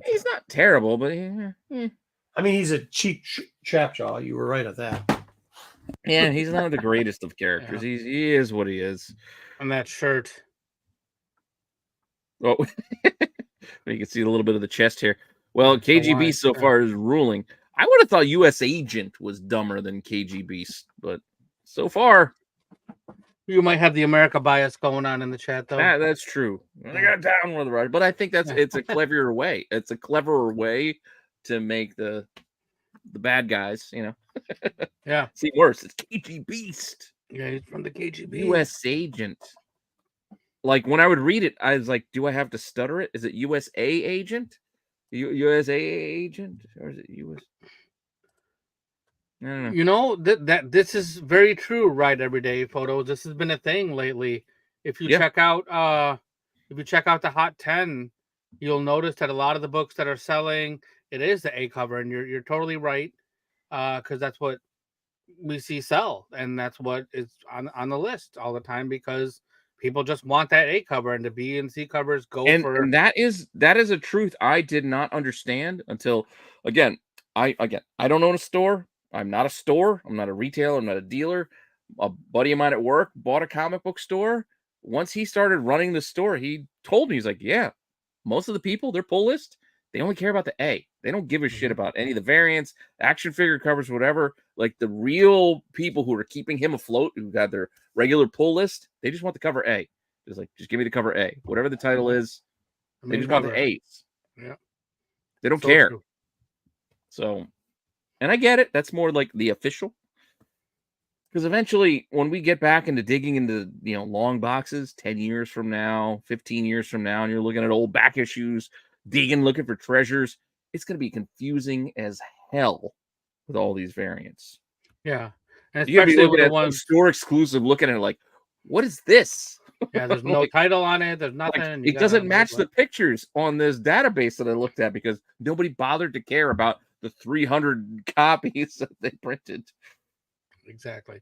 He's not terrible, but I mean, he's a cheap trap jaw. You were right at that. yeah, he's not the greatest of characters. Yeah. He is what he is. And that shirt. Oh, you can see a little bit of the chest here. Well, KGB so far is ruling. I would have thought U.S. Agent was dumber than KGB, but so far, You might have the America bias going on in the chat, though. that's true. I got down with the right, but I think it's a cleverer way. It's a cleverer way to make the bad guys, Yeah. seem worse. It's KGB. Yeah, he's from the KGB. U.S. Agent. Like when I would read it, I was like, "Do I have to stutter it? Is it USA Agent? USA Agent, or is it US?" I don't know. You know that this is very true. Right, everyday photos. This has been a thing lately. If you check out, the Hot 10, you'll notice that a lot of the books that are selling, it is the A cover, and you're totally right, because that's what we see sell, and that's what is on the list all the time because people just want that A cover, and the B and C covers go for. And that is a truth I did not understand until I don't own a store. I'm not a store. I'm not a retailer. I'm not a dealer. A buddy of mine at work bought a comic book store. Once he started running the store, he told me, he's like, yeah, most of the people, their pull list, they only care about the A. They don't give a shit about any of the variants, action figure covers, whatever. Like the real people who are keeping him afloat, who got their regular pull list, they just want the cover A. Just give me the cover A. Whatever the title is, they just want the A's. Yeah. They don't care. True. So, and I get it. That's more like the official. Because eventually, when we get back into digging into, long boxes, 10 years from now, 15 years from now, and you're looking at old back issues, digging, looking for treasures, it's going to be confusing as hell with all these variants. Yeah. And You're going to be especially looking with the at ones, store exclusive, looking at it like, what is this? yeah, there's no title on it. There's nothing. It doesn't match the pictures on this database that I looked at because nobody bothered to care about the 300 copies that they printed. Exactly.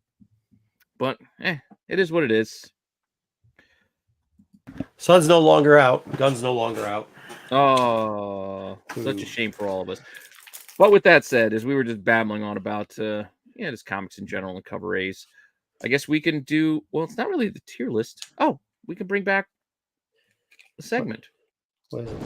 But it is what it is. Sun's no longer out. Gun's no longer out. Oh, such a shame for all of us. But with that said, as we were just babbling on about just comics in general and cover A's, I guess we can do, well, it's not really the tier list. Oh, we can bring back the segment. What is it?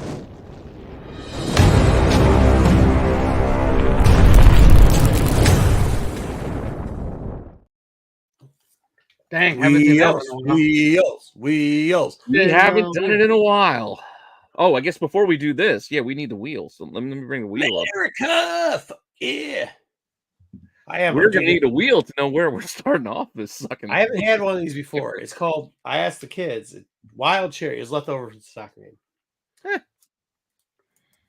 Dang, haven't seen that one in a while. Wheels. We haven't done it in a while. Oh, I guess before we do this, we need the wheel. So let me bring the wheel up. America! Yeah. We're going to need a wheel to know where we're starting off this sucking. I haven't had one of these before. It's called, I asked the kids, Wild Cherry. It's left over from the soccer game.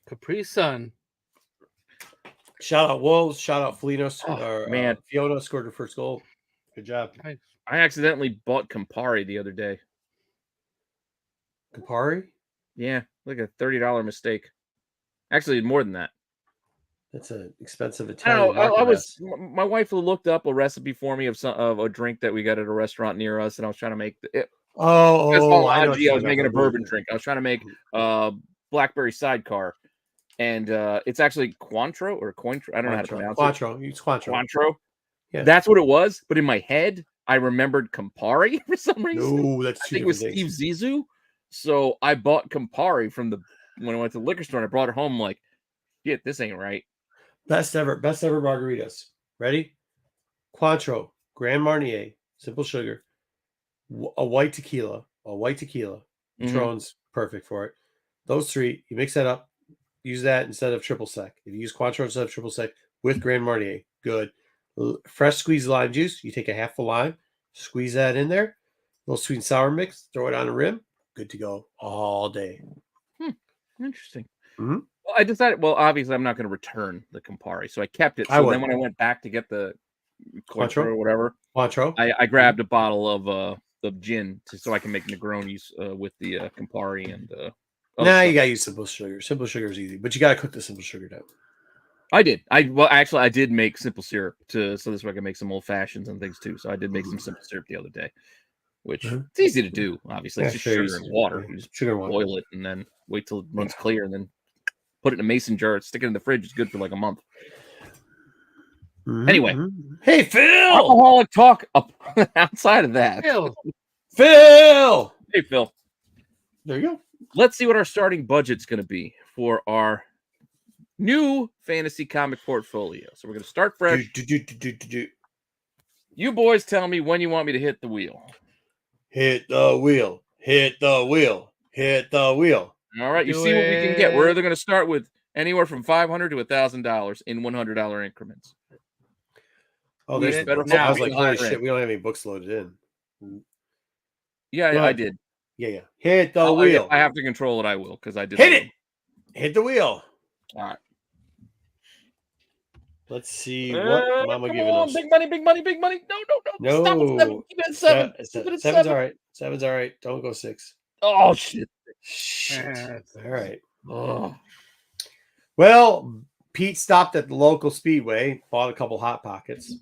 Capri Sun. Shout out Wolves. Shout out Felino. Man. Fiona scored her first goal. Good job. Nice. I accidentally bought Campari the other day. Campari? Yeah, like a $30 mistake. Actually, more than that. That's an expensive I Italian. don't know. My wife looked up a recipe for me of a drink that we got at a restaurant near us, and I was trying to make it. I know. I was making a bourbon drink. I was trying to make blackberry sidecar, and it's actually Cointreau or Cointreau. I don't know how to pronounce it. Use Cointreau. Cointreau. Yeah. That's what it was. But in my head, I remembered Campari for some reason. No, that's I think it was Steve Zissou. So I bought Campari when I went to the liquor store, and I brought it home. I'm like, shit, this ain't right. Best ever margaritas. Ready? Cointreau, Grand Marnier, simple sugar, a white tequila. Patron's perfect for it. Those three, you mix that up. Use that instead of triple sec. If you use Cointreau instead of triple sec with Grand Marnier, good. Fresh squeezed lime juice. You take a half a lime, squeeze that in there. A little sweet and sour mix. Throw it on the rim. Good to go all day. Interesting. Mm-hmm. Well, I decided. Well, obviously, I'm not going to return the Campari, so I kept it. So then, when I went back to get the Cointreau or whatever, I grabbed a bottle of gin so I can make Negronis with the Campari and. You gotta use simple sugar. Simple sugar is easy, but you gotta cook the simple sugar down. I did. I did make simple syrup so this way I can make some old fashions and things too. So I did make some simple syrup the other day, which it's easy to do. Obviously, it's just sugar and water. You just boil it and then wait till it runs clear, and then put it in a mason jar, stick it in the fridge. It's good for like a month. Anyway, hey Phil, alcoholic talk outside of that. Phil, hey Phil. There you go. Let's see what our starting budget's going to be for our new fantasy comic portfolio. So we're going to start fresh. You boys tell me when you want me to hit the wheel. Hit the wheel. Hit the wheel. Hit the wheel. All right. You see what we can get. We're either going to start with anywhere from $500 to $1,000 in $100 increments. Oh, there's better. I was like, holy shit, we don't have any books loaded in. Yeah, I did. Yeah. Hit the wheel. I have to control it. I will because I did. Hit it. Hit the wheel. All right. Let's see what Mama giving us. Big money. No. Stop at 7. Keep it at 7. Keep it at 7. 7's all right. 7's all right. Don't go 6. Oh shit. All right. Oh. Well, Pete stopped at the local Speedway, bought a couple Hot Pockets.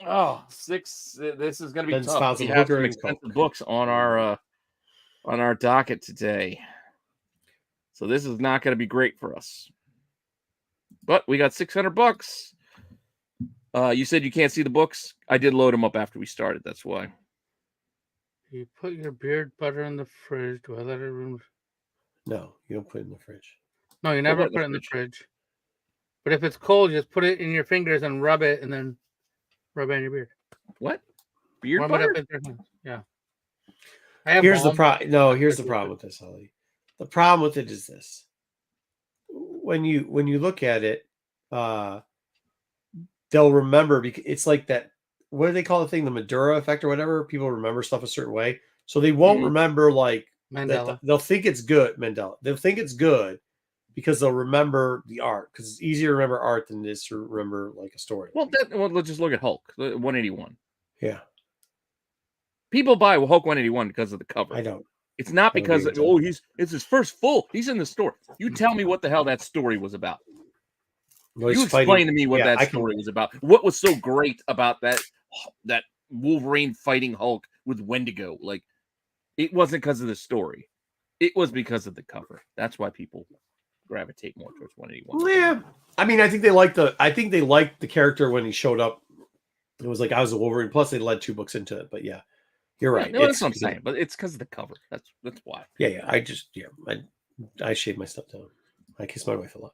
Oh, 6. This is going to be tough. Found some we have some expensive books on our docket today. So this is not going to be great for us. But we got $600. You said you can't see the books. I did load them up after we started. That's why. You put your beard butter in the fridge. Do I let it room? No, you don't put it in the fridge. No, you never put it in the fridge. But if it's cold, just put it in your fingers and rub it, and then rub it on your beard. What? Beard butter? Yeah. Here's the problem. No, here's the problem with this, Holly. The problem with it is this. When you look at it, they'll remember because it's like that what do they call the thing? The Madura effect or whatever. People remember stuff a certain way. So they won't remember like Mandela. They'll think it's good. Mandela. They'll think it's good because they'll remember the art. Because it's easier to remember art than it is to remember like a story. Well, let's just look at Hulk 181. Yeah. People buy Hulk 181 because of the cover. I don't. It's not because it's his first full. He's in the story. You tell me what the hell that story was about. Well, you explain to me what that story was about. What was so great about that Wolverine fighting Hulk with Wendigo? Like, it wasn't because of the story. It was because of the cover. That's why people gravitate more towards 181. Yeah. I mean, I think they liked the character when he showed up. It was like I was a Wolverine. Plus, they led 2 books into it. But yeah, you're right. No, that's what I'm saying. But it's because of the cover. That's why. Yeah. I shave my stuff down. I kiss my wife a lot.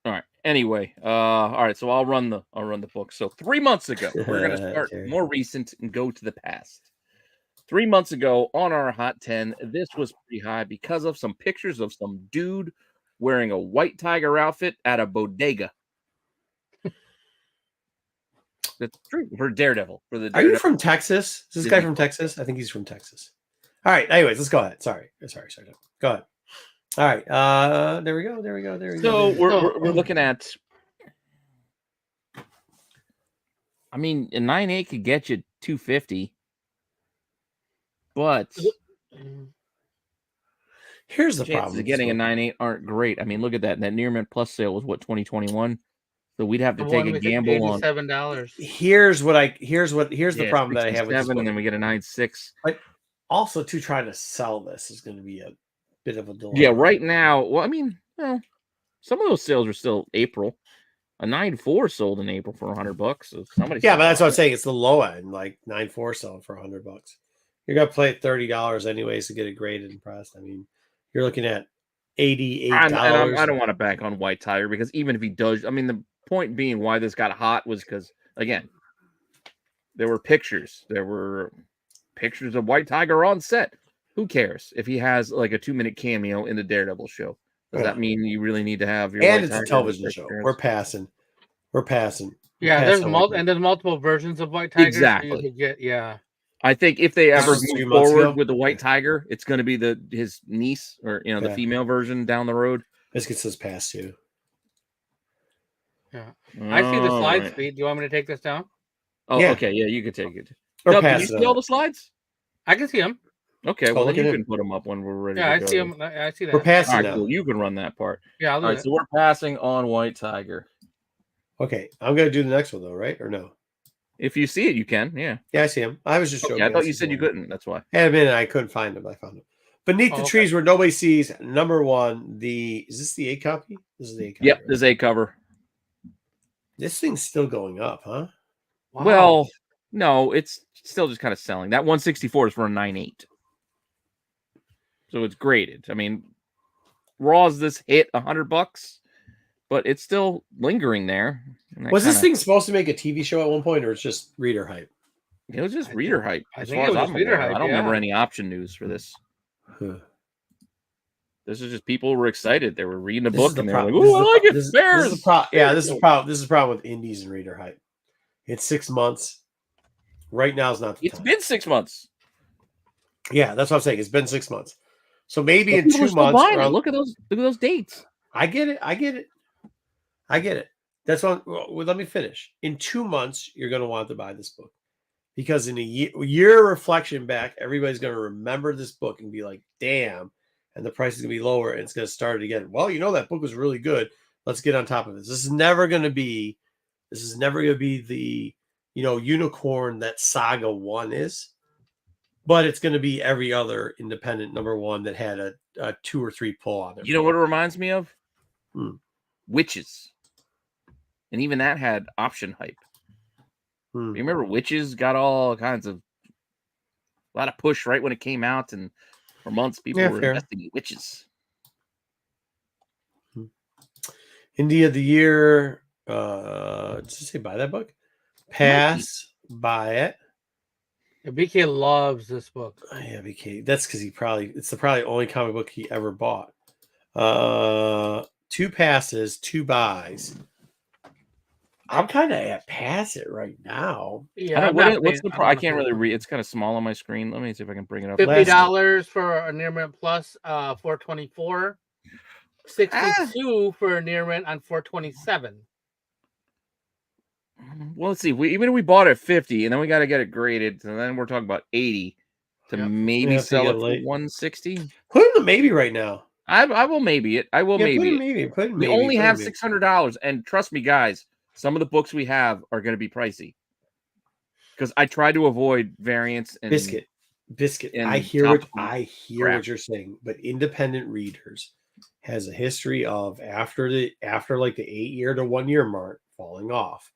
All right. Anyway, all right. So I'll run the book. So 3 months ago, we're gonna start more recent and go to the past. 3 months ago on our Hot 10, this was pretty high because of some pictures of some dude wearing a white tiger outfit at a bodega. That's true for Daredevil. Are you from Texas? Is this guy from Texas? I think he's from Texas. All right. Anyways, let's go ahead. Sorry. Go ahead. All right. There we go. So we're looking at. I mean, a 9.8 could get you 250, but here's the problem: getting a 9.8 aren't great. I mean, look at that. That Near Mint Plus sale was what 2021. So we'd have to take a gamble on $87. Here's the problem that I have with this book. And then we get a 9.6. But also, to try to sell this is going to be a bit of a delay. Yeah, right now. Well, I mean, some of those sales are still April. A 9.4 sold in April for $100. So somebody. Yeah, but that's what I'm saying. It's the low end, like 9.4 selling for $100. You're gonna play $30 anyways to get it graded and pressed. I mean, you're looking at $88. I don't want to bank on White Tiger because even if he does, I mean, the point being why this got hot was because again, there were pictures. There were pictures of White Tiger on set. Who cares if he has like a 2-minute cameo in the Daredevil show? Does that mean you really need to have your? And it's a television show. We're passing. Yeah, there's multiple versions of White Tiger. Exactly. So I think if they ever move forward with the White Tiger, it's going to be his niece or the female version down the road. This gets us past too. Yeah, I see the slide speed. Do you want me to take this down? Oh, yeah. Okay. Yeah, you could take it. Or can you see all the slides? I can see them. Okay, well, then you can put them up when we're ready. Yeah, I see them. I see that. We're passing. All right, cool. You can run that part. Yeah, I'll do all right. So we're passing on White Tiger. Okay, I'm gonna do the next one though, right? Or no? If you see it, you can. Yeah. Yeah, I see him. I was just joking. I thought you said you couldn't. That's why. Had a minute, I couldn't find him. I found him. Beneath the trees where nobody sees. Number 1. Is this the A copy? This is the A copy. Yep, this A cover. This thing's still going up, huh? Wow. Well, no, it's still just kind of selling. That 164 is for a 9.8. So it's graded. I mean, Raw's this hit $100, but it's still lingering there. Was this thing supposed to make a TV show at one point, or it's just reader hype? It was just reader hype. I think it was just reader hype. I don't remember any option news for this. This is just people were excited. They were reading the book and they were like, "Oh, I like it." This is the problem. This is the problem with indies and reader hype. It's 6 months. Right now is not the time. It's been 6 months. Yeah, that's what I'm saying. It's been 6 months. So maybe in 2 months. Look at those dates. I get it. That's what. Well, let me finish. In 2 months, you're going to want to buy this book because in a year reflection back, everybody's going to remember this book and be like, "Damn!" And the price is going to be lower, and it's going to start again. Well, that book was really good. Let's get on top of this. This is never going to be the unicorn that Saga 1 is. But it's going to be every other independent number 1 that had a 2 or 3 pull on it. You know what it reminds me of? Witches. And even that had option hype. You remember Witches got all kinds of a lot of push right when it came out, and for months people were investing in Witches. Indie of the year. Did you say buy that book? Pass. Buy it. BK loves this book. Oh, yeah, BK. That's because it's the probably only comic book he ever bought. 2 passes, 2 buys. I'm kind of at pass it right now. Yeah, what's the I can't really read. It's kind of small on my screen. Let me see if I can bring it up. $50 for a near mint plus 424. $62 for a near mint on 427. Well, let's see. Even if we bought it at 50, and then we got to get it graded, and then we're talking about 80 to maybe sell it for 160. Put in the maybe right now. I will maybe it. I will maybe it. We only have $600, and trust me, guys, some of the books we have are going to be pricey because I try to avoid variants and biscuit. And I hear what you're saying, but independent readers has a history of after like the 8-year to 1 year mark falling off.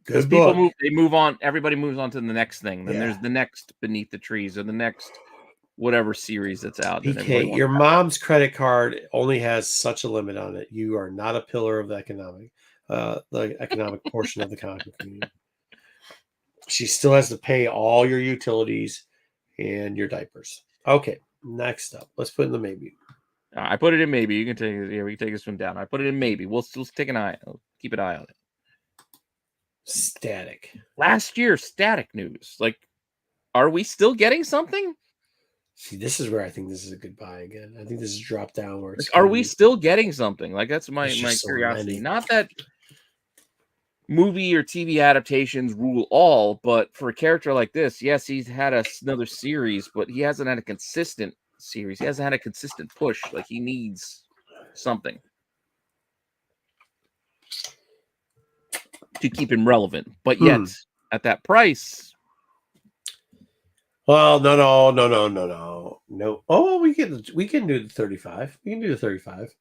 Because people move on. Everybody moves on to the next thing. Then there's the next Beneath the Trees or the next whatever series that's out. PK, your mom's credit card only has such a limit on it. You are not a pillar of the economic portion of the comic community. She still has to pay all your utilities and your diapers. Okay, next up, let's put in the maybe. I put it in maybe. You can take it. Yeah, we can take this one down. I put it in maybe. We'll still take an eye. Keep an eye on it. Static. Last year, static news. Like, are we still getting something? See, this is where I think this is a good buy again. I think this is dropped down where it's. Like, are we still getting something? Like, that's my curiosity. So not that movie or TV adaptations rule all, but for a character like this, yes, he's had another series, but he hasn't had a consistent series. He hasn't had a consistent push. Like, he needs something to keep him relevant, but yet at that price. Well, no. Oh, we can do the 35. We can do the 35.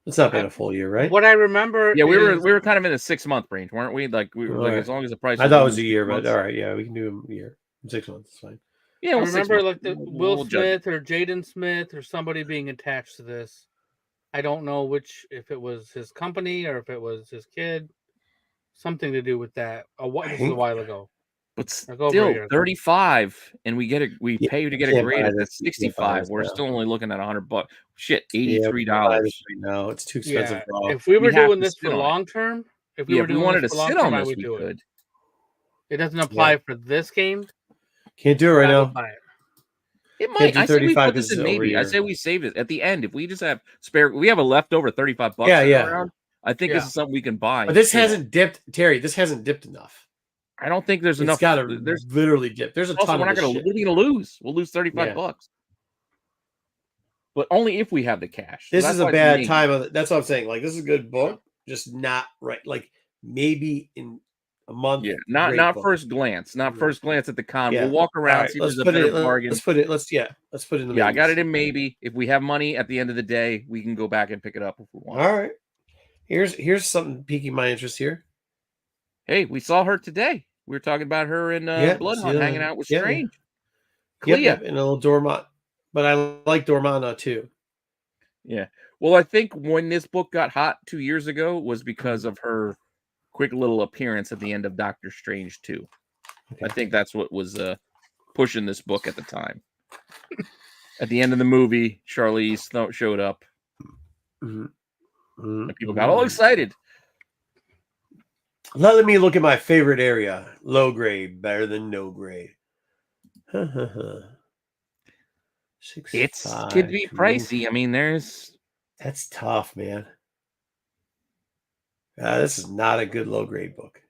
It's not been a full year, right? What I remember, we were kind of in a 6-month range, weren't we? Like we were as long as the price. I thought it was a year, but all right, yeah, we can do a year. 6 months, it's fine. Yeah, I remember like the Will Smith or Jaden Smith or somebody being attached to this. I don't know if it was his company or if it was his kid. Something to do with that. This is a while ago. But still, 35, and we pay you to get it graded. That's 65. We're still only looking at $100. Shit, $83. No, it's too expensive. Yeah. If we were doing this for long term, if we wanted to sit on this, we could. It doesn't apply for this game. Can't do it right now. It might. I say we put this in maybe. I say we save it at the end. If we just have we have a leftover $35. Around, I think this is something we can buy. But this hasn't dipped, Terry. This hasn't dipped enough. I don't think there's enough. There's literally dipped. There's a ton. We're going to lose. We'll lose $35, but only if we have the cash. This is a bad time. That's what I'm saying. Like, this is a good book, just not right. Like, maybe in a month. Yeah, not first glance. Not first glance at the con. We'll walk around. Right, see if there's a better bargain. Let's put it in the. Yeah, I got it in maybe. If we have money at the end of the day, we can go back and pick it up if we want. All right. Here's something piquing my interest here. Hey, we saw her today. We were talking about her in Bloodhunt hanging out with Strange. Yep, and a little Dormont. But I like Dormana too. Yeah. Well, I think when this book got hot 2 years ago was because of her quick little appearance at the end of Doctor Strange 2. Okay. I think that's what was pushing this book at the time. At the end of the movie, Charlize showed up. And people got all excited. Let me look at my favorite area. Low grade, better than no grade. It could be pricey. I mean, that's tough, man. This is not a good low grade book.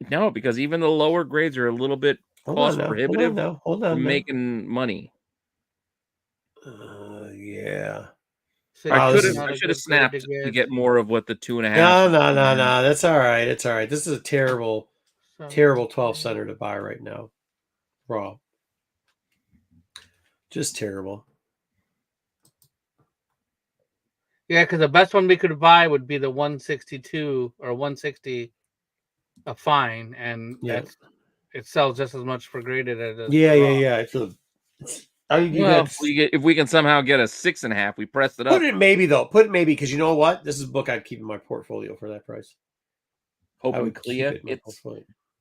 No, because even the lower grades are a little bit cost prohibitive. Hold on. Making money. Yeah. I should have snapped to get more of what the 2.5. No. That's all right. It's all right. This is a terrible 12 center to buy right now. Raw. Just terrible. Yeah, because the best one we could buy would be the 162 or 160 a fine, and it sells just as much for graded as it. Yeah. If we can somehow get a 6.5, we press it up. Put it maybe though. Put it maybe because you know what? This is a book I'd keep in my portfolio for that price. Hoping Clea,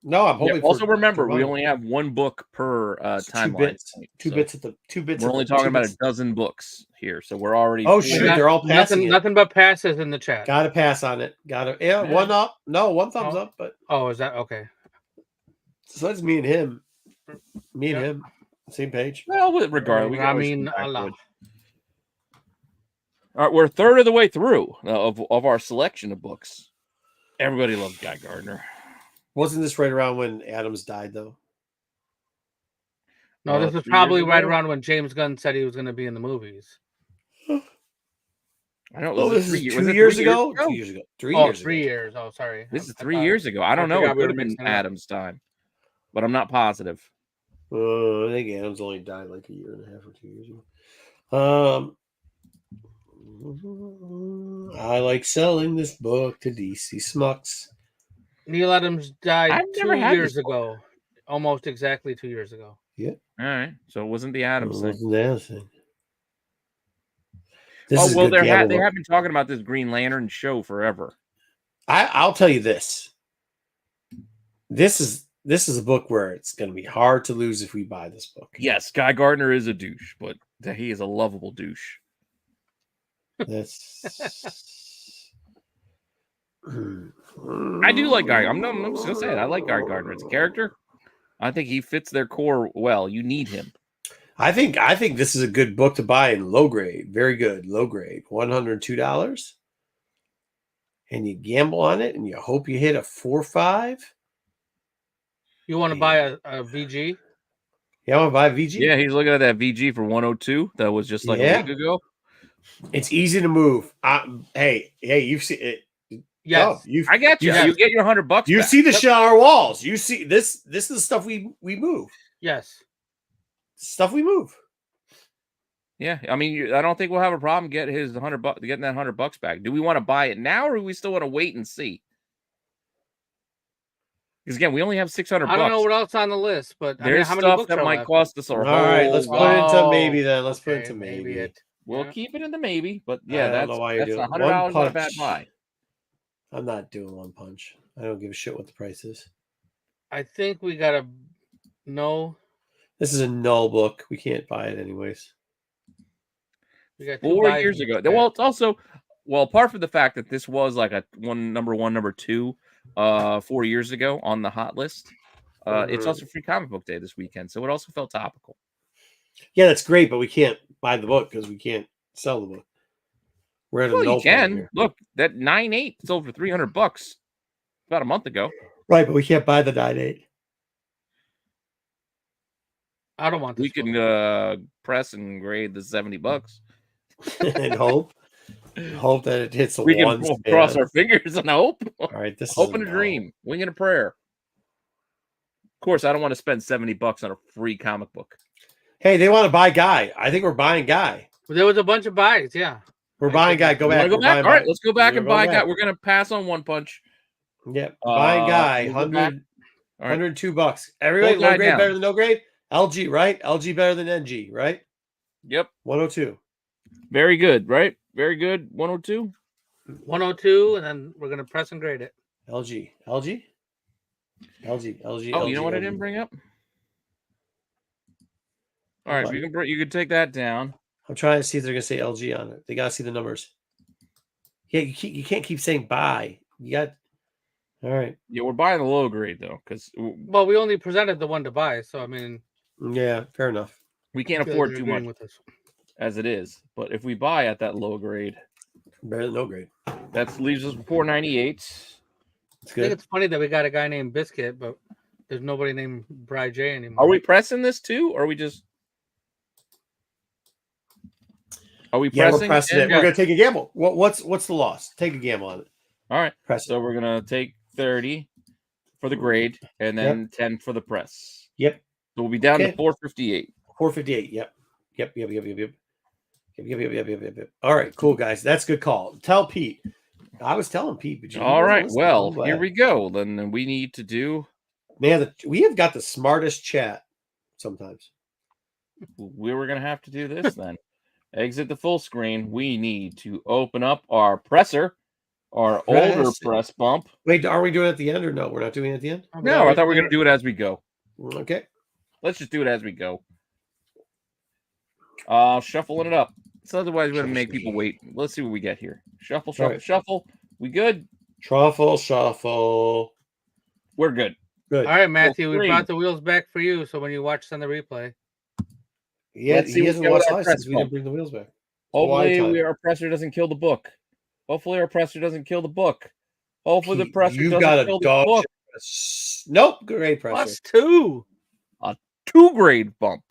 No, I'm hoping. Also, for remember, we tomorrow. only have one book per timeline. Two bits at the. We're only talking about a dozen books here, so we're already. Oh shoot, they're all passing. Nothing but passes in the chat. Got to pass on it. Yeah, one up. No, one thumbs up. But is that okay? So that's me and him. Me and him, same page. Well, regardless, I mean, Allah. All right, we're a third of the way through of our selection of books. Everybody loves Guy Gardner. Wasn't this right around when Adams died, though? No, this was probably right around when James Gunn said he was going to be in the movies. I don't know. This is 2 years ago? 2 years ago. 3 years 3 years. Oh, sorry. This is 3 years ago. I don't know. It could have been Adams' time, but I'm not positive. I think Adams only died like a year and a half or 2 years ago. I like selling this book to DC Smucks. Neil Adams died 2 years ago. Almost exactly 2 years ago. Yeah. All right. So it wasn't the Adams thing. Wasn't the Adams thing. They have been talking about this Green Lantern show forever. I'll tell you this. This is a book where it's going to be hard to lose if we buy this book. Yes, Guy Gardner is a douche, but he is a lovable douche. That's. I do like Guy. I'm just gonna say it. I like Guy Gardner as a character. I think he fits their core well. You need him. I think this is a good book to buy in low grade. Very good. Low grade. $102. And you gamble on it and you hope you hit a 4 or 5. You want to buy a VG? Yeah, I want to buy a VG. Yeah, he's looking at that VG for 102. That was just like a week ago. It's easy to move. Hey, you've seen it. Yes, I get you. You get your $100. You see the shit on our walls. You see this. This is the stuff we move. Yes, stuff we move. Yeah, I mean, I don't think we'll have a problem getting his $100, getting that $100 back. Do we want to buy it now, or do we still want to wait and see? Because again, we only have $600. I don't know what else on the list, but there's how many stuff books that might left? cost us All right, let's put it into maybe then. Let's put it into maybe. We'll keep it in the maybe, but yeah, that's $100 not a bad buy. I'm not doing one punch. I don't give a shit what the price is. I think we got a no. This is a null book. We can't buy it anyways. We got 4 years ago. Well, it's also apart from the fact that this was like a number one, number two, 4 years ago on the hot list. It's also Free Comic Book Day this weekend, so it also felt topical. Yeah, that's great, but we can't buy the book because we can't sell the book. We're at a null. You can look that 9.8 sold for $300 about a month ago. Right, but we can't buy the 9.8. I don't want this. We can press and grade the $70 and hope that it hits the we ones. We can cross our fingers and hope. All right, this hope and a dream, wing and a prayer. Of course, I don't want to spend $70 on a free comic book. Hey, they want to buy Guy. I think we're buying Guy. There was a bunch of buys. Yeah, we're buying Guy. Go back. All right, let's go back and buy Guy. We're gonna pass on One Punch. Yep, buying Guy. $102. Everybody, low grade better than no grade. LG, right? LG better than NG, right? Yep. 102. Very good, right? Very good. 102. 102, and then we're gonna press and grade it. LG. Oh, LG, you know what I didn't bring up? All right, you can take that down. I'm trying to see if they're gonna say LG on it. They gotta see the numbers. Yeah, you can't keep saying buy. You got. All right. Yeah, we're buying the low grade though, because we only presented the one to buy, so I mean. Yeah, fair enough. We can't afford too much as it is, but if we buy at that low grade, better than no grade, that leaves us with $498. I think it's funny that we got a guy named Biscuit, but there's nobody named Bri J anymore. Are we pressing this too, or are we just? Are we pressing? We're pressing it. We're gonna take a gamble. What's the loss? Take a gamble on it. All right. Press so we're gonna take 30 for the grade and then 10 for the press. Yep. So we'll be down to 458. 458. Yep. All right, cool guys. That's a good call. Tell Pete. I was telling Pete, but all right. Well, here we go. Then we need to do. Man, we have got the smartest chat sometimes. We were gonna have to do this then. Exit the full screen. We need to open up our presser our older press bump. Wait, are we doing it at the end or no? We're not doing it at the end? No, I thought we were going to do it as we go. Okay. Let's just do it as we go. Shuffling it up. So otherwise, we're going to make people wait. Let's see what we get here. Shuffle, shuffle, shuffle. We good? Truffle, shuffle. We're good. Good. All right, Matthew, we brought the wheels back for you. So when you watch on the replay. Yeah, he hasn't watched live since we didn't bring the wheels back. Hopefully, our presser doesn't kill the book. Hopefully, our presser doesn't kill the book. Hopefully, the presser doesn't kill the book. Nope, great presser. +2. A 2-grade bump.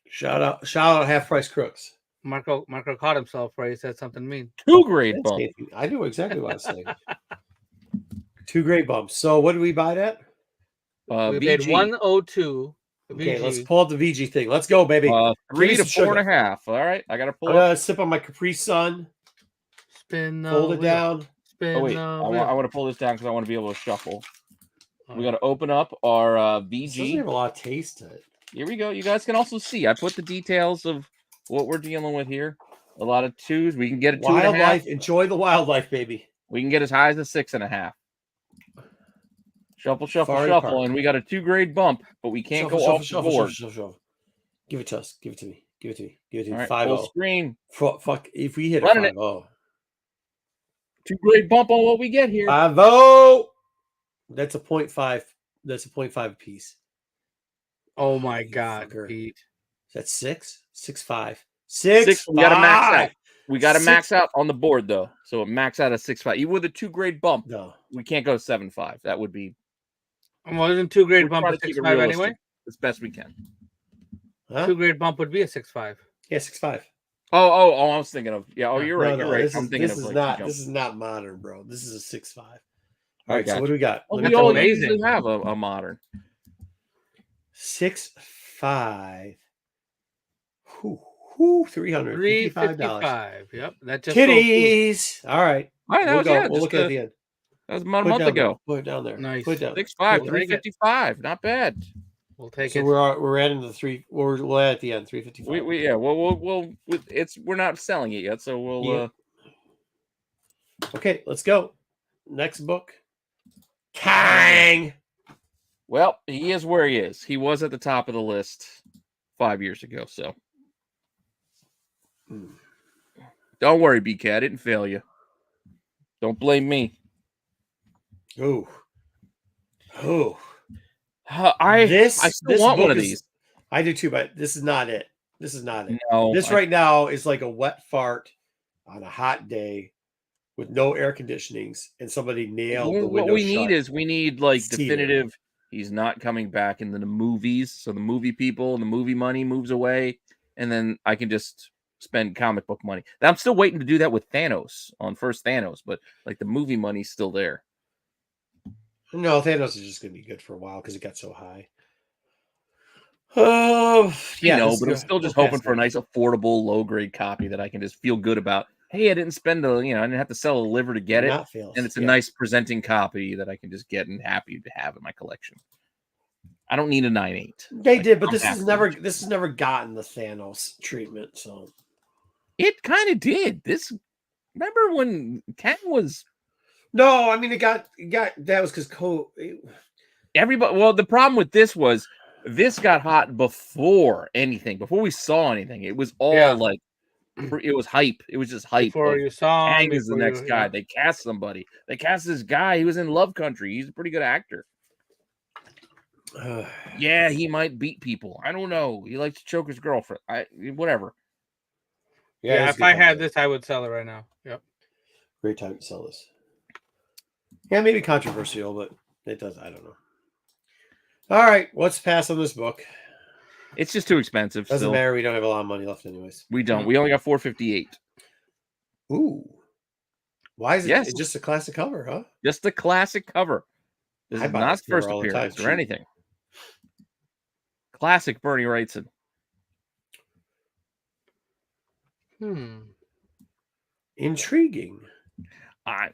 Shout out Half Price Crooks. Marco caught himself where he said something mean. 2-grade bump. I knew exactly what I was saying. 2-grade bumps. So what did we buy that? We paid 102. Okay, let's pull up the VG thing. Let's go, baby. 3 to 4.5. All right, I got to pull. I'm gonna sip on my Capri Sun. Spin. Fold it down. Spin. Oh wait, I want to pull this down because I want to be able to shuffle. We got to open up our VG. This doesn't have a lot of taste to it. Here we go. You guys can also see. I put the details of what we're dealing with here. A lot of 2s. We can get a 2.5. Wildlife. Enjoy the wildlife, baby. We can get as high as a 6.5. Shuffle, shuffle, Furry shuffle, Park. and we got a 2-grade bump, but we can't go off the board. Shuffle. Give it to us. Give it to me. Give it to me. Give it to me. Right, 5-0. full screen. Fuck. If we hit a Running 5-0. 2-grade bump on what we get here. 5-0. That's a 0.5. That's a 0.5 apiece. Oh my God, fucker. Pete. That's 6? 6.5. 6. We got to max out. We got to max out on the board though. So it max out at 6.5. Even with a 2-grade bump, no, we can't go 7.5. That would be. Well, isn't 2-grade bump a 6.5 anyway? As best we can. Huh? 2-grade bump would be a 6.5. Yeah, 6.5. Oh, I was thinking of. Yeah. Oh, you're right. No, You're right. This is not modern, bro. This is a 6.5. All right, so what do we got? Well, we all usually have a modern 6.5. Whoo, $355. Yep, that just kitties. All right, we'll look at the end. That was about a month ago. Put it down there. Nice. Put it down. 6.5, 355. Not bad. We'll take so it. We're adding the 3. We'll add at the end 355. We're not selling it yet, so we'll. Yeah. Okay, let's go. Next book. Kang. Well, he is where he is. He was at the top of the list 5 years ago. So don't worry, BK. I didn't fail you. Don't blame me. Oh. I still want one of these. I do too, but this is not it. This is not it. No, this right now is like a wet fart on a hot day with no air conditionings, and somebody nailed the window. We need like definitive. He's not coming back into the movies, so the movie people and the movie money moves away, and then I can just spend comic book money. I'm still waiting to do that with Thanos on first Thanos, but like the movie money's still there. No, Thanos is just going to be good for a while because it got so high. Oh, yeah, but I'm still just hoping for a nice, affordable, low-grade copy that I can just feel good about. Hey, I didn't spend I didn't have to sell a liver to get it, and it's a nice presenting copy that I can just get and happy to have in my collection. I don't need a 9.8. They did, but this has never gotten the Thanos treatment. So it kind of did. Remember when Ken was? No, I mean it got that was because everybody. Well, the problem with this was this got hot before we saw anything. It was all like. It was hype. It was just hype. Before you saw Kang is the next guy. They cast somebody. They cast this guy. He was in Love Country. He's a pretty good actor. Yeah, he might beat people. I don't know. He likes to choke his girlfriend. Whatever. Yeah, if I had this, I would sell it right now. Yep. Great time to sell this. Yeah, maybe controversial, but it does. I don't know. All right, what's pass on this book? It's just too expensive. Doesn't matter. We don't have a lot of money left, anyways. We don't. We only got $458. Ooh. Why is it just a classic cover, huh? Just a classic cover. This is not first appearance or anything. Classic Bernie Wrightson. Intriguing. I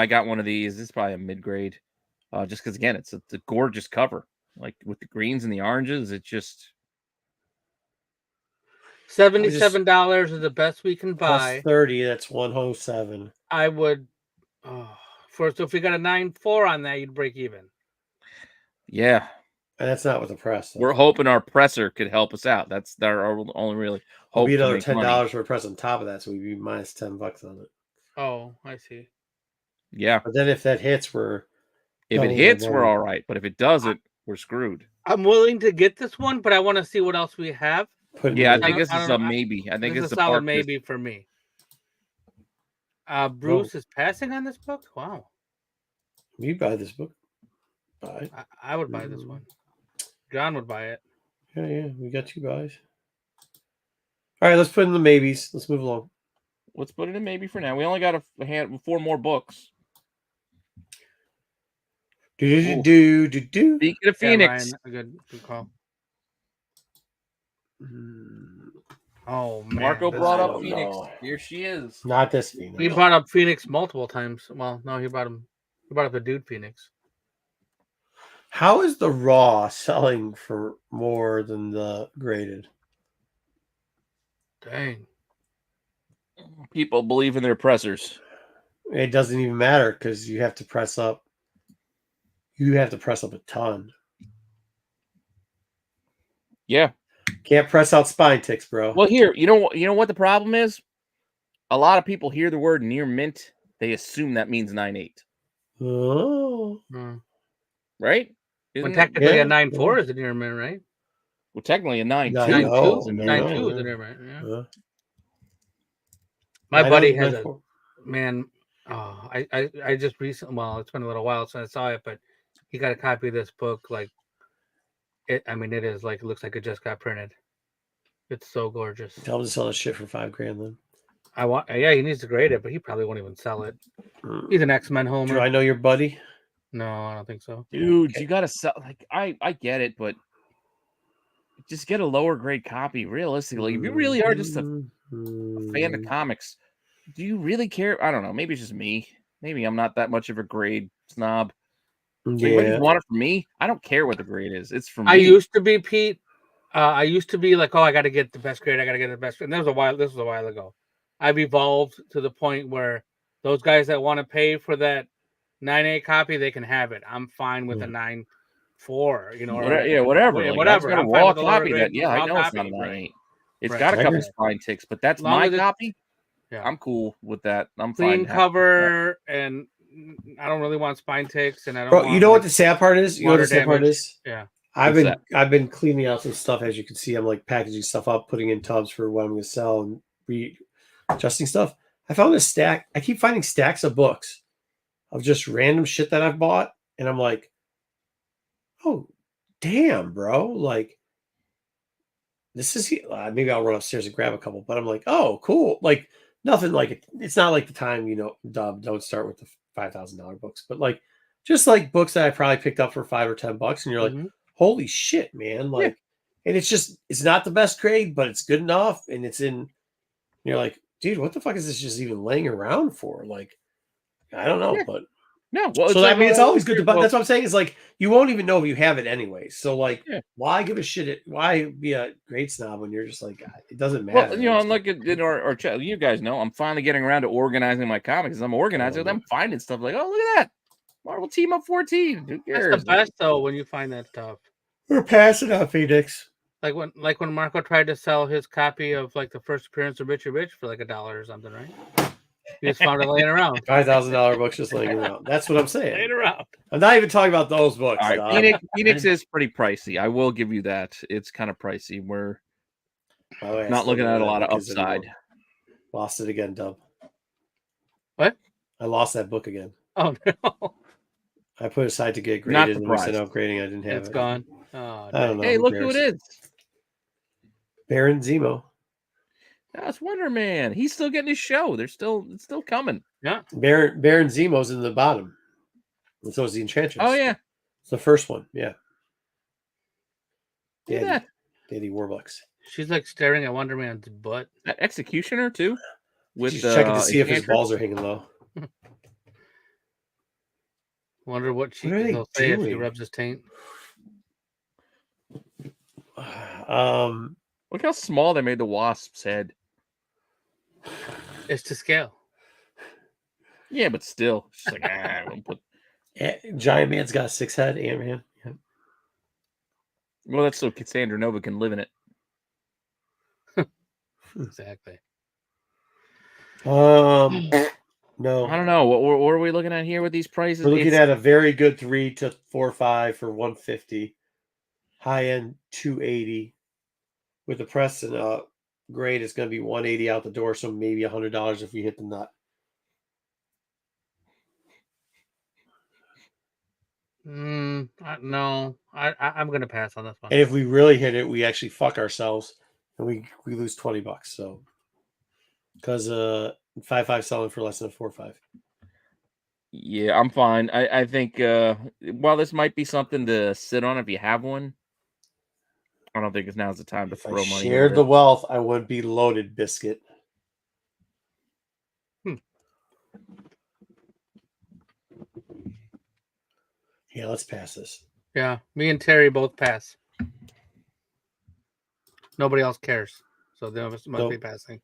got one of these. This is probably a mid-grade. Just because again, it's a gorgeous cover. Like with the greens and the oranges, it just $77 is the best we can Plus buy. 30, that's 107. I would. So if we got a 9.4 on that, you'd break even. Yeah. And that's not with the press. Though. We're hoping our presser could help us out. That's our only really hope. It'll be to another make $10 money. for a press on top of that, so we'd be minus $10 on it. Oh, I see. Yeah. But then if that hits, if it hits, we're all right. But if it doesn't, we're screwed. I'm willing to get this one, but I want to see what else we have. I think this is a maybe. I think it's it's a solid maybe for me. Bruce is passing on this book. Wow. You buy this book? Buy it. I would buy this one. John would buy it. Yeah. We got 2 buys. All right, let's put in the maybes. Let's move along. Let's put it in maybe for now. We only got a 4 more books. Do. Speaking of Phoenix. Yeah, Ryan, good call. Oh, man. Marco brought up Phoenix. know. Here she is. Not this Phoenix. He brought up Phoenix multiple times. Well, no, he brought up the dude Phoenix. How is the raw selling for more than the graded? Dang. People believe in their pressers. It doesn't even matter because you have to press up. You have to press up a ton. Yeah. Can't press out spine ticks, bro. Well, here, you know what the problem is? A lot of people hear the word near mint, they assume that means 9.8. Oh. Right? When technically a 9.4 is a near mint, right? Well, technically a 9.2. 9.2 is a near mint. Yeah. My buddy has a man. Oh, I just recently. Well, it's been a little while since I saw it, but he got a copy of this book. Like, it is like it looks like it just got printed. It's so gorgeous. Tell him to sell this shit for $5,000 then. He needs to grade it, but he probably won't even sell it. He's an X-Men homer. Do I know your buddy? No, I don't think so. Dude, you gotta sell. Like, I get it, but just get a lower grade copy. Realistically, if you really are just a fan of comics, do you really care? I don't know. Maybe it's just me. Maybe I'm not that much of a grade snob. Yeah. Like, if you want it from me, I don't care what the grade is. It's from me. I used to be Pete. I used to be like, oh, I got to get the best grade. I got to get the best grade. And this was a while ago. I've evolved to the point where those guys that want to pay for that 9.8 copy, they can have it. I'm fine with a 9.4. You know, whatever. Like, whatever. Got a raw copy that. Yeah, I know it's not a 9.8. Right. It's got a couple spine ticks, but that's my copy. Yeah. I'm cool with that. I'm clean fine. Cover, and I don't really want spine ticks, and I don't. Bro, you know what the sad part is? You know what the sad part is? Yeah. I've been cleaning out some stuff, as you can see. I'm like packaging stuff up, putting in tubs for what I'm going to sell, and readjusting stuff. I found a stack. I keep finding stacks of books of just random shit that I've bought, and I'm like, oh, damn, bro! Like, this is maybe I'll run upstairs and grab a couple, but I'm like, oh, cool. Like, nothing like it's not like the time, don't start with the $5,000 books, but like just like books that I probably picked up for $5 or $10, and you're like, holy shit, man! Like, and it's not the best grade, but it's good enough, and you're like, dude, what the fuck is this just even laying around for? Like, I don't know, but no. Well, so it's always good to buy. That's what I'm saying. Is like you won't even know if you have it anyway. So like, why give a shit? Why be a grade snob when you're just like, it doesn't matter. Well, I'm like in our chat. You guys know I'm finally getting around to organizing my comics. I'm organizing. I'm finding stuff like, oh, look at that Marvel Team Up 14. Who cares? That's the best though when you find that stuff. We're passing out, Phoenix. Like when Marco tried to sell his copy of like the first appearance of Richie Rich for like $1 or something, right? He just found it laying around. $5,000 books just laying around. That's what I'm saying. Laying around. I'm not even talking about those books. All right, Phoenix is pretty pricey. I will give you that. It's kind of pricey. We're not looking at a lot of upside. Lost it again, Dub. What? I lost that book again. Oh no! I put it aside to get graded, and we said upgrading. I didn't have it. It's gone. Oh, I don't know. Hey, look who it is. Baron Zemo. That's Wonder Man. He's still getting his show. It's still coming. Yeah. Baron Zemo's in the bottom. And so is the Enchantress. Oh yeah. It's the first one. Yeah. Daddy Warbucks. She's like staring at Wonder Man's butt. That Executioner too. She's checking to see if his balls are hanging low. Wonder what he'll say if he rubs his taint. Well, Look how small they made the Wasp's head. It's to scale. Yeah, but still, it's just like we'll put. Giant Man's got a 6 head. Ant-Man. Yeah. Well, that's so Cassandra Nova can live in it. Exactly. No, I don't know. What are we looking at here with these prices? we're looking at a very good 3 to 4 5 for 150, high end 280. With the press and grade, it's going to be 180 out the door, so maybe $100 if we hit the nut. No, I'm going to pass on this one. And if we really hit it, we actually fuck ourselves, and we lose $20. So because 5.5 selling for less than 4.5. Yeah, I'm fine. I think while this might be something to sit on if you have one, I don't think now's the time to If throw I money. shared the wealth, I would be loaded, biscuit. Yeah, let's pass this. Yeah, me and Terry both pass. Nobody else cares, so they must be passing.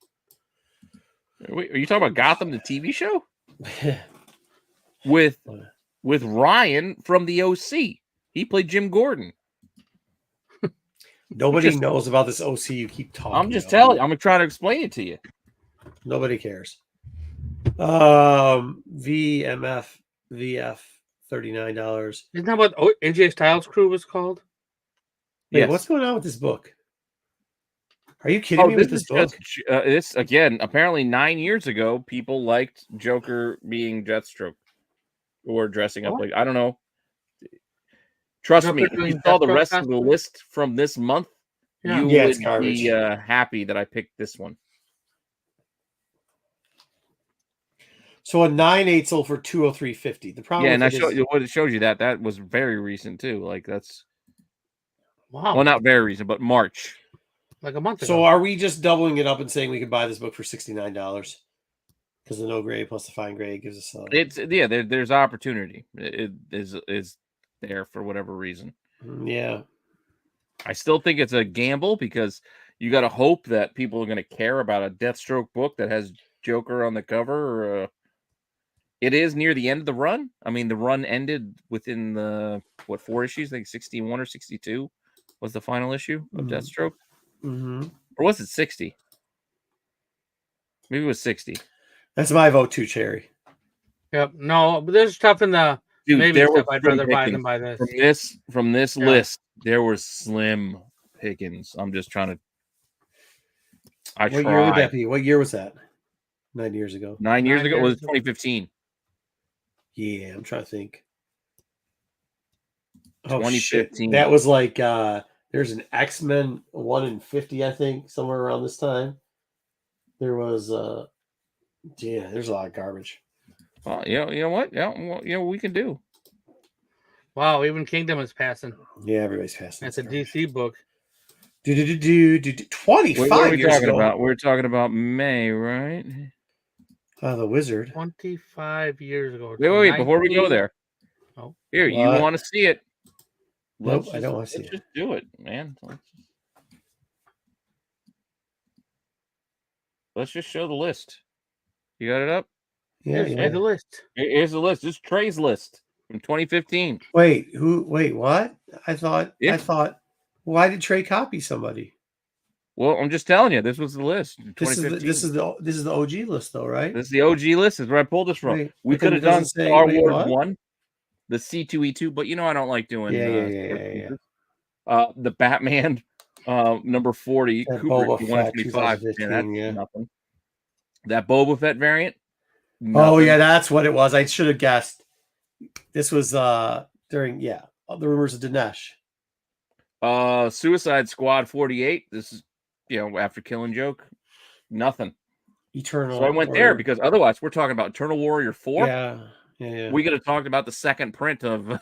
Wait, are you talking about Gotham, the TV show? with Ryan from the OC. He played Jim Gordon. Nobody knows about this OC you keep talking I'm just about. telling you. I'm trying to explain it to you. Nobody cares. VF $39. Isn't that what AJ Styles' crew was called? Wait, Yes. what's going on with this book? Are you kidding me with this book? This again. Apparently, 9 years ago, people liked Joker being Deathstroke or dressing up like I don't know. Trust Joker me, if you saw the rest of the list from this month, you would be happy that I picked this one. So a 9.8 sold for $203.50. The problem, and what it shows you that was very recent too. Like that's well, not very recent, but March, like a month ago. So are we just doubling it up and saying we can buy this book for $69 because the no grade plus the fine grade gives us? There's opportunity. It is there for whatever reason. Yeah, I still think it's a gamble because you got to hope that people are going to care about a Deathstroke book that has Joker on the cover. It is near the end of the run. I mean, the run ended within the 4 issues? I think 61 or 62 was the final issue of Deathstroke. Mm-hmm. Or was it 60? Maybe it was 60. That's my vote too, Cherry. Yep. No, but there's stuff in the maybe stuff I'd rather buy than buy this. From this list, there was slim pickings. I'm just trying to. What year would that be? What year was that? 9 years ago. 9 years ago was 2015. Yeah, I'm trying to think. 2015. That was like there's an X-Men 1 in 50, I think, somewhere around this time. There was there's a lot of garbage. Well, you know what? Yeah, well, we can do. Wow, even Kingdom is passing. Yeah, everybody's passing. That's a DC book. 25 years ago. We're talking about May, right? The Wizard. 25 years ago. Wait, before we go there. Oh. Here, you want to see it? Nope, I don't want to see it. Just do it, man. Let's just show the list. You got it up? Yeah, the list. Here's the list. This is Trey's list from 2015. Wait, what? I thought. Why did Trey copy somebody? Well, I'm just telling you, this was the list. This is the OG list, though, right? This is the OG list. This is where I pulled this from. Wait, we could have done Star Wars 1, the C2E2, but I don't like doing. Yeah. The Batman, number 40, that Kubrick 125. That's nothing. That Boba Fett variant. Nothing. Oh yeah, that's what it was. I should have guessed. This was during the Rumors of Dinesh. Suicide Squad 48. This is after Killing Joke. Nothing. Eternal. So I went there because otherwise we're talking about Eternal Warrior 4. Yeah. We could have talked about the second print of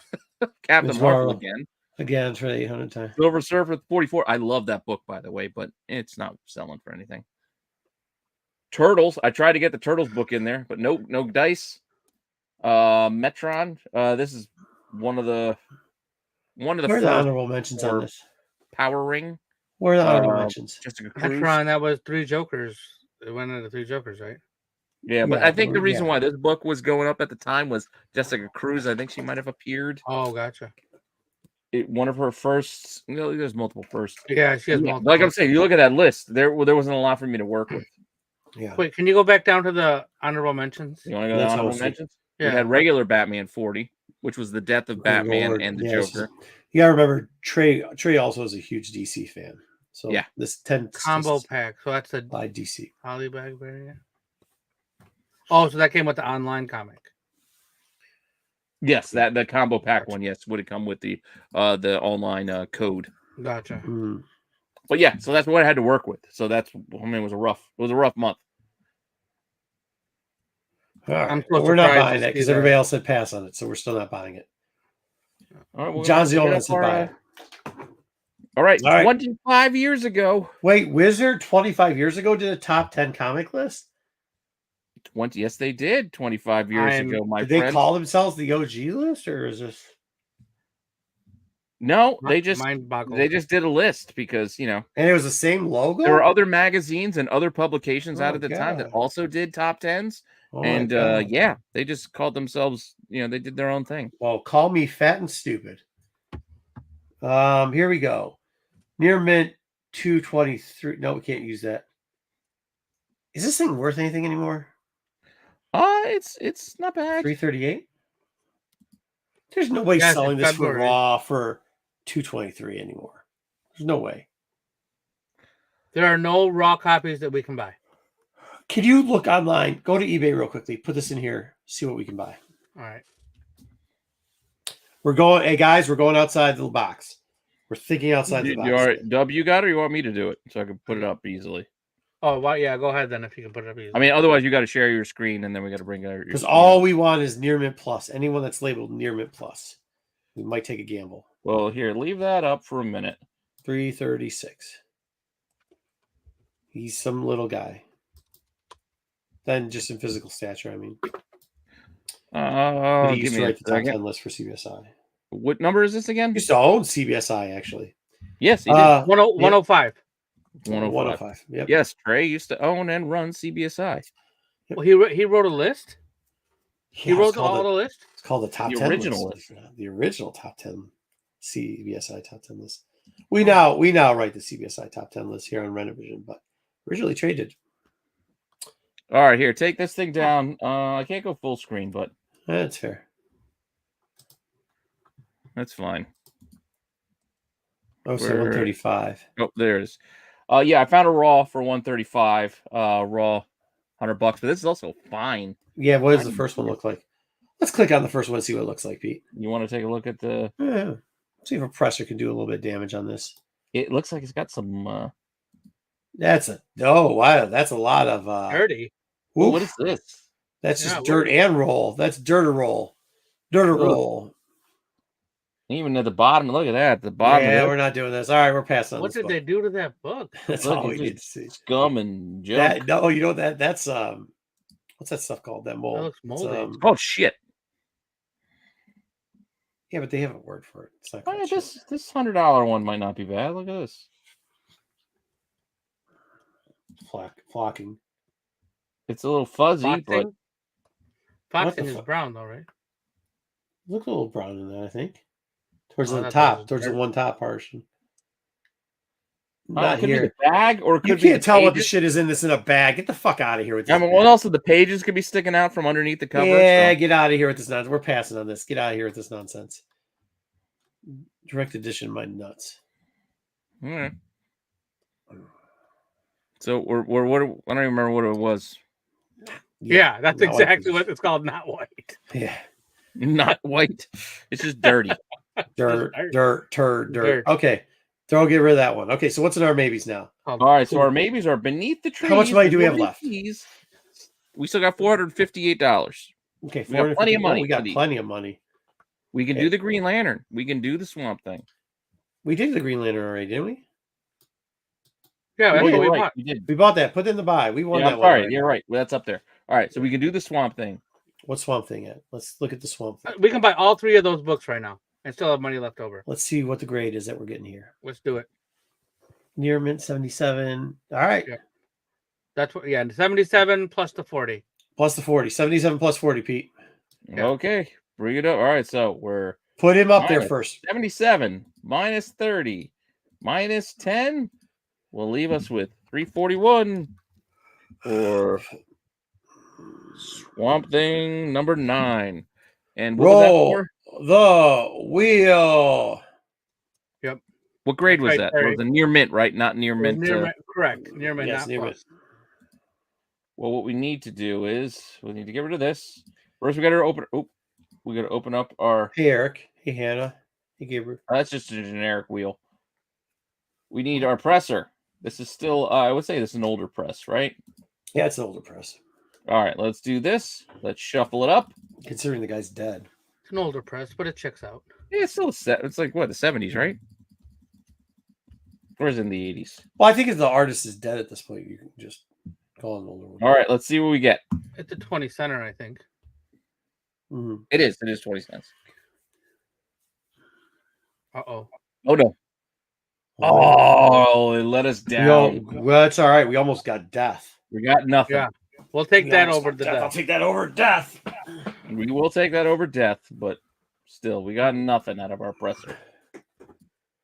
Captain Marvel again. Again, for 800 times. Silver Surfer 44. I love that book, by the way, but it's not selling for anything. Turtles. I tried to get the Turtles book in there, but nope, no dice. Metron. This is one of the Where are the honorable mentions on this? Power Ring. Where are the honorable mentions? Jessica Cruz. Metron, that was 3 Jokers. It went into 3 Jokers, right? Yeah, but Yeah, I think the reason yeah. why this book was going up at the time was Jessica Cruz. I think she might have appeared. Oh, gotcha. One of her firsts. There's multiple firsts. Yeah, she has Yeah, multiple. like I'm saying, you look at that list. There wasn't a lot for me to work with. Yeah. Wait, can you go back down to the honorable mentions? You want to go to That's honorable awesome. mentions? Yeah. We had regular Batman 40, which was the death of Batman Lord, and the yes. Joker. You gotta remember Trey also is a huge DC fan. So Yeah. this 10 Combo pack. So that's a by DC. Holly bag variant. Oh, so that came with the online comic. Yes, that the combo pack one, yes, would have come with the online code. Gotcha. Mm. But yeah, so that's what I had to work with. So that's it was a rough month. All right. I'm so We're not surprised buying to it because see everybody that. else said pass on it, so we're still not buying it. All right, John's the only one that said buy it. All right, All right. 25 years ago. Wait, Wizard 25 years ago did a top 10 comic list? Yes, they did 25 years ago, my Did they friend. call themselves the OG list, or is this? No, they just did a list because And it was the same logo. there were other magazines and other publications out Oh, at the time that God. also did top 10s. Oh, my And God. yeah, they just called themselves, they did their own thing. Well, call me fat and stupid. Here we go. Near mint 223. No, we can't use that. Is this thing worth anything anymore? It's not bad. 338. There's no way Yes, selling it's this for February. raw for 223 anymore. There's no way. There are no raw copies that we can buy. Can you look online? Go to eBay real quickly. Put this in here. See what we can buy. All right. Hey guys, we're going outside the box. We're thinking outside the box. You got it, or you want me to do it so I can put it up easily? Oh, well, yeah, go ahead then if you can put it up easily. I mean, otherwise you got to share your screen, and then we got to bring out your. Because all we want is near mint plus. Anyone that's labeled near mint plus, we might take a gamble. Well, here, leave that up for a minute. 336. He's some little guy. Then just in physical stature, I mean. But he used to write the top 10 list for CBSI. What number is this again? He used to own CBSI, actually. Yes, he did. 105. 105. Yep. Yes, Trey used to own and run CBSI. Well, he wrote a list. He wrote all the list. It's called the top The 10 original list. The original top 10 CBSI top 10 list. We now write the CBSI top 10 list here on Rennavision, but originally traded. All right, here, take this thing down. I can't go full screen, but That's fair. that's fine. Oh, so 135. Oh, there it is. Yeah, I found a raw for 135. Raw, $100, but this is also fine. Yeah, what does the first one look like? Let's click on the first one and see what it looks like, Pete. You want to take a look at the? Yeah. See if a presser can do a little bit of damage on this. It looks like it's got some. That's a lot of Dirty. What is this? That's just dirt and roll. That's dirt or roll. Dirt or roll. Even at the bottom, look at that. At the bottom. Yeah, we're not doing this. All right, we're passing on What this did they do to that book? That's Look, all we it's need to see. Scum and junk. That's what's that stuff called? That mold. That looks moldy. Oh shit! Yeah, but they have a word for it. It's not Oh, yeah, called this $100 one might not be bad. Look at this. flocking. It's a little fuzzy, but Foxing is brown though, right? Looks a little brown in that, I think. Towards Oh, the that's top, what towards the it's one top portion. it Not could here. be the bag, or it You could be can't the tell what the pages. shit is in this in a bag. Get the fuck out of here with this. I mean, bag. well, also the pages could be sticking out from underneath the cover. Yeah, so- get out of here with this nonsense. We're passing on this. Get out of here with this nonsense. Direct edition, my nuts. All right. So we're what? I don't even remember what it was. Yeah, that's not exactly white. what it's called. Not white. Yeah. Not white. It's just dirty. Dirt. Dirt. Okay. Get rid of that one. Okay, so what's in our maybes now? All right, so our maybes are beneath the trees. How much money do we have Nobody left? sees. We still got $458. Okay, We got plenty of money We got for these. plenty of money. We can Okay. do the Green Lantern. We can do the Swamp Thing. We did the Green Lantern already, didn't we? Yeah, that's Oh, what you're we right. bought. We did. We bought that. Put it in the buy. We won Yeah, that I'm one. sorry. already. You're right. Well, that's up there. All right, so we can do the Swamp Thing. What's Swamp Thing at? Let's look at the Swamp Thing. We can buy all 3 of those books right now and still have money left over. Let's see what the grade is that we're getting here. Let's do it. Near mint 77. All right. Yeah. That's what. Yeah, 77 plus the 40. Plus the 40. 77 plus 40, Pete. Yeah. Okay, bring it up. All right, so we're Put him up there first. 77 minus 30 minus 10 will leave us with 341 for Swamp Thing number 9. And what was that Roll for? the wheel. Yep. What grade was right, that? Terry. It was a near mint, right? Not near mint. Near mint, correct. Near mint, Yes, not near plus. Well, what we need to do is we need to get rid of this. First, we got to open. Oh, we got to open up our. Hey, Eric. Hey, Hannah. Hey, Gabriel. That's just a generic wheel. We need our presser. This is still. I would say this is an older press, right? Yeah, it's an older press. All right, let's do this. Let's shuffle it up. Considering the guy's dead. It's an older press, but it checks out. Yeah, it's still a set. It's like what, the 70s, right? Or is it in the 80s? Well, I think if the artist is dead at this point, you can just call it an older one. All right, let's see what we get. It's a 20 center, I think. Mm-hmm. It is 20 cents. Uh-oh. Oh no. Oh, it let us down. Well, it's all right. We almost got death. We got nothing. Yeah. We'll take that over the I'll death. take that over death. We will take that over death, but still, we got nothing out of our presser.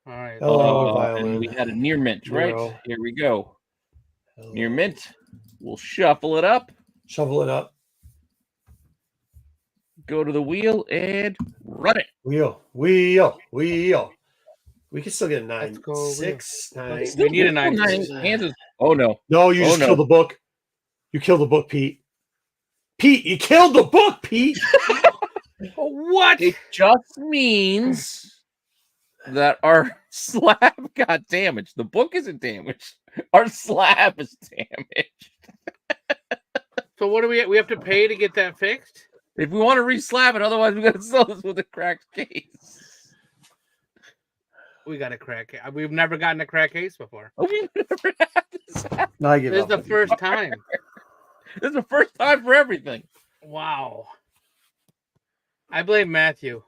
All right. Hello, And violin. we had a near mint, right? Zero. Here we go. Hello. Near mint. We'll shuffle it up, Shovel it up. go to the wheel, and run it. Wheel. We can still get a 9. Let's go, 6, 9. We need a 9. Kansas. Oh no. No, you just killed the book. You killed the book, Pete. Pete, you killed the book, Pete. What? It just means that our slab got damaged. The book isn't damaged. Our slab is damaged. So what do we have to pay to get that fixed? If we want to re-slab it, otherwise we got to sell this with a cracked case. We got a crack case. We've never gotten a crack case before. Oh, we never had this happen. No, I give This is up. the first time. This is the first time for everything. Wow. I blame Matthew.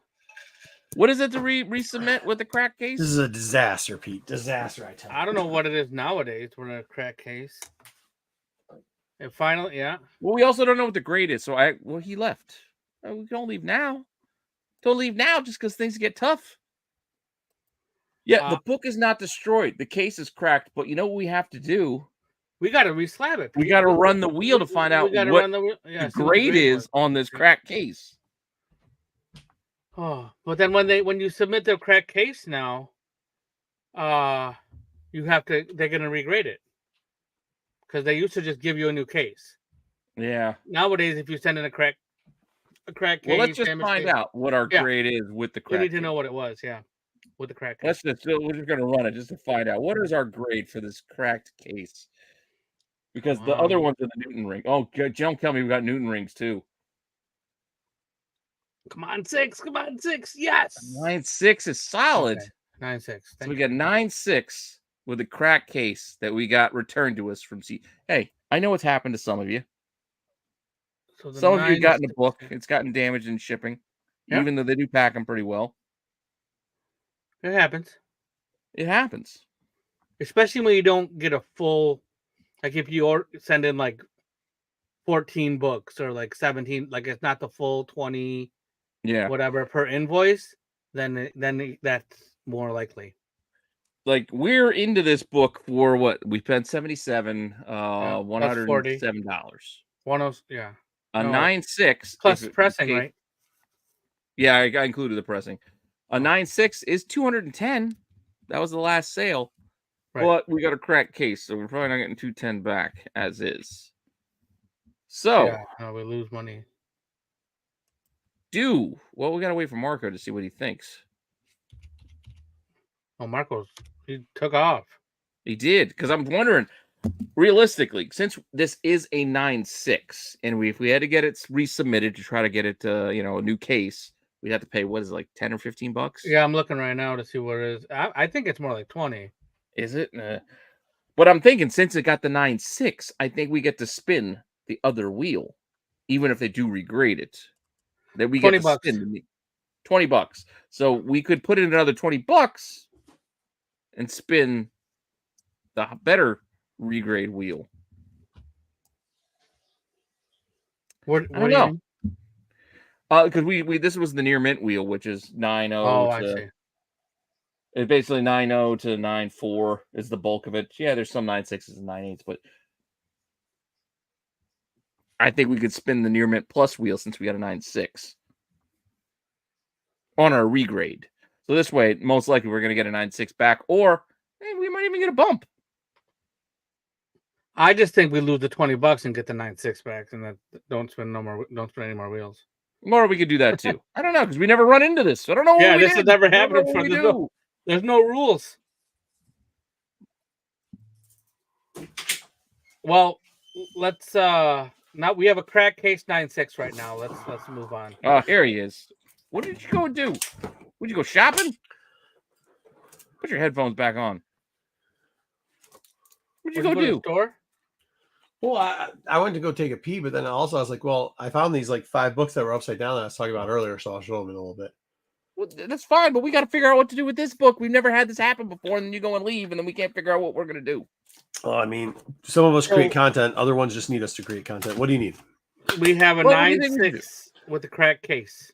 What is it to resubmit with the cracked case? This is a disaster, Pete. Disaster, I tell you. I don't know what it is nowadays for a crack case. And finally, yeah. Well, we also don't know what the grade is. So he left. We don't leave now. Don't leave now just because things get tough. Yeah, the book is not destroyed. The case is cracked, but you know what we have to do? We got to reslab it. We got to run the wheel to find out what the grade is on this cracked case. Oh, but then when you submit the cracked case now, they're gonna regrade it because they used to just give you a new case. Yeah. Nowadays, if you send in a cracked case, well, let's just find out what our grade is with the cracked. We need to know what it was. Yeah, with the cracked case. We're just gonna run it just to find out what is our grade for this cracked case. Because the other ones are the Newton ring. Oh, don't tell me we got Newton rings too. Come on, 6. Come on, 6. Yes. 9.6 is solid. Okay. 9.6. So we got 9.6 with a crack case that we got returned to us from C. Hey, I know what's happened to some of you. So some of you got in the book. It's gotten damaged in shipping, even though they do pack them pretty well. It happens. It happens. Especially when you don't get a full, like if you send in like 14 books or like 17, like it's not the full 20, whatever per invoice, then that's more likely. Like we're into this book for what we spent $107. Yeah. A 9.6 plus pressing, right? Yeah, I included the pressing. A 9.6 is $210. That was the last sale. Right. But we got a cracked case, so we're probably not getting $210 back as is. So we lose money. Well, we gotta wait for Marco to see what he thinks. Oh, he took off. He did, because I'm wondering, realistically, since this is a 9.6, and if we had to get it resubmitted to try to get it to a new case, we'd have to pay what is it, like $10 or $15? Yeah, I'm looking right now to see what it is. I think it's more like 20. Is it? But I'm thinking since it got the 9.6, I think we get to spin the other wheel, even if they do regrade it. That we get to spin $20. So we could put in another $20 and spin the better regrade wheel. What I don't do you know. mean? Because we this was the near mint wheel, which is 9.0 Oh, I to see. it's basically 9.0 to 9.4 is the bulk of it. Yeah, there's some 9.6s and 9.8s, but I think we could spin the near mint plus wheel since we got a 9.6 on our regrade. So this way, most likely we're going to get a 9.6 back, or we might even get a bump. I just think we lose the $20 and get the 9.6 back, and then don't spend any more wheels. Or we could do that too. I don't know, because we never run into this. So I don't know what Yeah, we this did. has never I don't know happened what before. we There's no rules. Well, let's now we have a crack case 9.6 right now. Let's move on. Oh, here he is. What did you go do? Would you go shopping? Put your headphones back on. What'd you go to the do? store? Well, I went to go take a pee, but then also I was like, well, I found these like 5 books that were upside down that I was talking about earlier, so I'll show them in a little bit. Well, that's fine, but we got to figure out what to do with this book. We've never had this happen before, and then you go and leave, and then we can't figure out what we're going to do. Well, I mean, some of us create content. Other ones just need us to create content. What do you need? We have a What do you think we 9.6 with the crack case.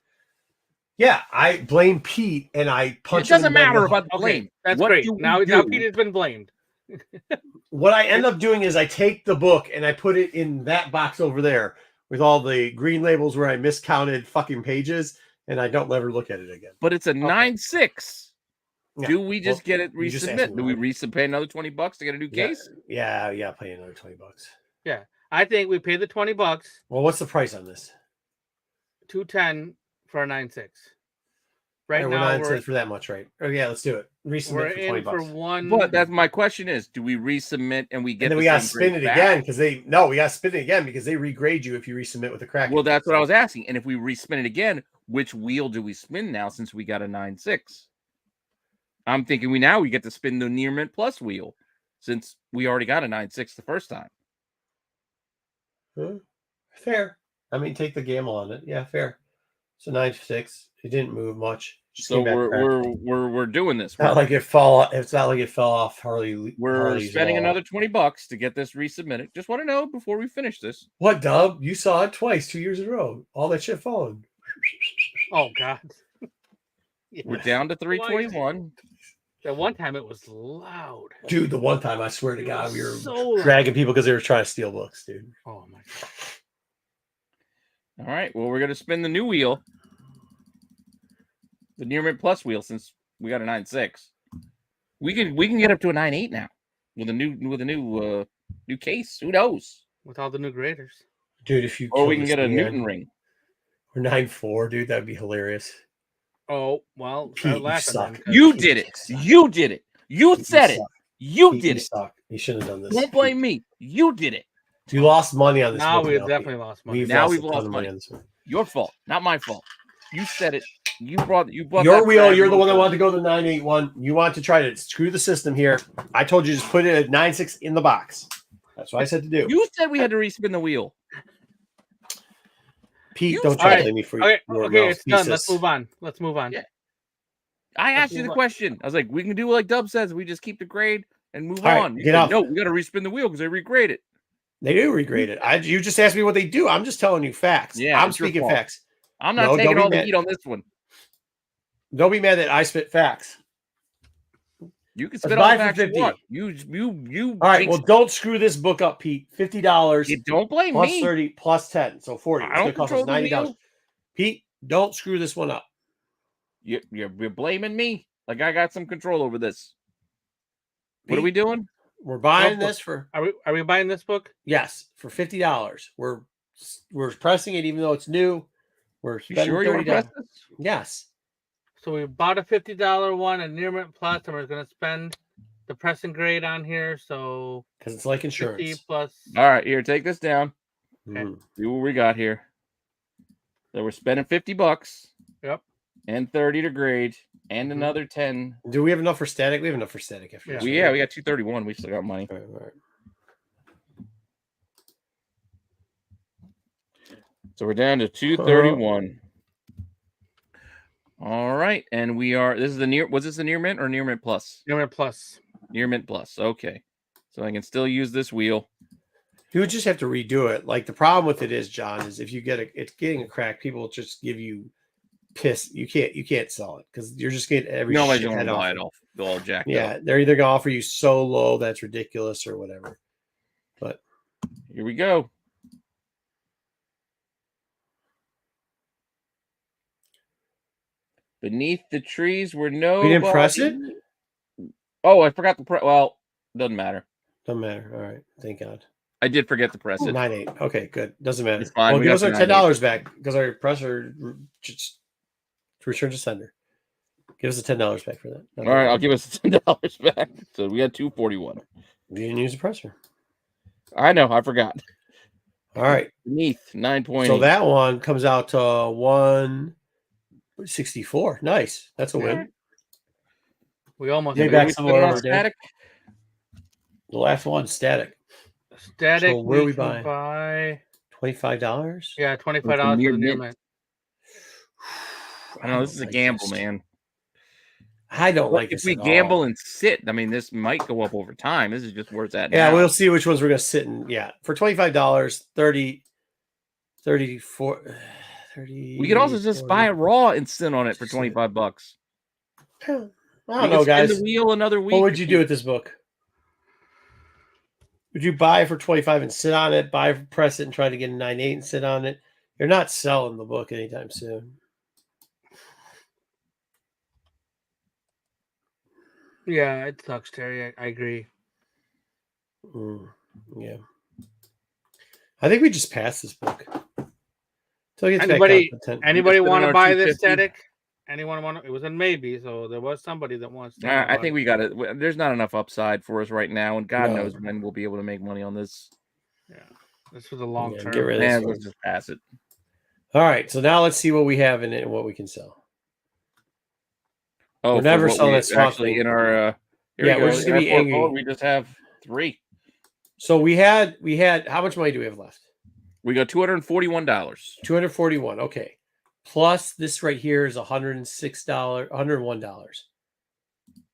Yeah, I blame Pete, and I punch It him doesn't in the matter head. about the blame. That's What great. do we Now do? Pete has been blamed. What I end up doing is I take the book and I put it in that box over there with all the green labels where I miscounted fucking pages, and I don't ever look at it again. But it's a 9.6. Yeah. Do we just get it you just asked resubmit? me Do we why. resubmit another $20 to get a new case? Yeah, pay another $20. Yeah, I think we pay the $20. Well, what's the price on this? $210 for a 9.6. Right We're now not for that much, right? Oh yeah, let's do it. we're Resubmit for $20. in for one. But that's my question: is do we resubmit and we get? And then the we gotta same spin grade it back? again because we gotta spin it again because they regrade you if you resubmit with a crack. Well, that's what I was asking. And if we respin it again, which wheel do we spin now? Since we got a 9.6, I'm thinking we get to spin the near mint plus wheel, since we already got a 9.6 the first time. Fair. I mean, take the gamble on it. Yeah, fair. So 9.6. It didn't move much. Just So came back cracked. we're doing this. It's not like it fell off Harley. We're Harley's spending wall. another $20 to get this resubmitted. Just want to know before we finish this. What, Dub? You saw it twice, 2 years in a row. All that shit falling. Oh God. We're down to 321. That one time it was loud. Dude, the one time I swear to It God, was we were so dragging people because they were trying to steal books, dude. Oh my God. All right. Well, we're gonna spin the new wheel, the near mint plus wheel, since we got a 9.6. We can get up to a 9.8 now with a new case. Who knows? With all the new graders. Dude, if you Or we kill can this get a man, Newton ring. Or 9.4, dude, that'd be hilarious. Oh well, Pete, start you laughing suck. then, 'cause- You did it. You did it. You said it. suck. You Pete, did you it. suck. You shouldn't have done this. Don't blame me. You did it. You lost money on this. Now book we've Pete. definitely lost money. Now we've a ton lost of money. on this one. Your fault, not my fault. You said it. You brought Your that wheel. bad You're the one that mojo. wanted to go to the 981. You want to try to screw the system here. I told you just put it at 9.6 in the box. That's what I said to do. You said we had to respin the wheel. Pete, you don't said try to it. blame me for Okay, your okay, it's done. mouthpieces. Let's move on. Let's move on. Yeah. I asked you the move on. question. I was like, we can do like Dub says. We just keep the grade and move All right, on. You get said, off. no, we got to respin the wheel because they regrade it. They do regrade it. You just asked me what they do. I'm just telling you facts. Yeah, I'm it's your speaking fault. facts. I'm not No, taking don't be all the mad. heat on this one. Don't be mad that I spit facts. You can Let's spit all buy the for facts you 50. want. You. All right, well, jinxed don't screw this book up, Pete. $50 it. Don't blame plus me. 30 plus 10, so 40. I It's going don't to cost us control the $90. wheel. Pete, don't screw this one up. You're blaming me. Like I got some control over this. What are Pete, we doing? We're buying What this for Are we buying this book? yes for $50. We're pressing it even though it's new. We're You spending sure you want to $30. press this? Yes. So we bought a $50 one, a near mint plus, and we're gonna spend the pressing grade on here. So Because it's like 50 insurance. plus. All right, here, take this down. Okay. Mhm. See what we got here. So we're spending $50. Yep. And 30 to grade, and Mhm. another 10. Do we have enough for static? We have enough for static. After Yeah. this, We right? got 231. We still got money. All right. So we're down to 231. All right, and we are. This is the near. Was this the near mint or near mint plus? Near mint plus. Near mint plus. Okay. So I can still use this wheel. You would just have to redo it. Like the problem with it is, John, is if you get it's getting a crack, people will just give you piss. You can't sell it because you're just getting every Nobody's shit going head to buy off. it all. They're all jacked up. Yeah, they're either gonna offer you so low that's ridiculous or whatever. But Here we go. Beneath the trees were no. we didn't press it. Oh, I forgot to press. Well, doesn't matter. Doesn't matter. All right, thank God. I did forget to press it. 9.8. Okay, good. Doesn't matter. It's fine. Well, We give got us our the $10 back because our presser just return to sender. Give us the $10 back for that. All right, I'll give us $10 back. So we got $241. You didn't use the presser. I know. I forgot. All right. Beneath 9.8. So that one comes out to 164. Nice. That's a win. We almost Get made back it. some more over, static. The last one, static. Static. So where are we need to buying? buy? $25? Yeah, $25 for near the new mint. mint. I know this is a gamble, man. I don't But like if this. we at gamble all. and sit, I mean, this might go up over time. This is just where it's at. Yeah, now. we'll see which ones we're gonna sit in. Yeah, for $25, 30, 34, 30. We could also just 40. buy it raw and sit on it for $25. I We don't know, can spin guys. the wheel another week. What would you do with this book? Would you buy it for 25 and sit on it? Buy, press it, and try to get a 9.8 and sit on it? You're not selling the book anytime soon. Yeah, it sucks, Terry. I agree. Yeah. I think we just pass this book. Till it gets back Anybody down to 10. anybody put it want on to our buy this 250? static? Anyone want to? It was a maybe, so there was somebody that wants to. I think we got it. There's not enough upside for us right now, and God No. knows when we'll be able to make money on this. Yeah, this was a long term. Get rid of this And one. let's just pass it. All right, so now let's see what we have in it and what we can sell. Oh, We're for never what selling we that swamp actually thing. in our. Here Yeah, we we're go. just In gonna our be angry. portfolio, we just have 3. So we had how much money do we have left? We got $241. $241. Okay. Plus this right here is $106, $101.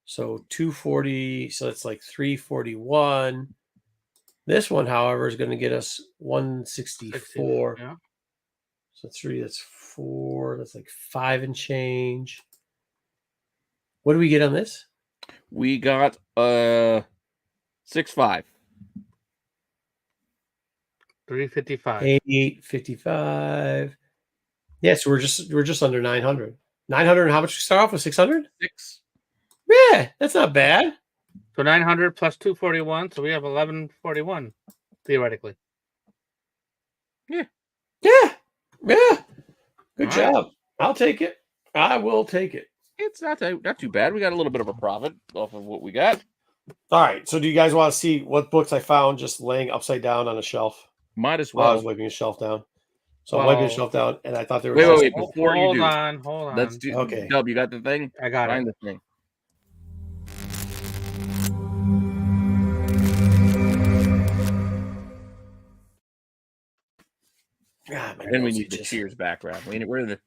So 240. So that's like 341. This one, however, is going to get us 164. Yeah. So 3, that's 4. That's like 5 and change. What do we get on this? We got 6.5. 355. 855. Yeah, so we're just under 900. 900. And how much we start off with? 600. 6. Yeah, that's not bad. So 900 plus 241, so we have 1141 theoretically. Yeah. Good All right. job. I'll take it. I will take it. It's not too bad. We got a little bit of a profit off of what we got. All right. So do you guys want to see what books I found just laying upside down on a shelf? Might as While I well. was wiping a shelf down. So I'm wiping the shelf down, and I thought there was Wait. Before you do, Hold on. let's do. Okay. Dub, you got the thing? I got Find it. the thing. God, my Then we nose need the itches. Cheers background. We're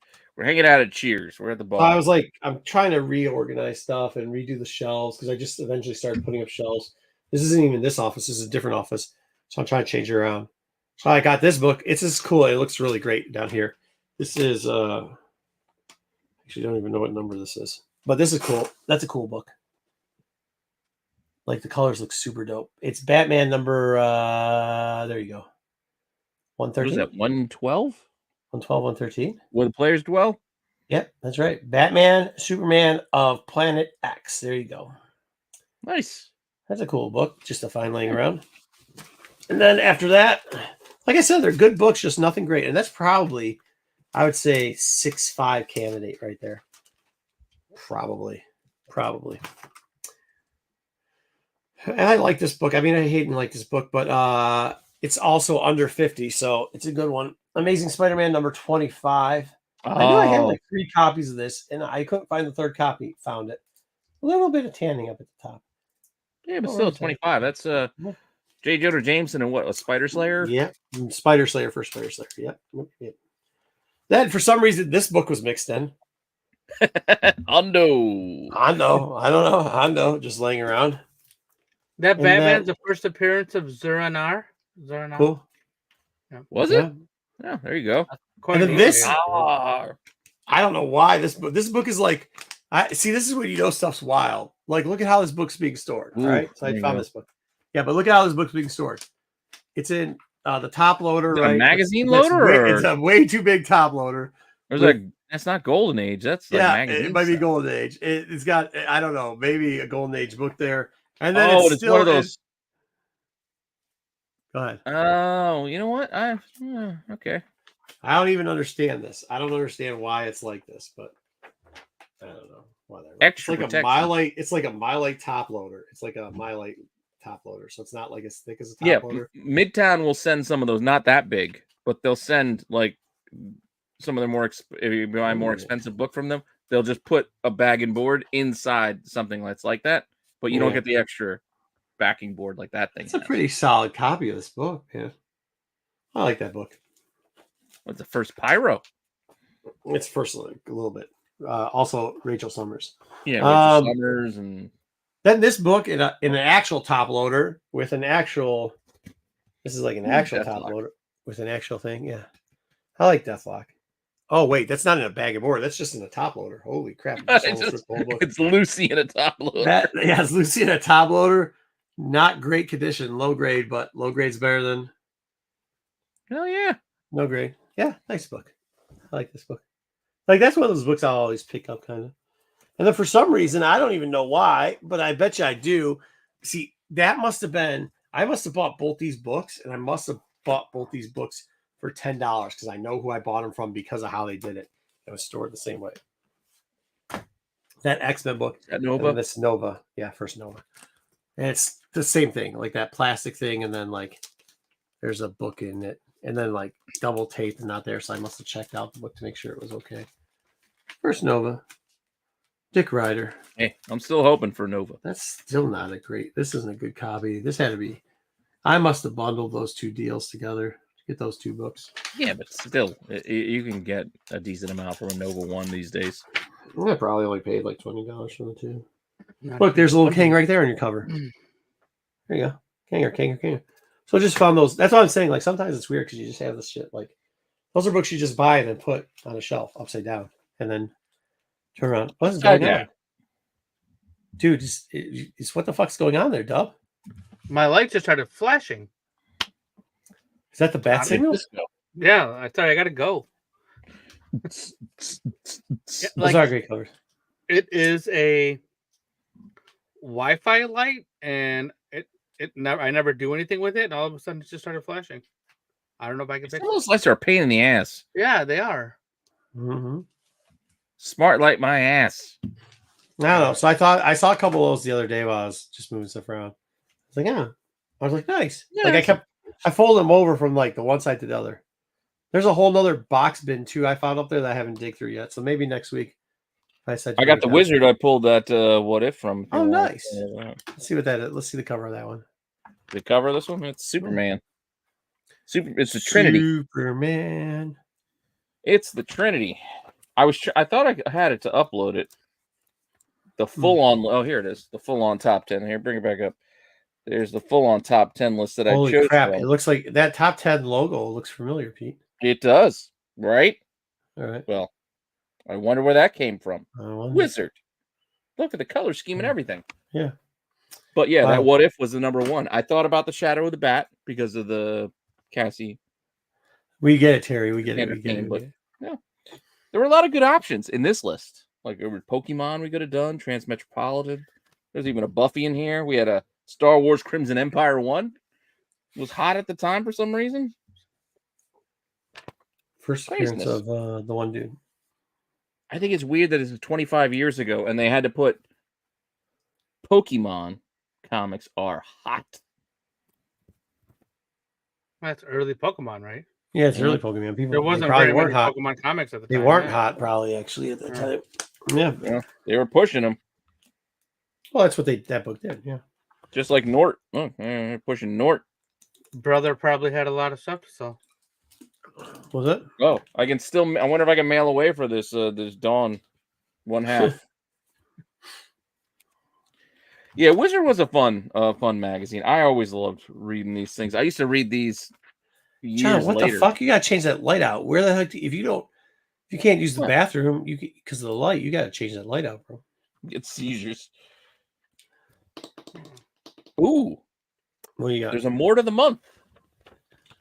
hanging out at Cheers. We're at the bar. I was like, I'm trying to reorganize stuff and redo the shelves because I just eventually started putting up shelves. This isn't even this office. This is a different office. So I'm trying to change it around. So I got this book. It's just cool. It looks really great down here. This is actually don't even know what number this is. But this is cool. That's a cool book. Like the colors look super dope. It's Batman number there you go. What 113. is that? 112? 112, 113. Where the players dwell? Yep, that's right. Batman, Superman of Planet X. There you go. Nice. That's a cool book, just to find laying around. And then after that, like I said, they're good books, just nothing great. And that's probably, I would say, 6.5 candidate right there. Probably. And I like this book. I mean, I hate and like this book, but it's also under 50, so it's a good one. Amazing Spider-Man number 25. I knew I had like 3 copies of this, and I couldn't find the 3rd copy. Found it. A little bit of tanning up at the top. Yeah, but still 25. That's J. Jonah Jameson and what, a Spider Slayer? Yep. Spider Slayer for Spider Slayer. Yep. Then for some reason this book was mixed in. Hondo. I don't know. Just laying around. That And Batman's the first appearance of Zuranar. Cool. Was Yeah. it? Yeah, there you go. And then this, Ah, I don't know why this book is like, I see. This is when you know stuff's wild. Like, look at how this book's being stored. All Ooh, right, so I there you found go. this book. Yeah, but look at how this book's being stored. It's in the top loader, Is it a right? magazine That's loader, way, or- it's a way too big top loader. There's with- like that's not Golden Age. That's like yeah, magazine. it might be stuff. Golden Age. It's got, I don't know, maybe a Golden Age book there, and then Oh, it's it's still one of those. Go ahead. Oh, you know what? Okay. I don't even understand this. I don't understand why it's like this, but I don't know. Whatever. Extra it's like protection. a Mylite. It's like a Mylite top loader. It's like a Mylite top loader, so it's not like as thick as a top loader. Midtown will send some of those, not that big, but they'll send like some of their more if you buy a more expensive book from them, they'll just put a bag and board inside something that's like that, but you don't get the extra backing board like that thing. It's a pretty solid copy of this book, man. I like that book. What's the first Pyro? It's first a little bit. Also Rachel Summers. Yeah, Rachel Summers, and then this book in an actual top loader with an actual. This is like an actual top loader with an actual thing. Yeah, I like Deathlock. Oh wait, that's not in a bag of board. That's just in a top loader. Holy crap! It's Lucy in a top loader. It's Lucy in a top loader. Not great condition, low grade, but low grade's better than. Hell yeah, no grade. Yeah, nice book. I like this book. Like, that's one of those books I'll always pick up, kind of. And then for some reason, I don't even know why, but I bet you I do. See, that must have been, I must have bought both these books, and I must have bought both these books for $10 because I know who I bought them from because of how they did it. It was stored the same way. That X-Men book. That Nova? And this Nova. Yeah, first Nova. And it's the same thing, like that plastic thing, and then like there's a book in it, and then like double taped and not there, so I must have checked out the book to make sure it was okay. First Nova. Dick Ryder. Hey, I'm still hoping for Nova. That's still not a great. This isn't a good copy. This had to be. I must have bundled those two deals together to get those two books. Yeah, but still, you can get a decent amount from a Nova one these days. I probably only paid like $20 for the two. Look, there's a little king right there on your cover. There you go. Kanger. So I just found those. That's what I'm saying. Like, sometimes it's weird because you just have this shit. Like, those are books you just buy and then put on a shelf upside down and then turn around. What's going on? Dude, it's what the fuck's going on there, Dub? My light just started flashing. Is that the bat signal? Yeah, I thought I gotta go. Those are great colors. It is a Wi-Fi light, and I never do anything with it, and all of a sudden it just started flashing. I don't know if I can fix it. Those lights are a pain in the ass. Yeah, they are. Mm-hmm. Smart light my ass. I don't know. So I saw a couple of those the other day while I was just moving stuff around. I was like, yeah. I was like, nice. Yeah, like I folded them over from like the one side to the other. There's a whole nother box bin too I found up there that I haven't dig through yet. So maybe next week. I got the wizard I pulled that What If from. Oh, nice. Let's see what that is. Let's see the cover of that one. The cover of this one? It's Superman. It's the Trinity. Superman. It's the Trinity. I thought I had it to upload it. The full on. Oh, here it is. The full on top 10. Here, bring it back up. There's the full on top 10 list that Holy I chose. Crap! From. It looks like that top 10 logo looks familiar, Pete. It does, right? All right. Well, I wonder where that came from. Wizard. Look at the color scheme and everything. Yeah. But yeah, that What If was the number one. I thought about the Shadow of the Bat because of the Cassie. We get it, Terry. We get it. But yeah, there were a lot of good options in this list. Like there was Pokemon we could have done, Transmetropolitan. There's even a Buffy in here. We had a Star Wars Crimson Empire 1. It was hot at the time for some reason. First appearance of the one dude. I think it's weird that it's 25 years ago and they had to put Pokemon comics are hot. That's early Pokemon, right? Yeah, it's early Pokemon. People there wasn't probably very weren't many hot. Pokemon comics at the time. They weren't hot, probably actually at the time. Yeah, they were pushing them. Well, that's what that book did. Yeah, just like Nort. Oh, pushing Nort. Brother probably had a lot of stuff to sell. Was it? Oh, I can still. I wonder if I can mail away for this. This Dawn, one half. Yeah, Wizard was a fun magazine. I always loved reading these things. I used to read these years John, what later. the fuck? You gotta change that light out. Where the heck? If you can't use the What? bathroom, because of the light, you gotta change that light out, bro. Get seizures. Ooh, What do you got? there's a more to the month.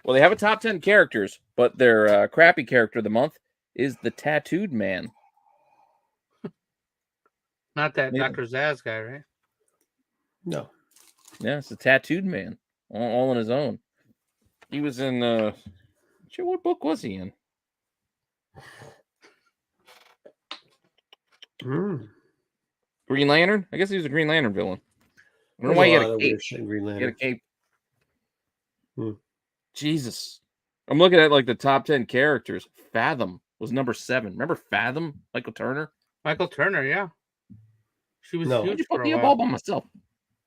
Well, they have a top 10 characters, but their crappy character of the month is the Tattooed Man. Not that Yeah. Dr. Zaz guy, right? No. Yeah, it's the Tattooed Man, all on his own. He was in what book was he in? Green Lantern? I guess he was a Green Lantern villain. I don't know why he had a cape. Shit in Green He had a Lantern. cape. Jesus. I'm looking at like the top 10 characters. Fathom was number 7. Remember Fathom? Michael Turner? Michael Turner, yeah. She was No. huge You for put a me up while. all by myself.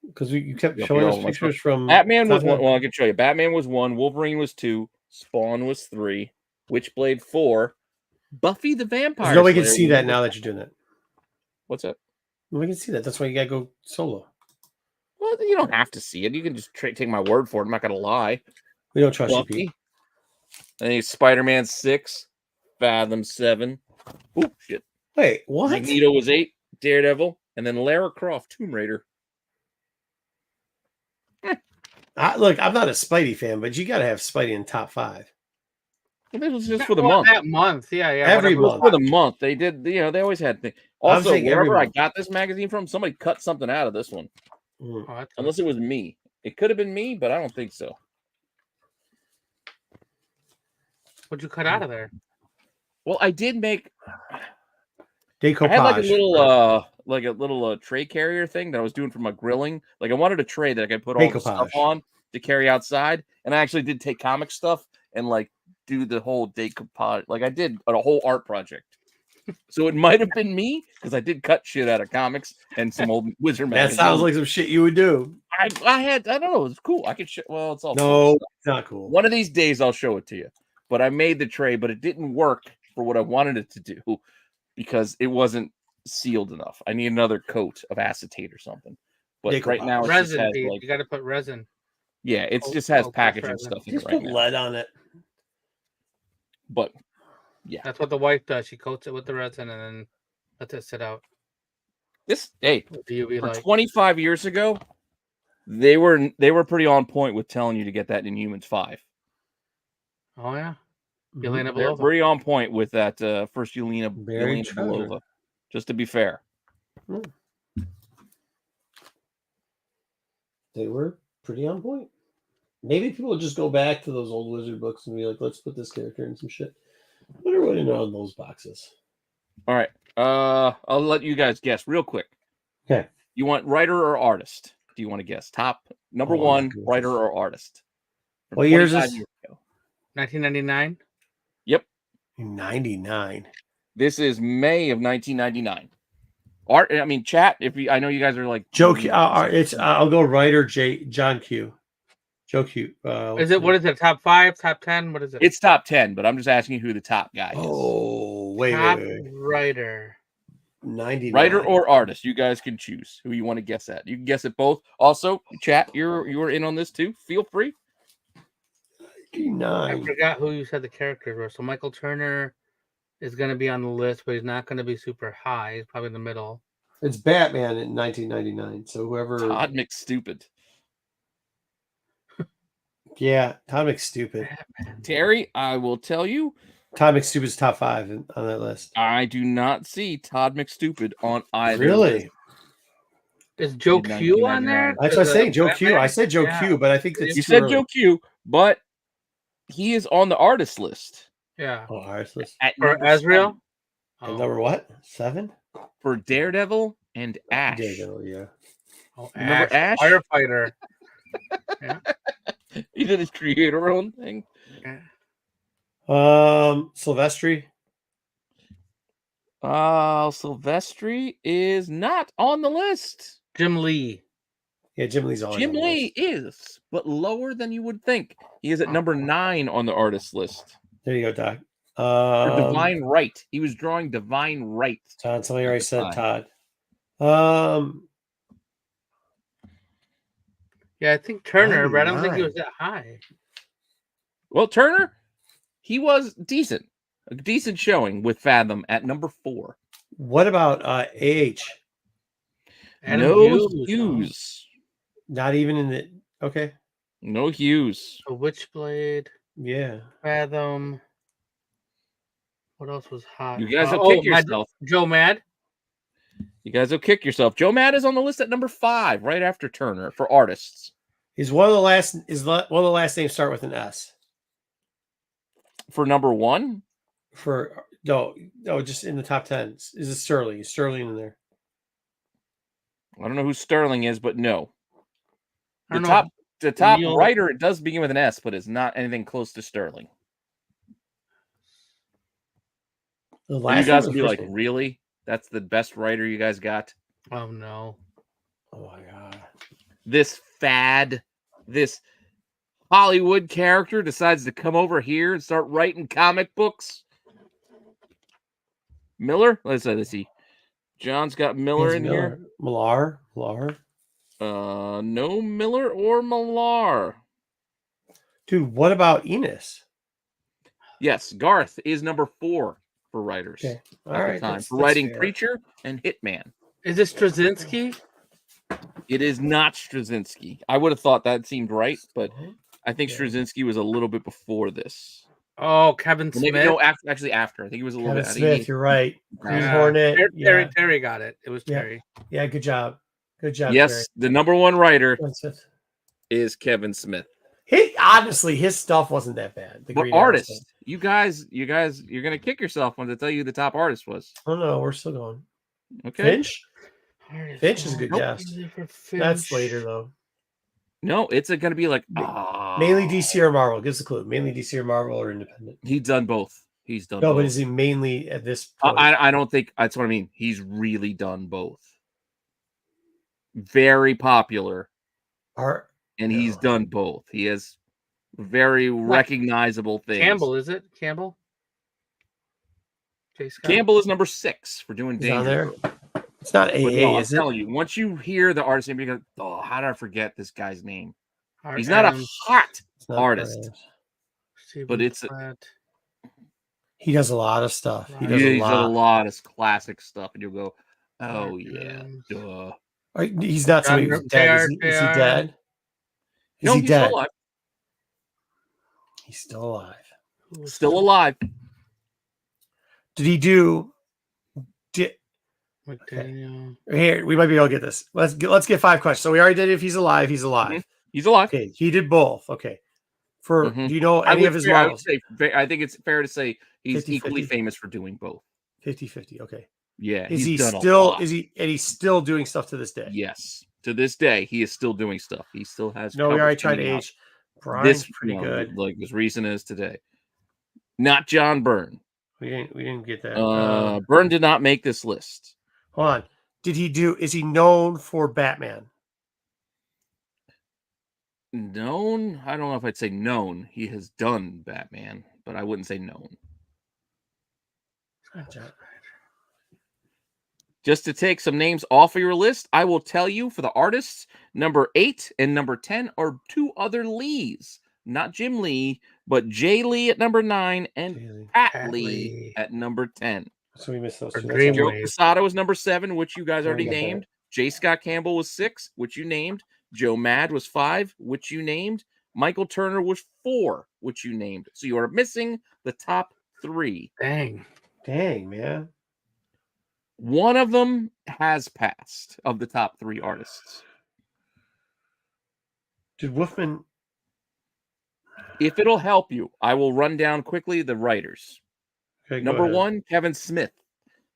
Because you kept Yep, showing you're us all pictures from Batman was top one. ten. Well, I can show you. Batman was 1. Wolverine was 2. Spawn was 3. Witchblade 4. Buffy the Vampire Nobody can Slayer see was that number now 5. that you're doing that. What's that? Nobody can see that. That's why you gotta go solo. Well, you don't have to see it. You can just take my word for it. I'm not gonna lie. We don't trust you, Buffy. Pete. And then Spider-Man 6. Fathom 7. Oh shit. Wait, what? Magneto was 8. Daredevil, and then Lara Croft, Tomb Raider. Look, I'm not a Spidey fan, but you gotta have Spidey in top 5. Well, this was just for the Well, month. that month, yeah. Every whatever. month. For the month, they did. They always had things. Also, saying every wherever I month. got this magazine from, somebody cut something out of this one. Oh, that's Unless it was me. It could have been me, but I don't think so. What'd you cut out of there? Well, I did make. Decoupage. I had like a little tray carrier thing that I was doing for my grilling. Like I wanted a tray that I could put all the stuff Decoupage. on to carry outside, and I actually did take comic stuff and like do the whole decoupage. Like I did a whole art project. So it might have been me because I did cut shit out of comics and some old Wizard That magazines. sounds like some shit you would do. I don't know. It's cool. I could show. Well, it's all No, cool. it's not cool. One of these days I'll show it to you. But I made the tray, but it didn't work for what I wanted it to do because it wasn't sealed enough. I need another coat of acetate or something. But Decoupage. right now it Resin, just has Pete. like You got to put resin. yeah, it just has press packaging resin. stuff in it Just right put now. lead on it. But yeah, That's what the wife does. She coats it with the resin and then lets it sit out. this hey, What do you be for like? 25 years ago, they were pretty on point with telling you to get that in Humans 5. Oh yeah, Mhm. Yelena They're Belova. pretty on point with that first Yelena Buried treasure. Belova. Just to be fair. They were pretty on point. Maybe people will just go back to those old Wizard books and be like, let's put this character in some shit. I wonder what in all those boxes. All right. I'll let you guys guess real quick. Okay. You want writer or artist? Do you want to guess? Top number Oh, my one, goodness. writer or artist? From What year is 25 this? years ago. 1999. Yep. 99. This is May of 1999. Chat. I know you guys are like Joe Q. I'll go writer John Q. Joe Q. Is it what is it? Top 5, top 10? What is it? It's top 10, but I'm just asking you who the top guy is. Oh, wait. top writer. 99. Writer or artist, you guys can choose who you want to guess at. You can guess at both. Also, chat, you're in on this too. Feel free. I 99. forgot who you said the characters were. So Michael Turner is going to be on the list, but he's not going to be super high. He's probably in the middle. It's Batman in 1999. So whoever. Todd McStupid. Yeah, Todd McStupid. Terry, I will tell you, Todd McStupid's top 5 on that list. I do not see Todd McStupid on either. Really? list. Is Joe In Q on there? 1999. That's what I'm saying. Joe Q. Batman? I said Joe Yeah. Q, but I think that's You too said early. Joe Q, but he is on the artist list Yeah. Oh, artist list. at For number Ezreal? And Oh, number what? 7? 7 for Daredevil and Ash. Daredevil, yeah. oh, Remember Ash? Firefighter. He did his creator own thing. Yeah. Silvestri. Silvestri is not on the list. Jim Lee. Yeah, Jim Lee's always Jim on the Lee list. is, but lower than you would think. He is at number 9 on the artist list. There you go, Doc. For Divine Right. He was drawing Divine Right. Todd, somebody already said Fine. Todd. Yeah, I think Turner, but I don't think he 99. was that high. Well, Turner, he was decent. A decent showing with Fathom at number 4. What about AH? Adam No Hughes. Hughes. Not even in the okay. No Hughes. A Witchblade. Yeah. Fathom. What else was hot? You guys will kick Mad- yourself. Joe Mad. You guys will kick yourself. Joe Mad is on the list at number 5, right after Turner for artists. Is one of the last names start with an S? For number 1, For no, just in the top 10. Is it Sterling? Is Sterling in there? I don't know who Sterling is, but no. I The don't know. top Neil- writer, it does begin with an S, but it's not anything close to Sterling. The And last you guys name will or be first like, name? really? That's the best writer you guys got? Oh no. Oh my god. This fad, this Hollywood character decides to come over here and start writing comic books. Miller? Let's see. John's got Miller in here. Millar. No Miller or Millar. Dude, what about Enos? Yes, Garth is number 4 for writers. Okay. All at right. the time That's for writing fair. Preacher and Hitman. Is it Straczynski? It is not Straczynski. I would have thought that seemed right, but I think Straczynski was a little bit before this. Oh, Kevin Well, maybe Smith. no, actually after. I think he was a little Kevin bit. Smith, you're right. Green Yeah. Hornet. Terry got it. It was Yeah. Terry. Yeah, good job. Good job, Yes, Terry. the number 1 writer Kevin Smith. is Kevin Smith. Honestly, his stuff wasn't that bad. The But Green Arrow artist, stuff. you guys, you're gonna kick yourself when I tell you the top artist was. Oh no, we're still going. Okay. Finch? Finch is a good Nope. guess. That's later though. No, it's gonna be like Mainly DC or Marvel. Gives a clue. Mainly DC or Marvel or independent. He's done both. He's done No, both. but is he mainly at this point? I don't think that's what I mean. He's really done both. Very popular. And he's done both. He has very recognizable things. Campbell, is it? Campbell? J. Scott? Campbell is number 6 for doing He's on Danger. there. It's not AA, No, I'm is it? telling you, once you hear the artist name, you go, oh, how did I forget this guy's name? Art He's not Adams. a hot It's not artist, Adams. Stephen but it's Platt. He does a lot of stuff. He Right. does he's a done a lot. lot of classic stuff, and you'll go, oh Art yeah, Adams. duh. He's not somebody who's dead. Is he dead? Is No, he he's dead? still alive. He's still alive. Who was Still that? alive. Did he do? McDaniel. Here, we might be able to get this. Let's get 5 questions. So we already did if he's alive. He's alive. He's alive. Okay, he did both. Okay. For Mhm. do you know I any would of his say- I would models? say, I think it's fair to say he's 50-50. equally famous for doing both. 50-50. Okay. Yeah, Is he's he done a still? lot. Is he? And he's still doing stuff to this day. Yes, to this day, he is still doing stuff. He still has. No, we covers already tried coming out. age. Brian's This pretty good. like as recent as today. Not John Byrne. We didn't get that. Byrne did not make this list. Hold on. Did he do? Is he known for Batman? Known? I don't know if I'd say known. He has done Batman, but I wouldn't say known. Just to take some names off of your list, I will tell you for the artists, number 8 and number 10 are 2 other Lees. Not Jim Lee, but Jay Lee at number 9 and Pat Lee at number 10. So we missed those Or two. Dream Joe Wave. Quesada was number 7, which you guys Yeah, already we got that. named. J. Scott Campbell was 6, which you named. Joe Mad was 5, which you named. Michael Turner was 4, which you named. So you are missing the top 3. Dang. Dang, man. One of them has passed of the top 3 artists. Did Wolfman? If it'll help you, I will run down quickly the writers. Okay, go Number ahead. 1, Kevin Smith.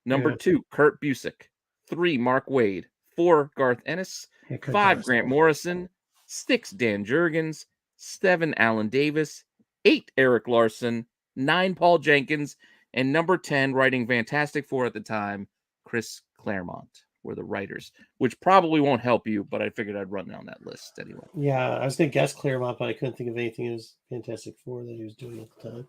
Number Yeah. 2, Kurt Busiek. 3, Mark Wade. 4, Garth Ennis. Yeah, good 5, guess. Grant Morrison. 6, Dan Jurgens. 7, Alan Davis. 8, Eric Larson. 9, Paul Jenkins. And number 10, writing Fantastic Four at the time, Chris Claremont were the writers, which probably won't help you, but I figured I'd run down that list anyway. Yeah, I was going to guess Claremont, but I couldn't think of anything that was Fantastic Four that he was doing at the time.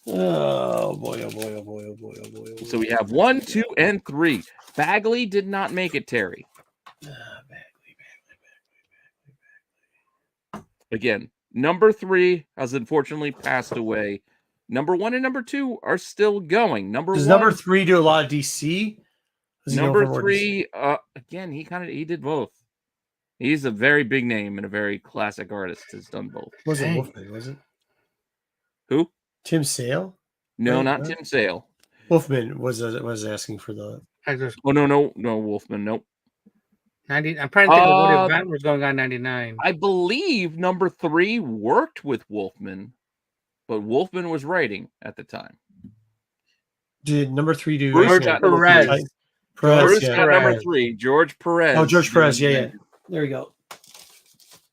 Oh boy! Oh boy! Oh boy! Oh boy! Oh boy! Oh boy. So we have 1, 2, and 3. Bagley did not make it, Terry. Bagley. Again, number 3 has unfortunately passed away. Number 1 and number 2 are still going. Does number 3 do a lot of DC? Number 3, again, he did both. He's a very big name and a very classic artist. Has done both. Was it Wolfman? Was it? Who? Tim Sale? No, Right, not no? Tim Sale. Wolfman was asking for the. Oh no, Wolfman, nope. 90. I'm trying to think of what event was going on 99. I believe number 3 worked with Wolfman, but Wolfman was writing at the time. Did number 3 do? Bruce got Perez. Bruce yeah. got number 3. George Perez. Oh, George Perez. Yeah. There we go.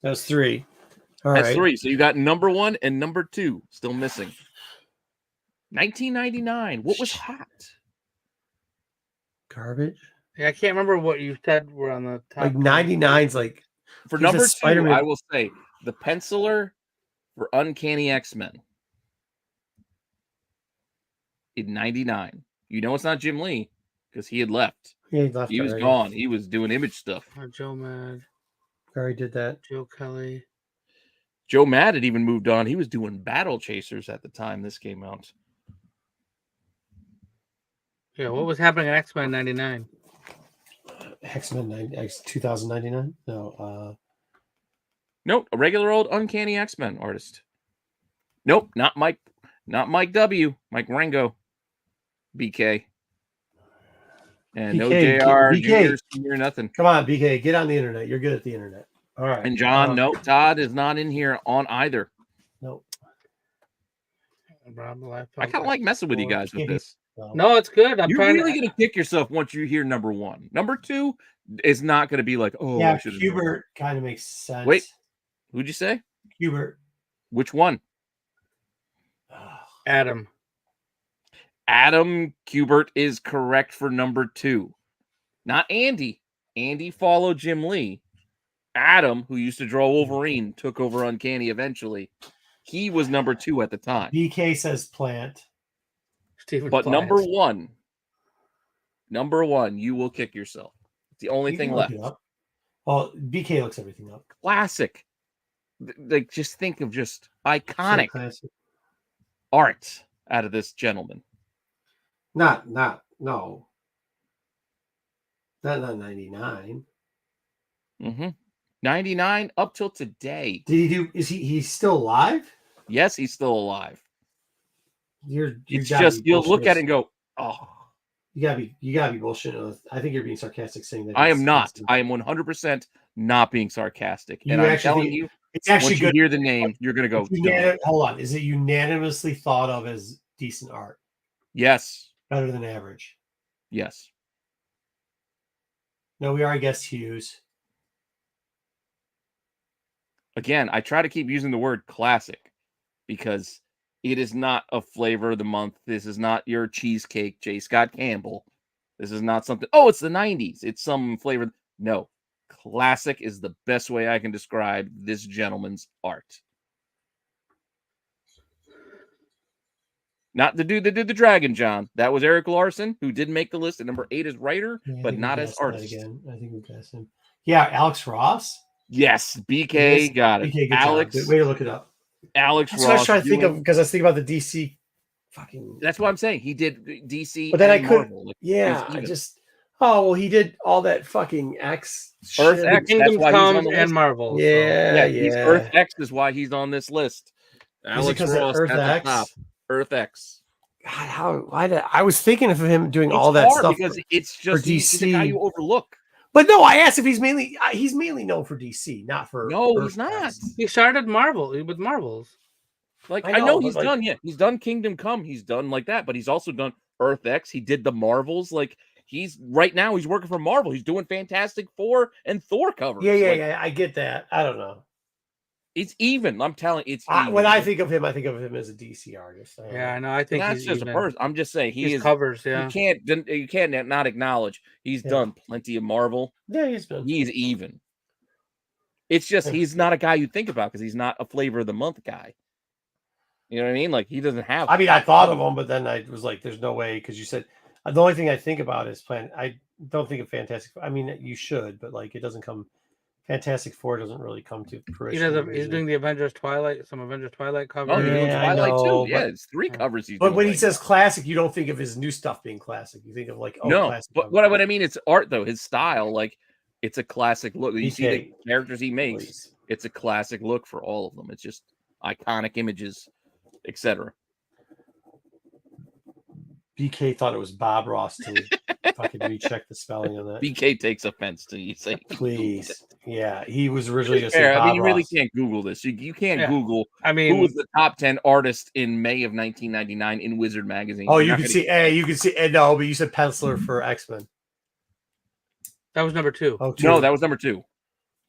That was 3. All That's right. 3. So you got number 1 and number 2 still missing. 1999. What was hot? Garbage. Yeah, I can't remember what you said were on the top. Like 99's like For he's number a 2, Spider-Man. I will say the penciler for Uncanny X-Men in 99. You know it's not Jim Lee because he had left. Yeah, he left. He was already. gone. He was doing image stuff. Joe Mad, Already did that. Joe Kelly. Joe Mad had even moved on. He was doing Battle Chasers at the time this came out. Yeah, what was happening in X-Men 99? X-Men 2099? No. Nope, a regular old Uncanny X-Men artist. Nope, not Mike W. Mike Rango. BK. And no BK, JR, BK. Junior, Senior, nothing. Come on, BK, get on the internet. You're good at the internet. All right. And John, nope, Todd is not in here on either. Nope. I kind of like messing with you guys with this. No, it's good. You're really going to kick yourself once you hear number 1. Number 2 is not going to be like, oh, yeah, I should have. Hubert kind of makes sense. Wait, who'd you say? Hubert. Which one? Adam Kubert is correct for number 2. Not Andy. Andy followed Jim Lee. Adam, who used to draw Wolverine, took over Uncanny eventually. He was number 2 at the time. BK says Plant. But number 1, you will kick yourself. It's the only thing left. Well, BK looks everything up. Classic. Like, just think of just iconic art out of this gentleman. Not 99. 99 up till today. Did he do? He's still alive? Yes, he's still alive. It's just you'll look at it and go, oh. You gotta be bullshitting. I think you're being sarcastic saying that. I am not. I am 100% not being sarcastic. And I'm telling you, it's actually once good. You hear the name, you're gonna go. Hold on. Is it unanimously thought of as decent art? Yes. Better than average. Yes. No, we already guessed Hughes. Again, I try to keep using the word classic because it is not a flavor of the month. This is not your cheesecake, J. Scott Campbell. This is not something, oh, it's the 90s. It's some flavor. No. Classic is the best way I can describe this gentleman's art. Not the dude that did the Dragon, John. That was Eric Larson, who did make the list at number 8 as writer, but not as artist. Again. I think we guessed him. Yeah, Alex Ross. Yes, BK got it. BK, Alex, job. Way to look it up. Alex That's Ross. what I was trying to think of because I was thinking about the DC fucking. That's what I'm saying. He did DC, but then I couldn't. Marvel. Yeah, I just. Oh well, he did all that fucking X. Earth shit. X. Kingdom That's why Come he's on the and list. Marvel. Yeah, He's Earth X is why he's on this list. Alex Ross Earth at X? the top. Earth X. God, I was thinking of him doing all It's that hard stuff because it's just he's the guy you overlook. But no, I asked if he's mainly known for DC, not for. No, Earth he's not. X. He started Marvel with Marvels. Like I I know know, he's but, done. Yeah, he's done Kingdom Come. He's done like that, but he's also done Earth X. He did the Marvels. Like he's right now he's working for Marvel. He's doing Fantastic Four and Thor covers. Yeah. I get that. I don't know. It's even. I'm telling you, it's even. When I think of him as a DC artist. Yeah, I know. I think that's he's just even. a person. I'm just saying he is covers. Yeah, you can't not acknowledge he's done plenty of Marvel. Yeah, he's been. He's even. It's just he's not a guy you think about because he's not a flavor of the month guy. You know what I mean? Like he doesn't have. I mean, I thought of him, but then I was like, "There's no way," because you said the only thing I think about is I don't think of Fantastic. I mean, you should, but like it doesn't come Fantastic Four doesn't really come to He fruition. does. He's doing the Avengers Twilight, some Avengers Twilight cover. Oh, he's doing Yeah, I Twilight know, too. Yeah, but- it's 3 covers he's But doing when he right says now. classic, you don't think of his new stuff being classic. You think of like, oh, No, classic. but what I mean, it's art though. His style, like, it's a classic look. You see the BK, characters he makes. please. It's a classic look for all of them. It's just iconic images, etc. BK thought it was Bob Ross till he fucking recheck the spelling on that. BK takes offense to you say, Please. Yeah, he was originally going to Fair. say Bob I mean, you really Ross. can't Google this. You can't Yeah. Google I who mean, was the top 10 artist in May of 1999 in Wizard magazine. Oh, You're you not can gonna- see. Hey, you can see. No, but you said penciler for X-Men. that was number 2. Oh, No, two. that was number 2.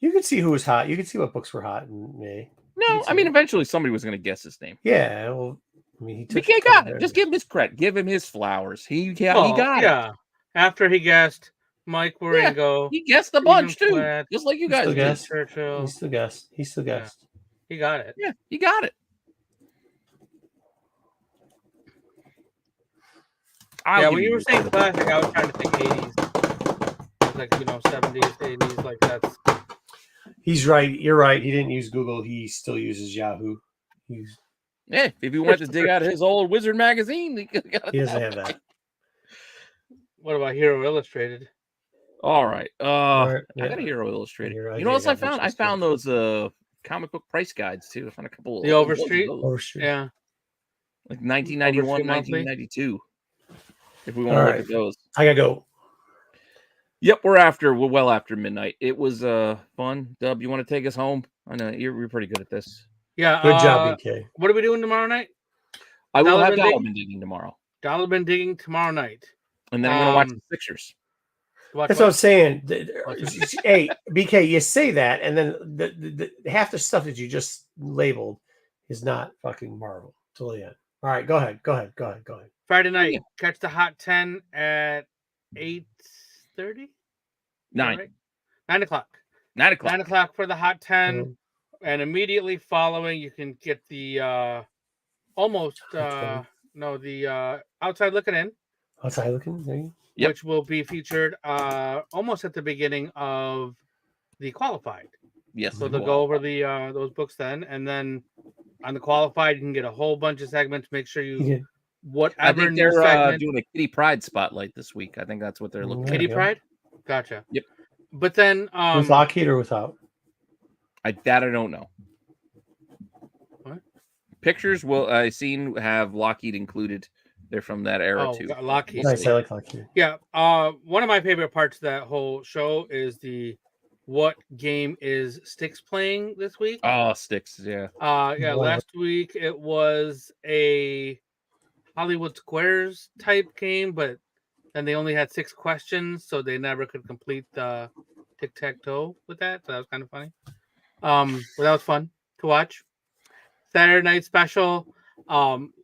You can see who was hot. You can see what books were hot in May. No, I mean, eventually somebody was going to guess his name. Yeah, well, I mean, he took. BK got it. Just give him his credit. Give him his flowers. He got it. Yeah. After he guessed Mike Waringo, He guessed a bunch too, Platt, just like you He guys still did. guessed. Churchill, He still guessed. He still Yeah. guessed. he got it. Yeah, he got it. I'll Yeah, give when you were this. saying classic, I was trying to think 80s, like 70s, 80s, like that's. He's right. You're right. He didn't use Google. He still uses Yahoo. Yeah, if he wanted to dig out his old Wizard magazine, he got He it. doesn't have that. What about Hero Illustrated? All right. Right, I got a Hero Illustrated. Hero, You know what else yeah, I found? I found those comic book price guides too. I found a couple. The Overstreet? Overstreet. Yeah. Like 1991, Overstreet Monthly? 1992. If we want All to right. look at those. I gotta go. Yep, we're well after midnight. It was fun. Dub, you want to take us home? I know you're pretty good at this. Yeah. Good job, BK. What are we doing tomorrow night? I will have Dollar Bin Dollar Bin digging tomorrow, Dollar Bin digging tomorrow night. and then I'm gonna watch Um, the Sixers. Watch That's what I'm what? saying. Watch Hey, BK, you say that, and then the half the stuff that you just labeled is not fucking Marvel till the end. All right, go ahead. Friday night, catch the Hot 10 at 8:30. 9 o'clock. 9 o'clock. 9 o'clock for the Hot 10, Mhm. and immediately following, you can get the Outside Looking In, Outside looking. There you. Yep. which will be featured almost at the beginning of the Qualified. Yes. So they'll go over the those books then, and then on the Qualified, you can get a whole bunch of segments. Make sure you Yeah. I whatever think new they're segment. doing a Kitty Pride spotlight this week. I think that's what they're looking Kitty at. Yeah. Pride, gotcha. Yep. But then With Lockheed or without? I don't know. What? Pictures I seen have Lockheed included. They're from that era too. Lockheed. Nice. I like Lockheed. Yeah. One of my favorite parts of that whole show is the what game is Styx playing this week. Oh, Sticks, yeah. Yeah. Wow. Last week it was a Hollywood Squares type game, but then they only had 6 questions, so they never could complete the tic-tac-toe with that. So that was kind of funny. But that was fun to watch. Saturday night special.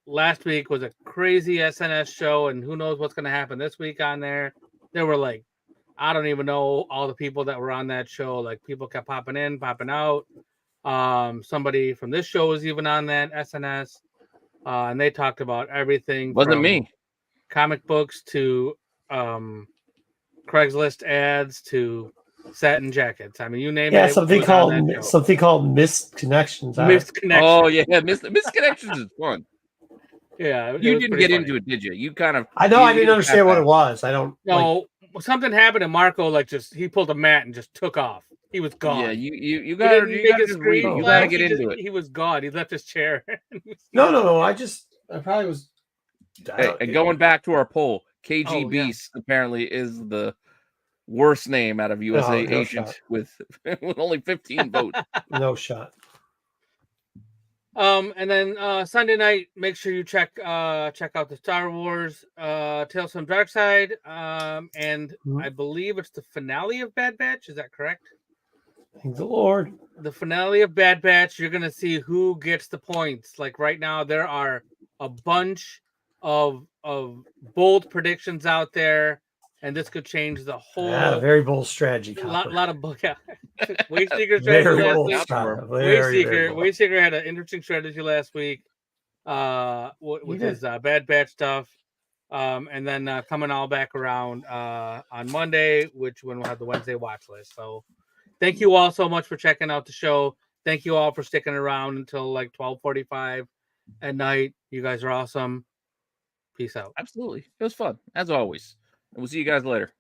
Last week was a crazy SNS show, and who knows what's going to happen this week on there. There were like, I don't even know all the people that were on that show. Like people kept popping in, popping out. Somebody from this show was even on that SNS, and they talked about everything. Wasn't from me. comic books to Craigslist ads to satin jackets. I mean, you name Yeah, it. something called Missed Connections. Missed Connection. Oh yeah, Misconnections is fun. Yeah, You didn't get into it, did you? You kind of. I know. I didn't you understand what it was. I don't. No, something happened and Marco he pulled a mat and just took off. He was gone. Yeah, you He gotta didn't make a just read it. screen You flash, gotta get he into just- it. He was gone. He left his chair. No. I probably was. Hey, and going back to our poll, KG Oh, yeah. Beast apparently is the worst name out of USA No Agent shot. with only 15 votes. No shot. And then Sunday night, make sure you check out the Star Wars Tales from Darkside. And Mhm. I believe it's the finale of Bad Batch. Is that correct? Thank the Lord. The finale of Bad Batch, you're gonna see who gets the points. Like right now, there are a bunch of bold predictions out there, and this could change the whole Very bold strategy. lot of book. Yeah. Wayseeker strategy Very last bold week. strategy. Very bold. Wayseeker had an interesting strategy last week with his Bad Batch stuff. And then coming all back around on Monday, when we'll have the Wednesday watch list. So Thank you all so much for checking out the show. Thank you all for sticking around until like 12:45 at night. You guys are awesome. Peace out. Absolutely. It was fun, as always. And we'll see you guys later.